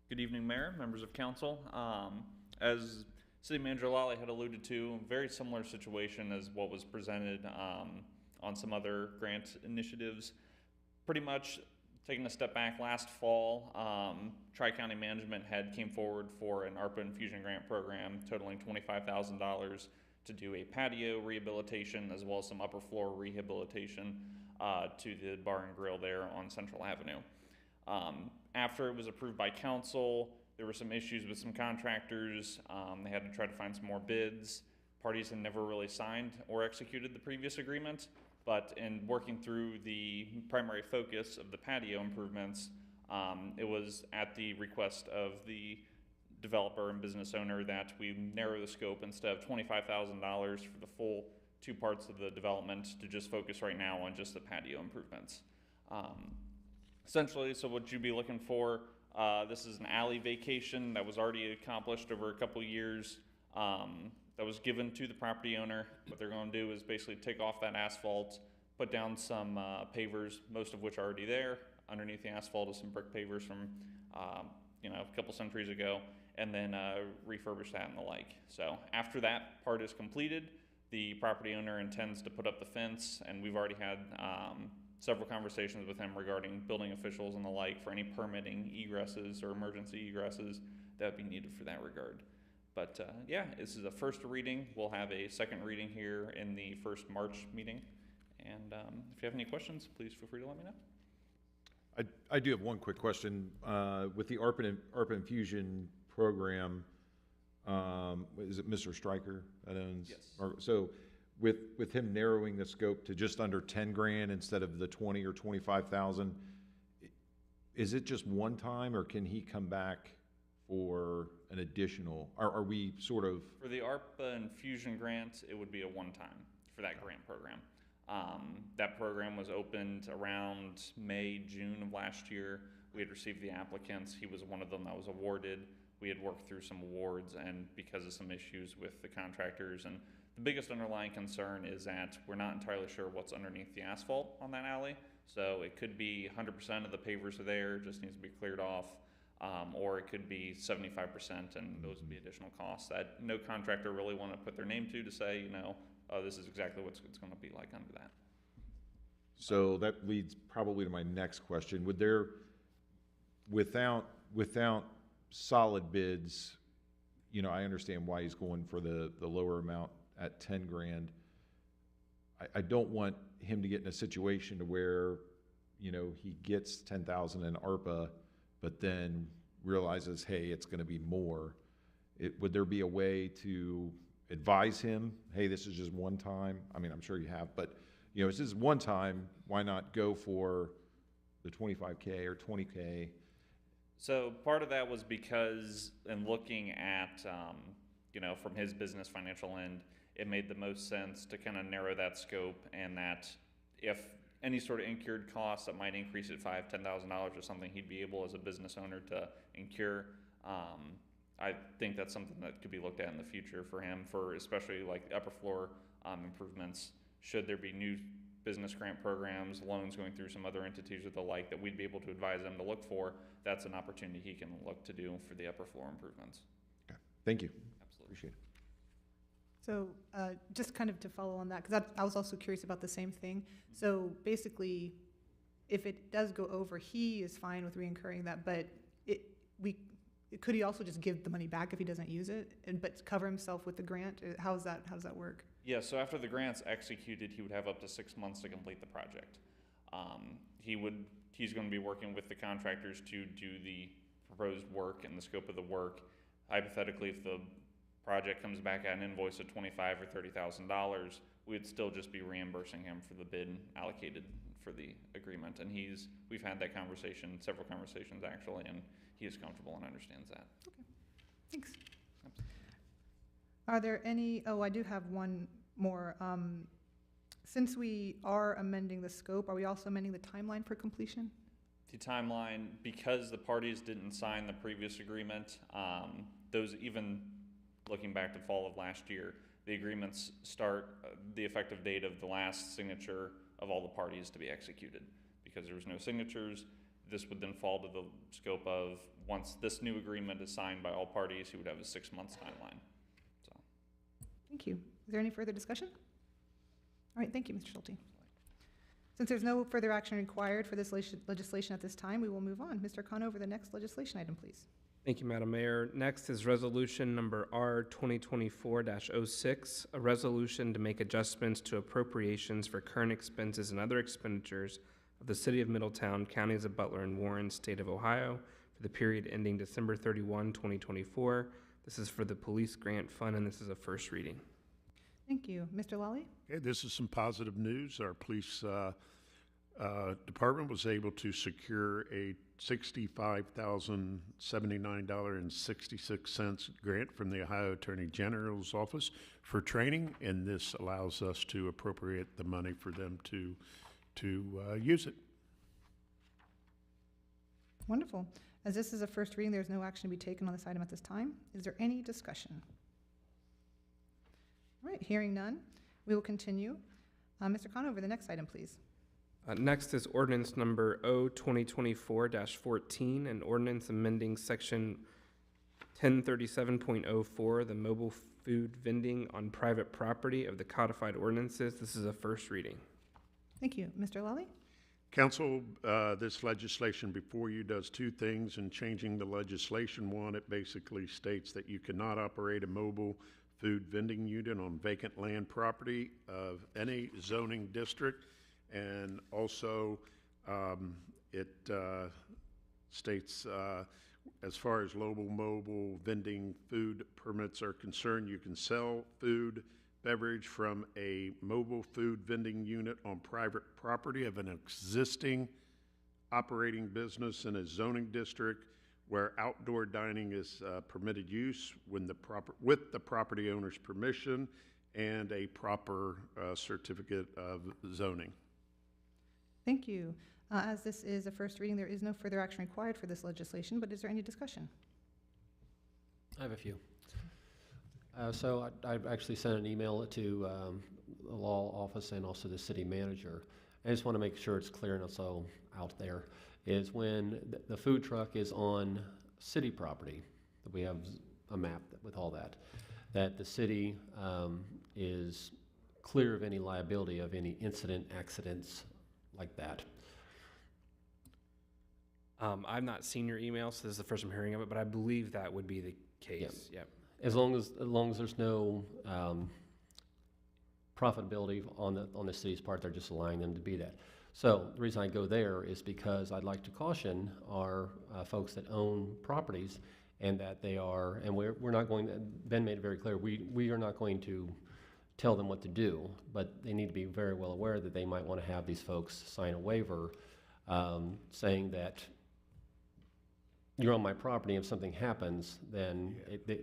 Good evening, Mayor, members of council. As City Manager Lally had alluded to, a very similar situation as what was presented on some other grant initiatives. Pretty much taking a step back, last fall, Tri-County Management had came forward for an ARPA infusion grant program totaling $25,000 to do a patio rehabilitation as well as some upper floor rehabilitation to the bar and grill there on Central Avenue. After it was approved by council, there were some issues with some contractors. They had to try to find some more bids. Parties had never really signed or executed the previous agreement, but in working through the primary focus of the patio improvements, it was at the request of the developer and business owner that we narrow the scope instead of $25,000 for the full 2 parts of the development to just focus right now on just the patio improvements. Essentially, so what you'd be looking for, this is an alley vacation that was already accomplished over a couple years, that was given to the property owner. What they're going to do is basically take off that asphalt, put down some pavers, most of which are already there. Underneath the asphalt is some brick pavers from a couple centuries ago, and then refurbish that and the like. So after that part is completed, the property owner intends to put up the fence, and we've already had several conversations with him regarding building officials and the like for any permitting egresses or emergency egresses that would be needed for that regard. But yeah, this is a first reading. We'll have a second reading here in the first March meeting. And if you have any questions, please feel free to let me know. I do have one quick question. With the ARPA infusion program, is it Mr. Stryker that owns? Yes. So with him narrowing the scope to just under 10 grand instead of the 20 or 25,000, is it just one time, or can he come back for an additional, are we sort of? For the ARPA infusion grant, it would be a one-time for that grant program. That program was opened around May, June of last year. We had received the applicants. He was one of them that was awarded. We had worked through some awards, and because of some issues with the contractors, and the biggest underlying concern is that we're not entirely sure what's underneath the asphalt on that alley. So it could be 100% of the pavers are there, just needs to be cleared off. Or it could be 75%, and those would be additional costs that no contractor really want to put their name to say, this is exactly what it's going to be like under that. So that leads probably to my next question. Would there, without solid bids, you know, I understand why he's going for the lower amount at 10 grand. I don't want him to get in a situation to where, you know, he gets 10,000 in ARPA, but then realizes, hey, it's going to be more. Would there be a way to advise him, hey, this is just one time? I mean, I'm sure you have, but, you know, it's just one time. Why not go for the 25K or 20K? So part of that was because in looking at, you know, from his business financial end, it made the most sense to kind of narrow that scope, and that if any sort of incurred costs that might increase it $5,000, $10,000 or something, he'd be able as a business owner to incur. I think that's something that could be looked at in the future for him, for especially like upper floor improvements. Should there be new business grant programs, loans going through some other entities or the like that we'd be able to advise them to look for, that's an opportunity he can look to do for the upper floor improvements. Okay. Thank you. Absolutely. Appreciate it. So just kind of to follow on that, because I was also curious about the same thing. So basically, if it does go over, he is fine with reincurring that, but could he also just give the money back if he doesn't use it, but cover himself with the grant? How does that work? Yeah, so after the grant's executed, he would have up to 6 months to complete the project. He's going to be working with the contractors to do the proposed work and the scope of the work. Hypothetically, if the project comes back at an invoice of $25,000 or $30,000, we'd still just be reimbursing him for the bid allocated for the agreement. And we've had that conversation, several conversations actually, and he is comfortable and understands that. Okay, thanks. Are there any, I do have one more. Since we are amending the scope, are we also amending the timeline for completion? The timeline, because the parties didn't sign the previous agreement, those, even looking back to fall of last year, the agreements start the effective date of the last signature of all the parties to be executed. Because there was no signatures, this would then fall to the scope of, once this new agreement is signed by all parties, he would have a 6 months timeline. So. Thank you. Is there any further discussion? All right, thank you, Mr. Schulte. Since there's no further action required for this legislation at this time, we will move on. Mr. Conover, the next legislation item, please. Thank you, Madam Mayor. Next is resolution number R 2024-06, a resolution to make adjustments to appropriations for current expenses and other expenditures of the City of Middletown, Counties of Butler and Warren, State of Ohio, for the period ending December 31, 2024. This is for the Police Grant Fund, and this is a first reading. Thank you. Mr. Lally? Okay, this is some positive news. Our police department was able to secure a $65,079.66 grant from the Ohio Attorney General's office for training, and this allows us to appropriate the money for them to use it. Wonderful. As this is a first reading, there's no action to be taken on this item at this time. Is there any discussion? All right, hearing none, we will continue. Mr. Conover, the next item, please. Next is ordinance number O 2024-14, an ordinance amending section 1037.04, the mobile food vending on private property of the codified ordinances. This is a first reading. Thank you. Mr. Lally? Council, this legislation before you does two things in changing the legislation. One, it basically states that you cannot operate a mobile food vending unit on vacant land property of any zoning district. And also, it states as far as mobile vending food permits are concerned, you can sell food, beverage from a mobile food vending unit on private property of an existing operating business in a zoning district where outdoor dining is permitted use with the property owner's permission and a proper certificate of zoning. Thank you. As this is a first reading, there is no further action required for this legislation, but is there any discussion? I have a few. So I actually sent an email to the law office and also the city manager. I just want to make sure it's clear and it's all out there, is when the food truck is on city property, that we have a map with all that, that the city is clear of any liability of any incident, accidents like that. I've not seen your email, so this is the first I'm hearing of it, but I believe that would be the case. Yep. as long as there's no profitability on the city's part, they're just allowing them to be that. So the reason I go there is because I'd like to caution our folks that own properties, and that they are, and we're not going to, Ben made it very clear, we are not going to tell them what to do, but they need to be very well aware that they might want to have these folks sign a waiver saying that you're on my property. If something happens, then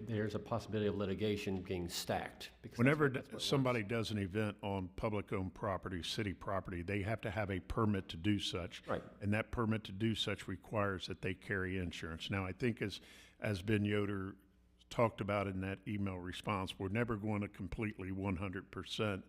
there's a possibility of litigation being stacked. Because Whenever somebody does an event on public-owned property, city property, they have to have a permit to do such. Right. And that permit to do such requires that they carry insurance. Now, I think as Ben Yoder talked about in that email response, we're never going to completely 100%.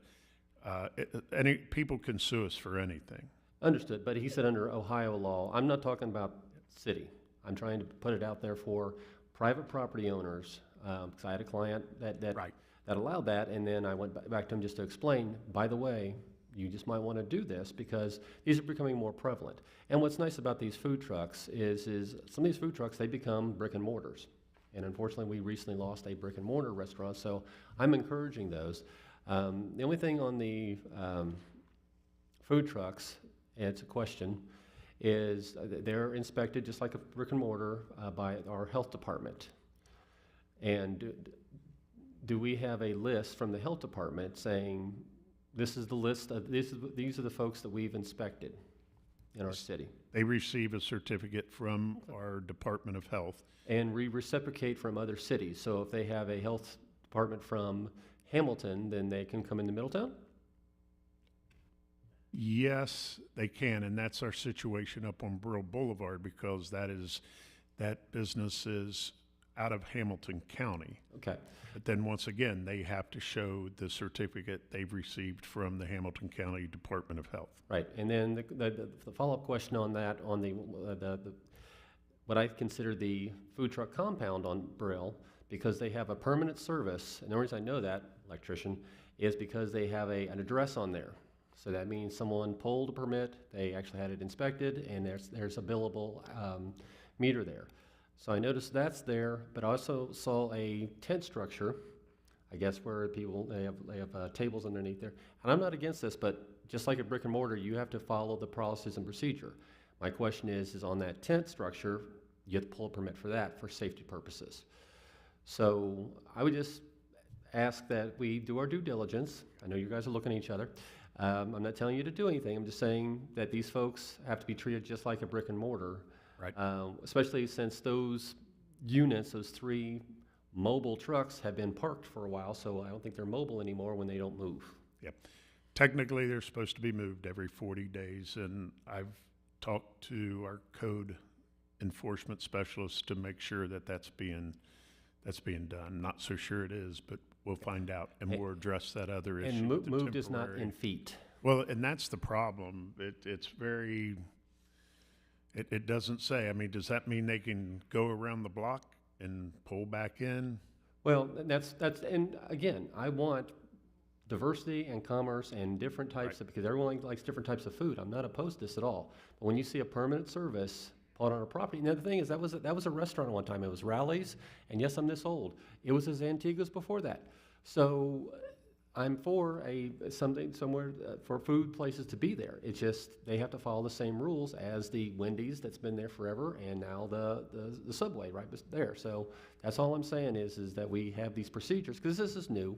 Any people can sue us for anything. Understood, but he said under Ohio law, I'm not talking about city. I'm trying to put it out there for private property owners, because I had a client that allowed that, and then I went back to him just to explain, by the way, you just might want to do this because these are becoming more prevalent. And what's nice about these food trucks is some of these food trucks, they become brick and mortars. And unfortunately, we recently lost a brick and mortar restaurant, so I'm encouraging those. The only thing on the food trucks, and it's a question, is they're inspected just like a brick and mortar by our health department. And do we have a list from the health department saying, this is the list of, these are the folks that we've inspected in our city? They receive a certificate from our Department of Health. And we reciprocate from other cities. So if they have a health department from Hamilton, then they can come into Middletown? Yes, they can, and that's our situation up on Brill Boulevard, because that business is out of Hamilton County. Okay. But then once again, they have to show the certificate they've received from the Hamilton County Department of Health. Right, and then the follow-up question on that, on the what I consider the food truck compound on Brill, because they have a permanent service, and the reason I know that, electrician, is because they have an address on there. So that means someone pulled a permit, they actually had it inspected, and there's a billable meter there. So I noticed that's there, but I also saw a tent structure, I guess where people, they have tables underneath there. And I'm not against this, but just like a brick and mortar, you have to follow the policies and procedure. My question is on that tent structure, you have to pull a permit for that for safety purposes. So I would just ask that we do our due diligence. I know you guys are looking at each other. I'm not telling you to do anything. I'm just saying that these folks have to be treated just like a brick and mortar. Right. Especially since those units, those 3 mobile trucks have been parked for a while, so I don't think they're mobile anymore when they don't move. Yep. Technically, they're supposed to be moved every 40 days, and I've talked to our code enforcement specialist to make sure that that's being done. Not so sure it is, but we'll find out, and we'll address that other issue. And with the moved is not temporary. in feet. Well, and that's the problem. It's very, it doesn't say. I mean, does that mean they can go around the block and pull back in? Well, that's, and again, I want diversity and commerce and different types of, because everyone likes different types of food. I'm not opposed to this at all. But when you see a permanent service put on a property, and the other thing is that was a restaurant at one time. It was Rally's, and yes, I'm this old. It was as antique as before that. So I'm for something somewhere for food places to be there. It's just they have to follow the same rules as the Wendy's that's been there forever, and now the Subway right there. So that's all I'm saying is that we have these procedures, because this is new,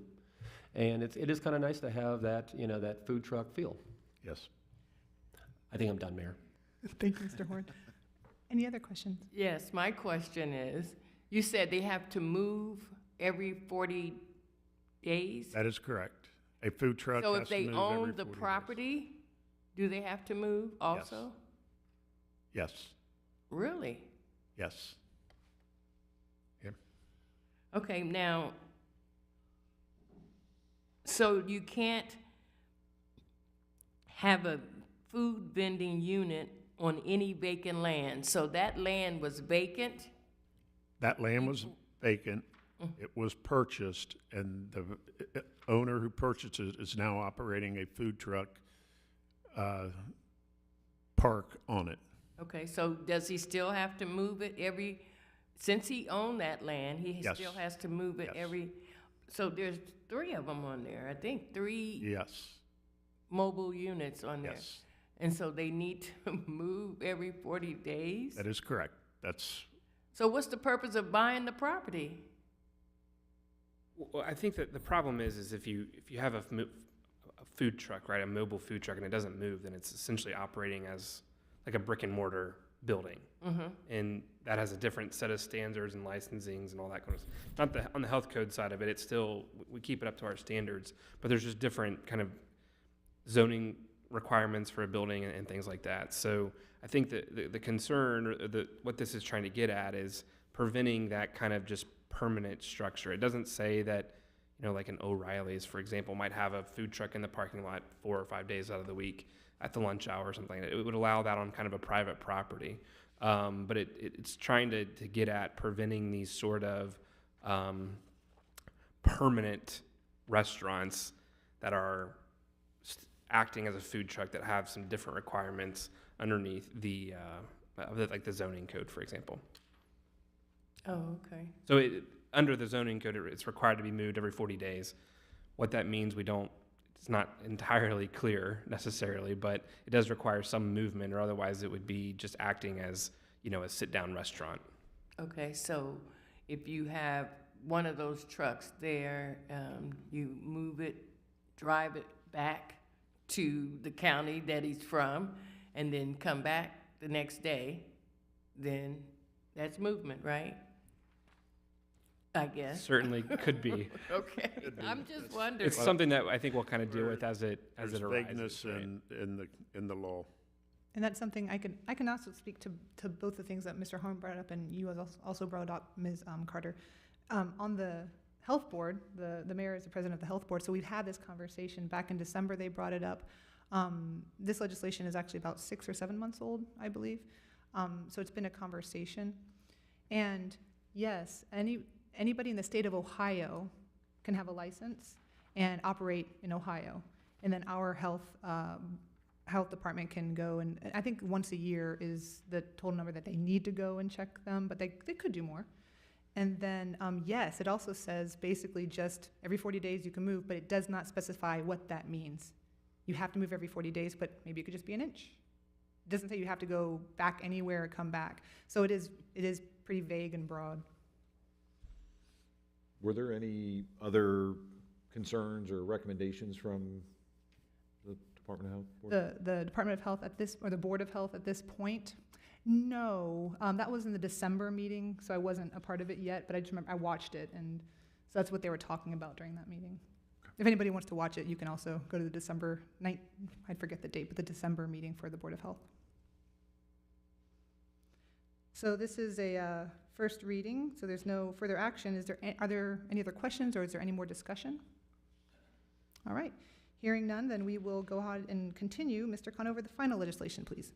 and it is kind of nice to have that, that food truck feel. Yes. I think I'm done, Mayor. Thank you, Mr. Horn. Any other questions? Yes, my question is, you said they have to move every 40 days? That is correct. A food truck So has if they to move every own the 40 days. property, do they have to move also? Yes. Really? Yes. Yeah. Okay, now, so you can't have a food vending unit on any vacant land. So that land was vacant? That land was vacant. It was purchased, and the owner who purchased it is now operating a food truck park on it. Okay, so does he still have to move it every since he owned that land, he Yes. still has to move it Yes. so there's 3 of them on there, I think, 3 Yes, mobile units on there. yes, And so they need to move every 40 days? that is correct. That's, So what's the purpose of buying the property? Well, I think that the problem is if you have a food truck, right, a mobile food truck, and it doesn't move, then it's essentially operating as like a brick and mortar building, and that has a different set of standards and licensings and all that kind of stuff. On the health code side of it, it's still, we keep it up to our standards, but there's just different kind of zoning requirements for a building and things like that. So I think that the concern, or what this is trying to get at, is preventing that kind of just permanent structure. It doesn't say that, you know, like an O'Reilly's, for example, might have a food truck in the parking lot 4 or 5 days out of the week at the lunch hour or something. It would allow that on kind of a private property. But it's trying to get at preventing these sort of permanent restaurants that are acting as a food truck that have some different requirements underneath the like the zoning code, for example. Oh, okay. So under the zoning code, it's required to be moved every 40 days. What that means, it's not entirely clear necessarily, but it does require some movement, or otherwise it would be just acting as, you know, a sit-down restaurant. Okay, so if you have one of those trucks there, you move it, drive it back to the county that he's from, and then come back the next day, then that's movement, right? I guess. Certainly could be. Okay, I'm just wondering. It's something that I think we'll kind of deal with as it there's arises. vagueness right? in the law. And that's something I can also speak to both the things that Mr. Horn brought up and you also brought up, Ms. Carter. On the health board, the mayor is the president of the health board, so we've had this conversation. Back in December, they brought it up. This legislation is actually about 6 or 7 months old, I believe. So it's been a conversation. And yes, anybody in the state of Ohio can have a license and operate in Ohio. And then our health department can go, and I think once a year is the total number that they need to go and check them, but they could do more. And then, yes, it also says basically just every 40 days you can move, but it does not specify what that means. You have to move every 40 days, but maybe it could just be an inch. It doesn't say you have to go back anywhere or come back. So it is pretty vague and broad. Were there any other concerns or recommendations from the Department of Health Board? The Department of Health or the Board of Health at this point? No, that was in the December meeting, so I wasn't a part of it yet, but I just remember I watched it, and so that's what they were talking about during that meeting. If anybody wants to watch it, you can also go to the December night, I forget the date, but the December meeting for the Board of Health. So this is a first reading, so there's no further action. Are there any other questions, or is there any more discussion? All right, hearing none, then we will go ahead and continue. Mr. Conover, the final legislation, please.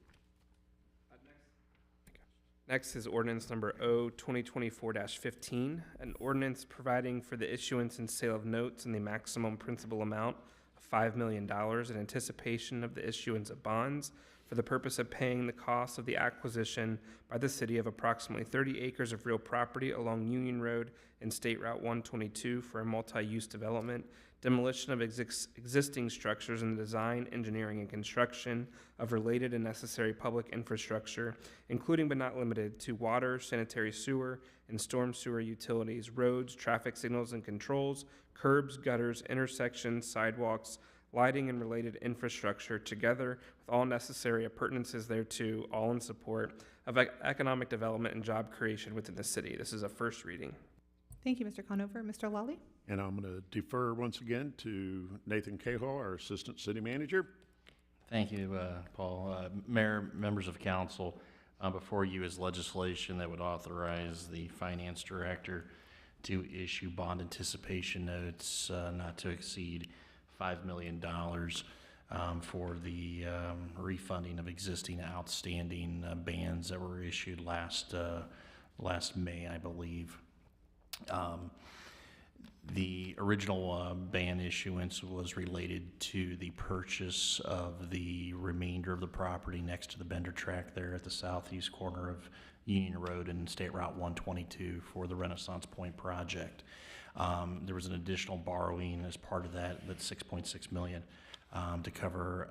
Next is ordinance number O-2024-15, an ordinance providing for the issuance and sale of notes in the maximum principal amount of $5 million in anticipation of the issuance of bonds for the purpose of paying the cost of the acquisition by the city of approximately 30 acres of real property along Union Road and State Route 122 for a multi-use development, demolition of existing structures, and the design, engineering, and construction of related and necessary public infrastructure, including but not limited to water, sanitary sewer, and storm sewer utilities, roads, traffic signals and controls, curbs, gutters, intersections, sidewalks, lighting, and related infrastructure, together with all necessary appurtenances thereto, all in support of economic development and job creation within the city. This is a first reading. Thank you, Mr. Conover. Mr. Lally? And I'm going to defer once again to Nathan Cahill, our Assistant City Manager. Thank you, Paul. Mayor, members of council, before you is legislation that would authorize the finance director to issue bond anticipation notes not to exceed $5 million for the refunding of existing outstanding bans that were issued last May, I believe. The original ban issuance was related to the purchase of the remainder of the property next to the Bender track there at the southeast corner of Union Road and State Route 122 for the Renaissance Point project. There was an additional borrowing as part of that, that's $6.6 million, to cover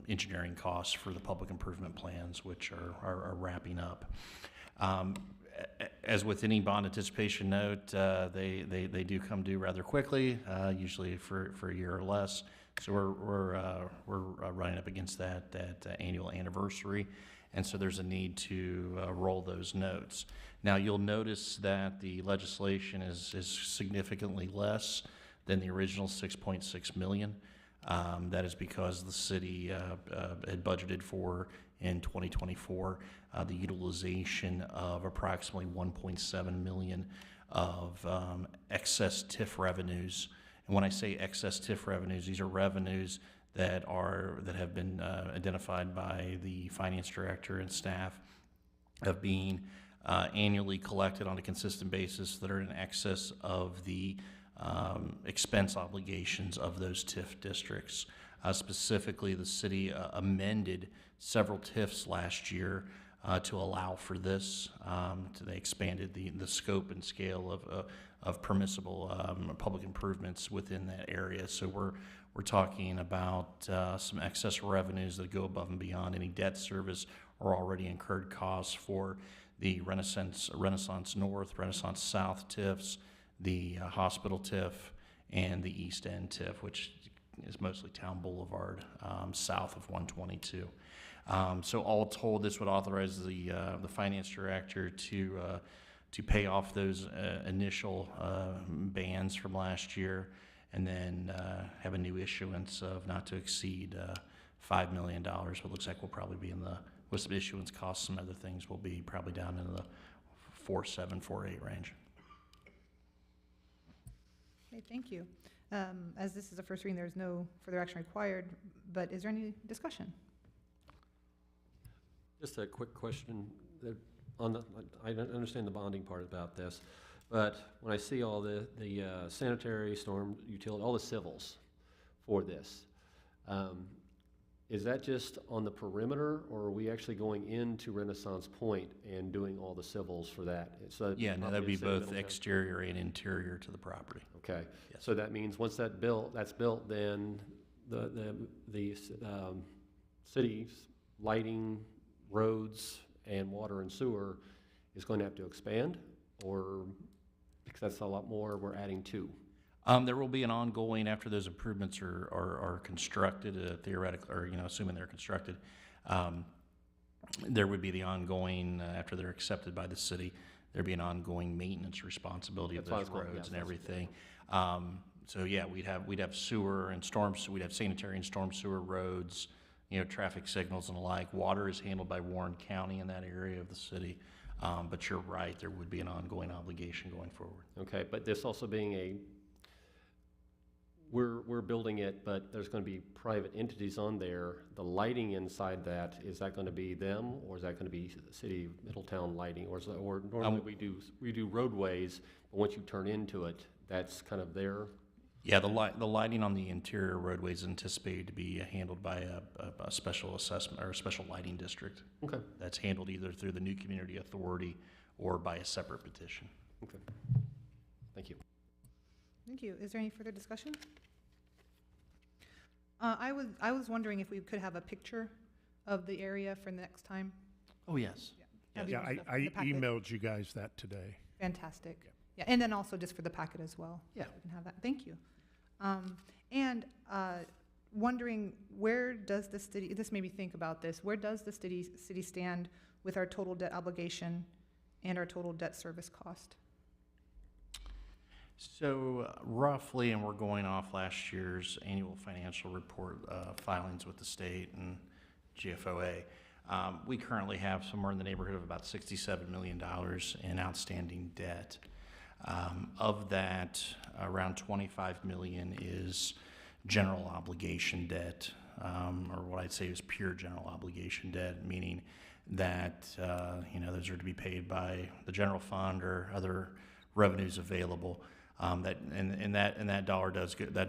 engineering costs for the public improvement plans, which are wrapping up. As with any bond anticipation note, they do come due rather quickly, usually for a year or less. So we're running up against that annual anniversary, and so there's a need to roll those notes. Now you'll notice that the legislation is significantly less than the original $6.6 million. That is because the city had budgeted for in 2024 the utilization of approximately $1.7 million of excess TIF revenues. And when I say excess TIF revenues, these are revenues that have been identified by the finance director and staff of being annually collected on a consistent basis that are in excess of the expense obligations of those TIF districts. Specifically, the city amended several TIFs last year to allow for this. They expanded the scope and scale of permissible public improvements within that area. So we're talking about some excess revenues that go above and beyond any debt service or already incurred costs for the Renaissance North, Renaissance South TIFs, the hospital TIF, and the East End TIF, which is mostly Town Boulevard, south of 122. So all told, this would authorize the finance director to pay off those initial bans from last year, and then have a new issuance of not to exceed $5 million. What looks like we'll probably be with some issuance costs, some other things, we'll be probably down in the 4.7, 4.8 range. Okay, thank you. As this is a first reading, there's no further action required, but is there any discussion? Just a quick question. I don't understand the bonding part about this, but when I see all the sanitary, storm, utility, all the civils for this, is that just on the perimeter, or are we actually going into Renaissance Point and doing all the civils for that? Yeah, no, that'd be both exterior and interior to the property. Okay, yes. So so that means once that's built, then the city's lighting, roads, and water and sewer is going to have to expand, or because that's a lot more we're adding to? There will be an ongoing, after those improvements are constructed, theoretically, or assuming they're constructed, there would be the ongoing, after they're accepted by the city, there'd be an ongoing maintenance responsibility of those roads and everything. So yeah, we'd have sewer and storms, we'd have sanitary and storm sewer roads, traffic signals and the like. Water is handled by Warren County in that area of the city. But you're right, there would be an ongoing obligation going forward. Okay, but this also being we're building it, but there's going to be private entities on there. The lighting inside that, is that going to be them, or is that going to be City of Middletown lighting, or normally we do roadways, but once you turn into it, that's kind of there? Yeah, the lighting on the interior roadways is anticipated to be handled by a special assessment or a special lighting district. Okay. That's handled either through the new community authority or by a separate petition. Okay. Thank you. Thank you. Is there any further discussion? I was wondering if we could have a picture of the area for the next time. Oh, yes. Yeah, I emailed you guys that today. Fantastic. Yeah, and then also just for the packet as well. Yeah. We can have that. Thank you. And wondering, where does the city, this made me think about this, where does the city stand with our total debt obligation and our total debt service cost? So roughly, and we're going off last year's annual financial report filings with the state and GFOA, we currently have somewhere in the neighborhood of about $67 million in outstanding debt. Of that, around $25 million is general obligation debt, or what I'd say is pure general obligation debt, meaning that those are to be paid by the general fund or other revenues available. That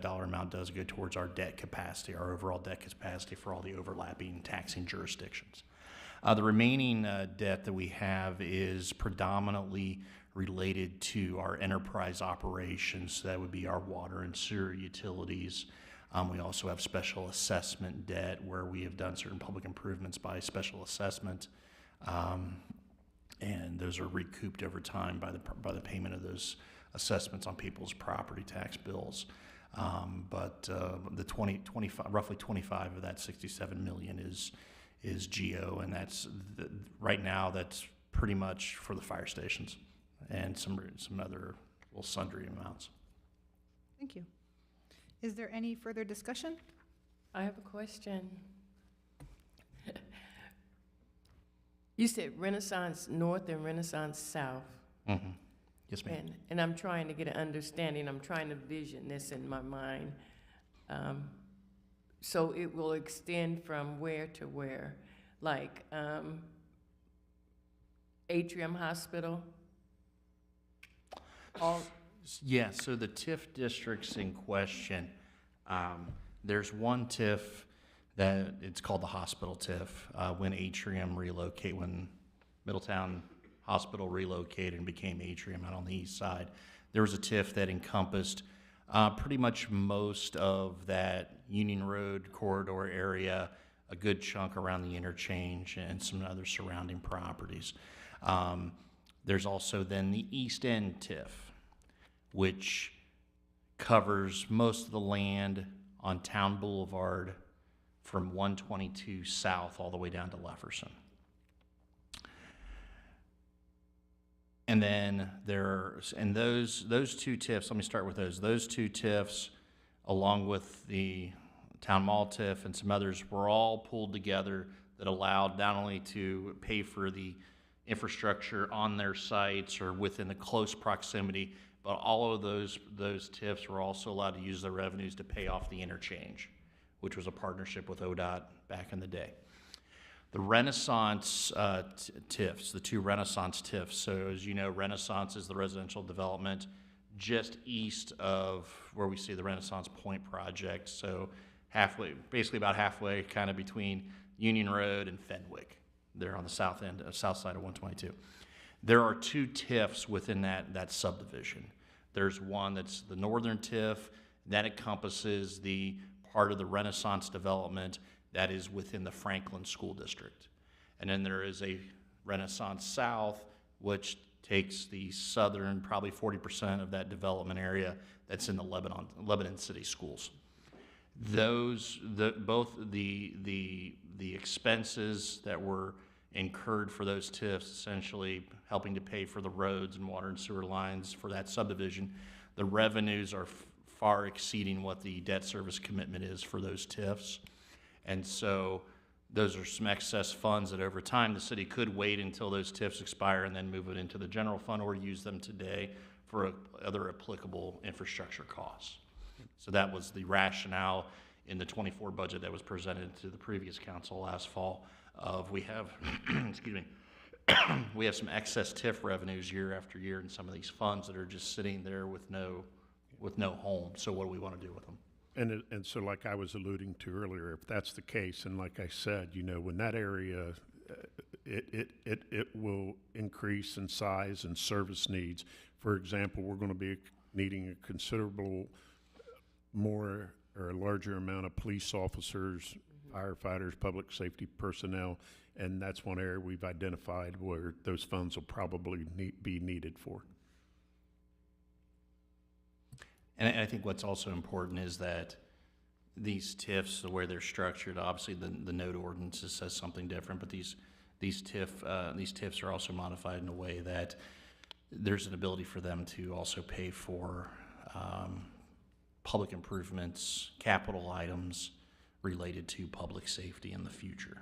dollar amount does go towards our debt capacity, our overall debt capacity for all the overlapping taxing jurisdictions. The remaining debt that we have is predominantly related to our enterprise operations. That would be our water and sewer utilities. We also have special assessment debt where we have done certain public improvements by special assessment. And those are recouped over time by the payment of those assessments on people's property tax bills. But the roughly 25 of that 67 million is GO, and right now that's pretty much for the fire stations and some other little sundry amounts. Thank you. Is there any further discussion? I have a question. You said Renaissance North and Renaissance South. Mm-hmm. Yes, ma'am. And I'm trying to get an understanding. I'm trying to vision this in my mind. So it will extend from where to where? Like Atrium Hospital? Yeah, so the TIF districts in question, there's one TIF that it's called the hospital TIF. When Middletown Hospital relocated and became Atrium out on the east side, there was a TIF that encompassed pretty much most of that Union Road corridor area, a good chunk around the interchange, and some other surrounding properties. There's also then the East End TIF, which covers most of the land on Town Boulevard from 122 south all the way down to Lefferson. And then those two TIFs, let me start with those two TIFs, along with the Town Mall TIF and some others, were all pulled together that allowed not only to pay for the infrastructure on their sites or within the close proximity, but all of those TIFs were also allowed to use the revenues to pay off the interchange, which was a partnership with ODOT back in the day. The Renaissance TIFs, the two Renaissance TIFs. So as you know, Renaissance is the residential development just east of where we see the Renaissance Point project. So basically about halfway kind of between Union Road and Fenwick. They're on the south side of 122. There are two TIFs within that subdivision. There's one that's the northern TIF, that encompasses the part of the Renaissance development that is within the Franklin School District. And then there is a Renaissance South, which takes the southern, probably 40% of that development area that's in the Lebanon City schools. Both the expenses that were incurred for those TIFs, essentially helping to pay for the roads and water and sewer lines for that subdivision, the revenues are far exceeding what the debt service commitment is for those TIFs. And so those are some excess funds that over time the city could wait until those TIFs expire and then move it into the general fund or use them today for other applicable infrastructure costs. So that was the rationale in the 24 budget that was presented to the previous council last fall of we have, excuse me, we have some excess TIF revenues year after year in some of these funds that are just sitting there with no home. So what do we want to do with them? And so like I was alluding to earlier, if that's the case, and like I said, when that area, it will increase in size and service needs. For example, we're going to be needing a considerable more or a larger amount of police officers, firefighters, public safety personnel, and that's one area we've identified where those funds will probably be needed for. And I think what's also important is that these TIFs, the way they're structured, obviously the note ordinance says something different, but these TIFs are also modified in a way that there's an ability for them to also pay for public improvements, capital items related to public safety in the future.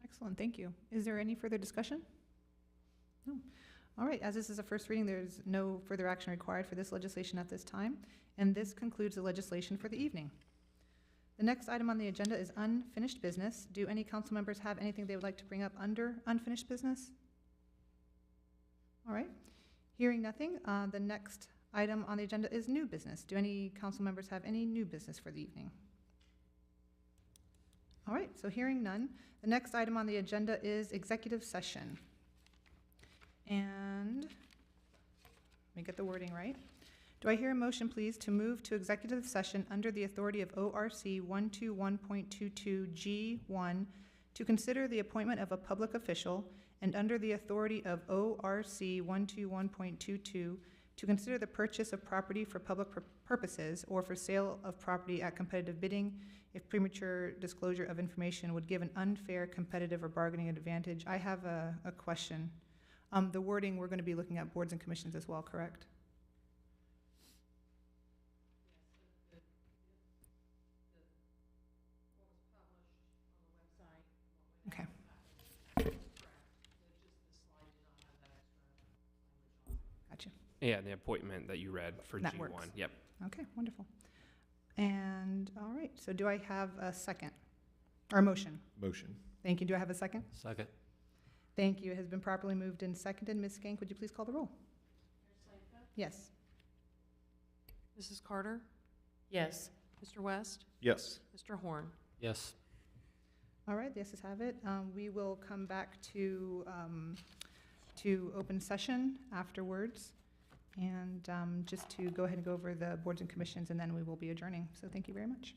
Excellent, thank you. Is there any further discussion? No. All right, as this is a first reading, there's no further action required for this legislation at this time, and this concludes the legislation for the evening. The next item on the agenda is unfinished business. Do any council members have anything they would like to bring up under unfinished business? All right, hearing nothing, the next item on the agenda is new business. Do any council members have any new business for the evening? All right, so hearing none, the next item on the agenda is executive session. And let me get the wording right. Do I hear a motion, please, to move to executive session under the authority of ORC 121.22G1 to consider the appointment of a public official, and under the authority of ORC 121.22 to consider the purchase of property for public purposes or for sale of property at competitive bidding if premature disclosure of information would give an unfair competitive or bargaining advantage? I have a question. The wording, we're going to be looking at boards and commissions as well, correct? Okay. Gotcha. Yeah, the appointment that you read for That G1. works. Yep. Okay, wonderful. And, all right, so do I have a second? Or a motion? Motion. Thank you. Do I have a second? Second. Thank you. It has been properly moved and seconded. Ms. Skank, would you please call the roll? Yes. Mrs. Carter? Yes. Mr. West? Yes. Mr. Horn? Yes. All right, the yeses have it. We will come back to open session afterwards, and just to go ahead and go over the boards and commissions, and then we will be adjourning. So thank you very much.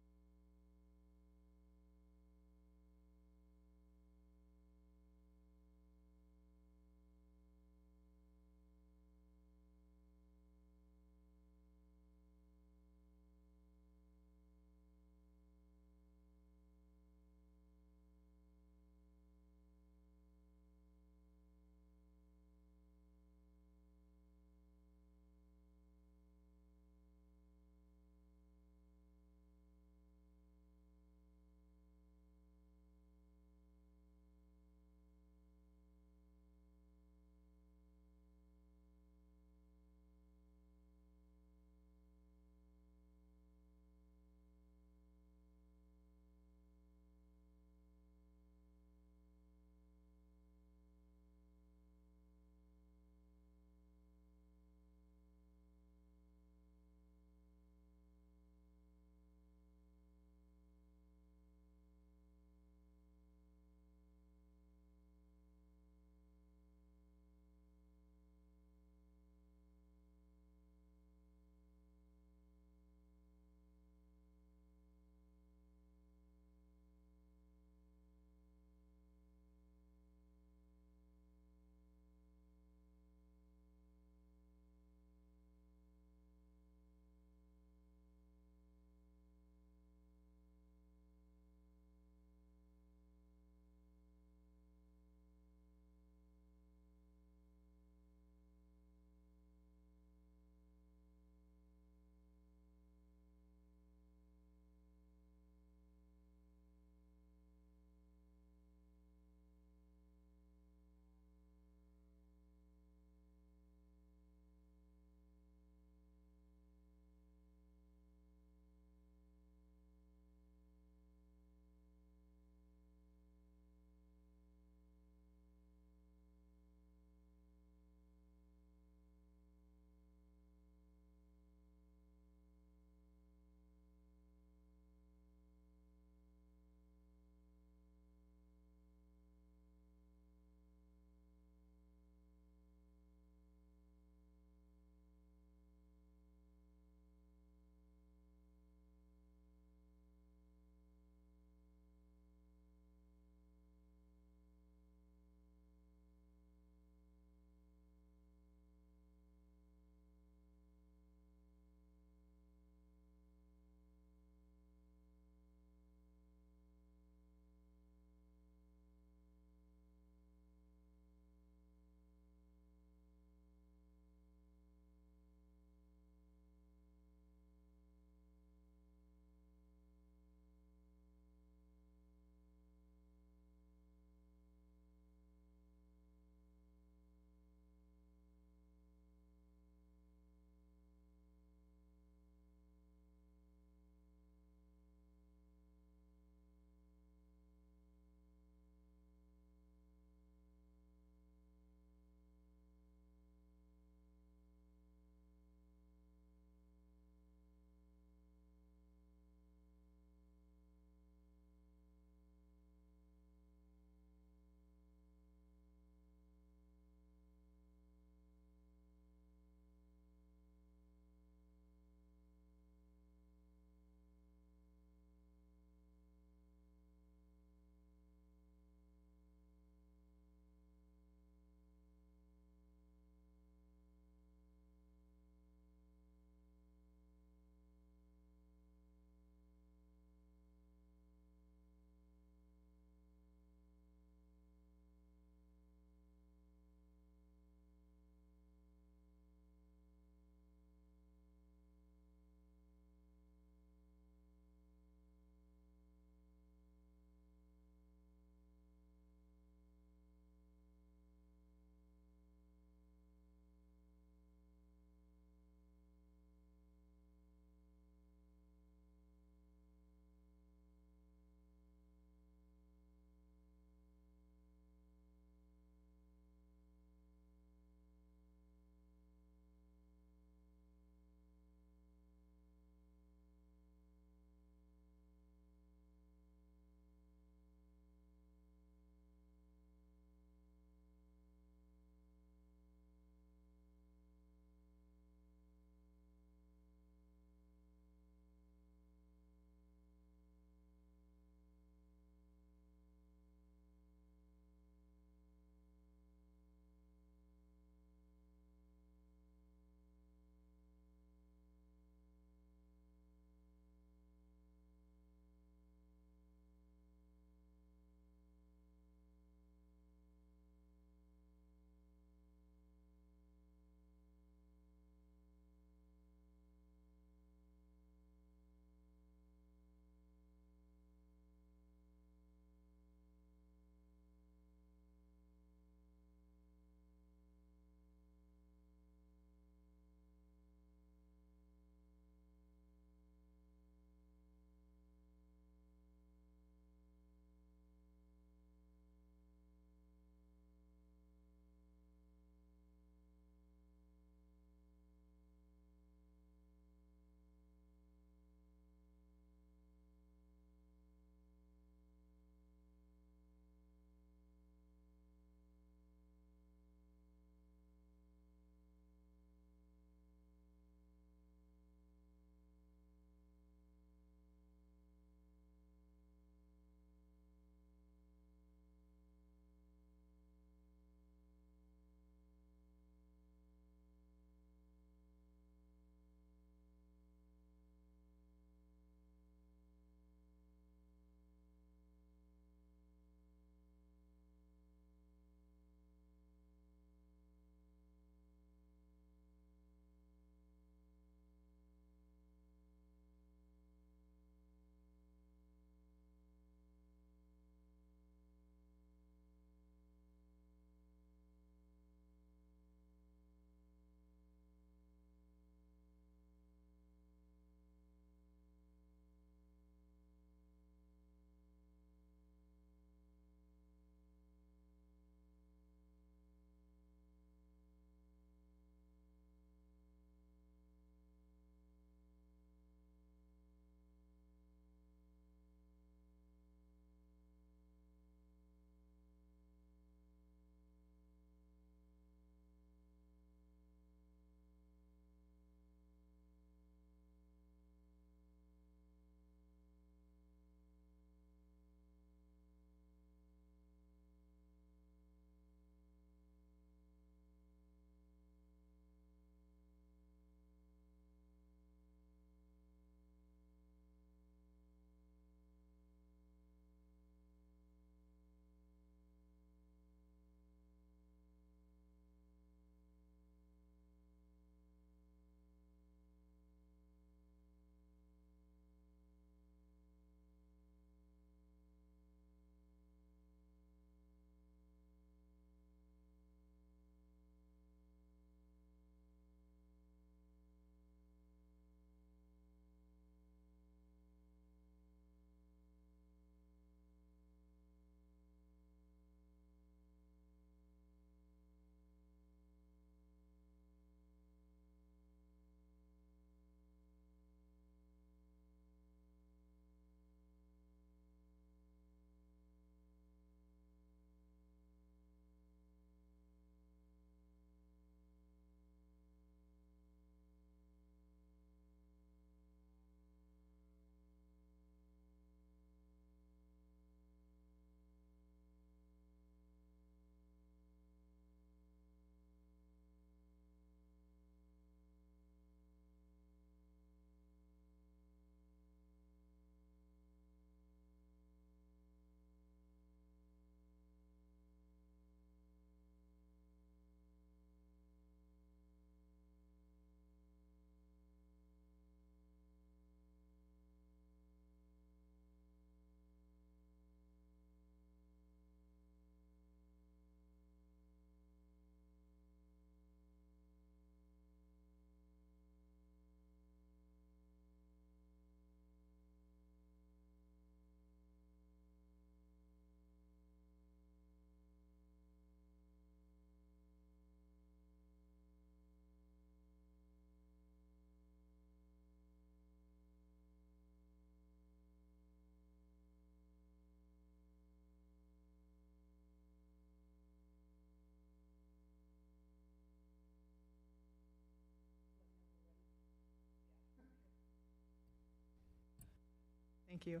Thank you.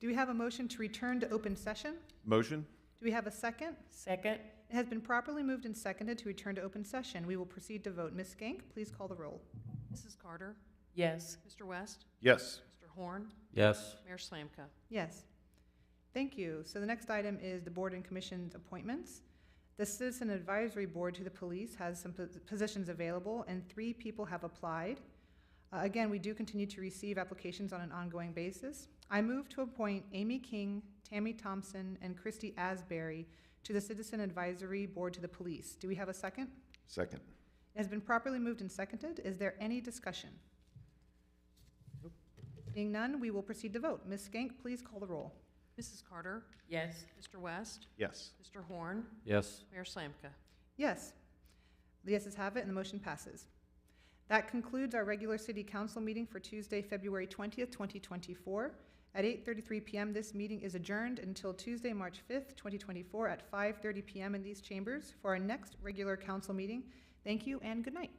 Do we have a motion to return to open session? Motion? Do we have a second? Second? It has been properly moved and seconded to return to open session. We will proceed to vote. Ms. Skank, please call the roll. Mrs. Carter? Yes. Mr. West? Yes. Mr. Horn? Yes. Mayor Slanka? Yes. Thank you. So the next item is the board and commission's appointments. The Citizen Advisory Board to the Police has some positions available, and 3 people have applied. Again, we do continue to receive applications on an ongoing basis. I move to appoint Amy King, Tammy Thompson, and Christy Asbury to the Citizen Advisory Board to the Police. Do we have a second? Second. It has been properly moved and seconded. Is there any discussion? Being none, we will proceed to vote. Ms. Skank, please call the roll. Mrs. Carter? Yes. Mr. West? Yes. Mr. Horn? Yes. Mayor Slanka? Yes. The yeses have it, and the motion passes. That concludes our regular city council meeting for Tuesday, February 20th, 2024. At 8:33 p.m., this meeting is adjourned until Tuesday, March 5th, 2024 at 5:30 p.m. in these chambers for our next regular council meeting. Thank you and good night.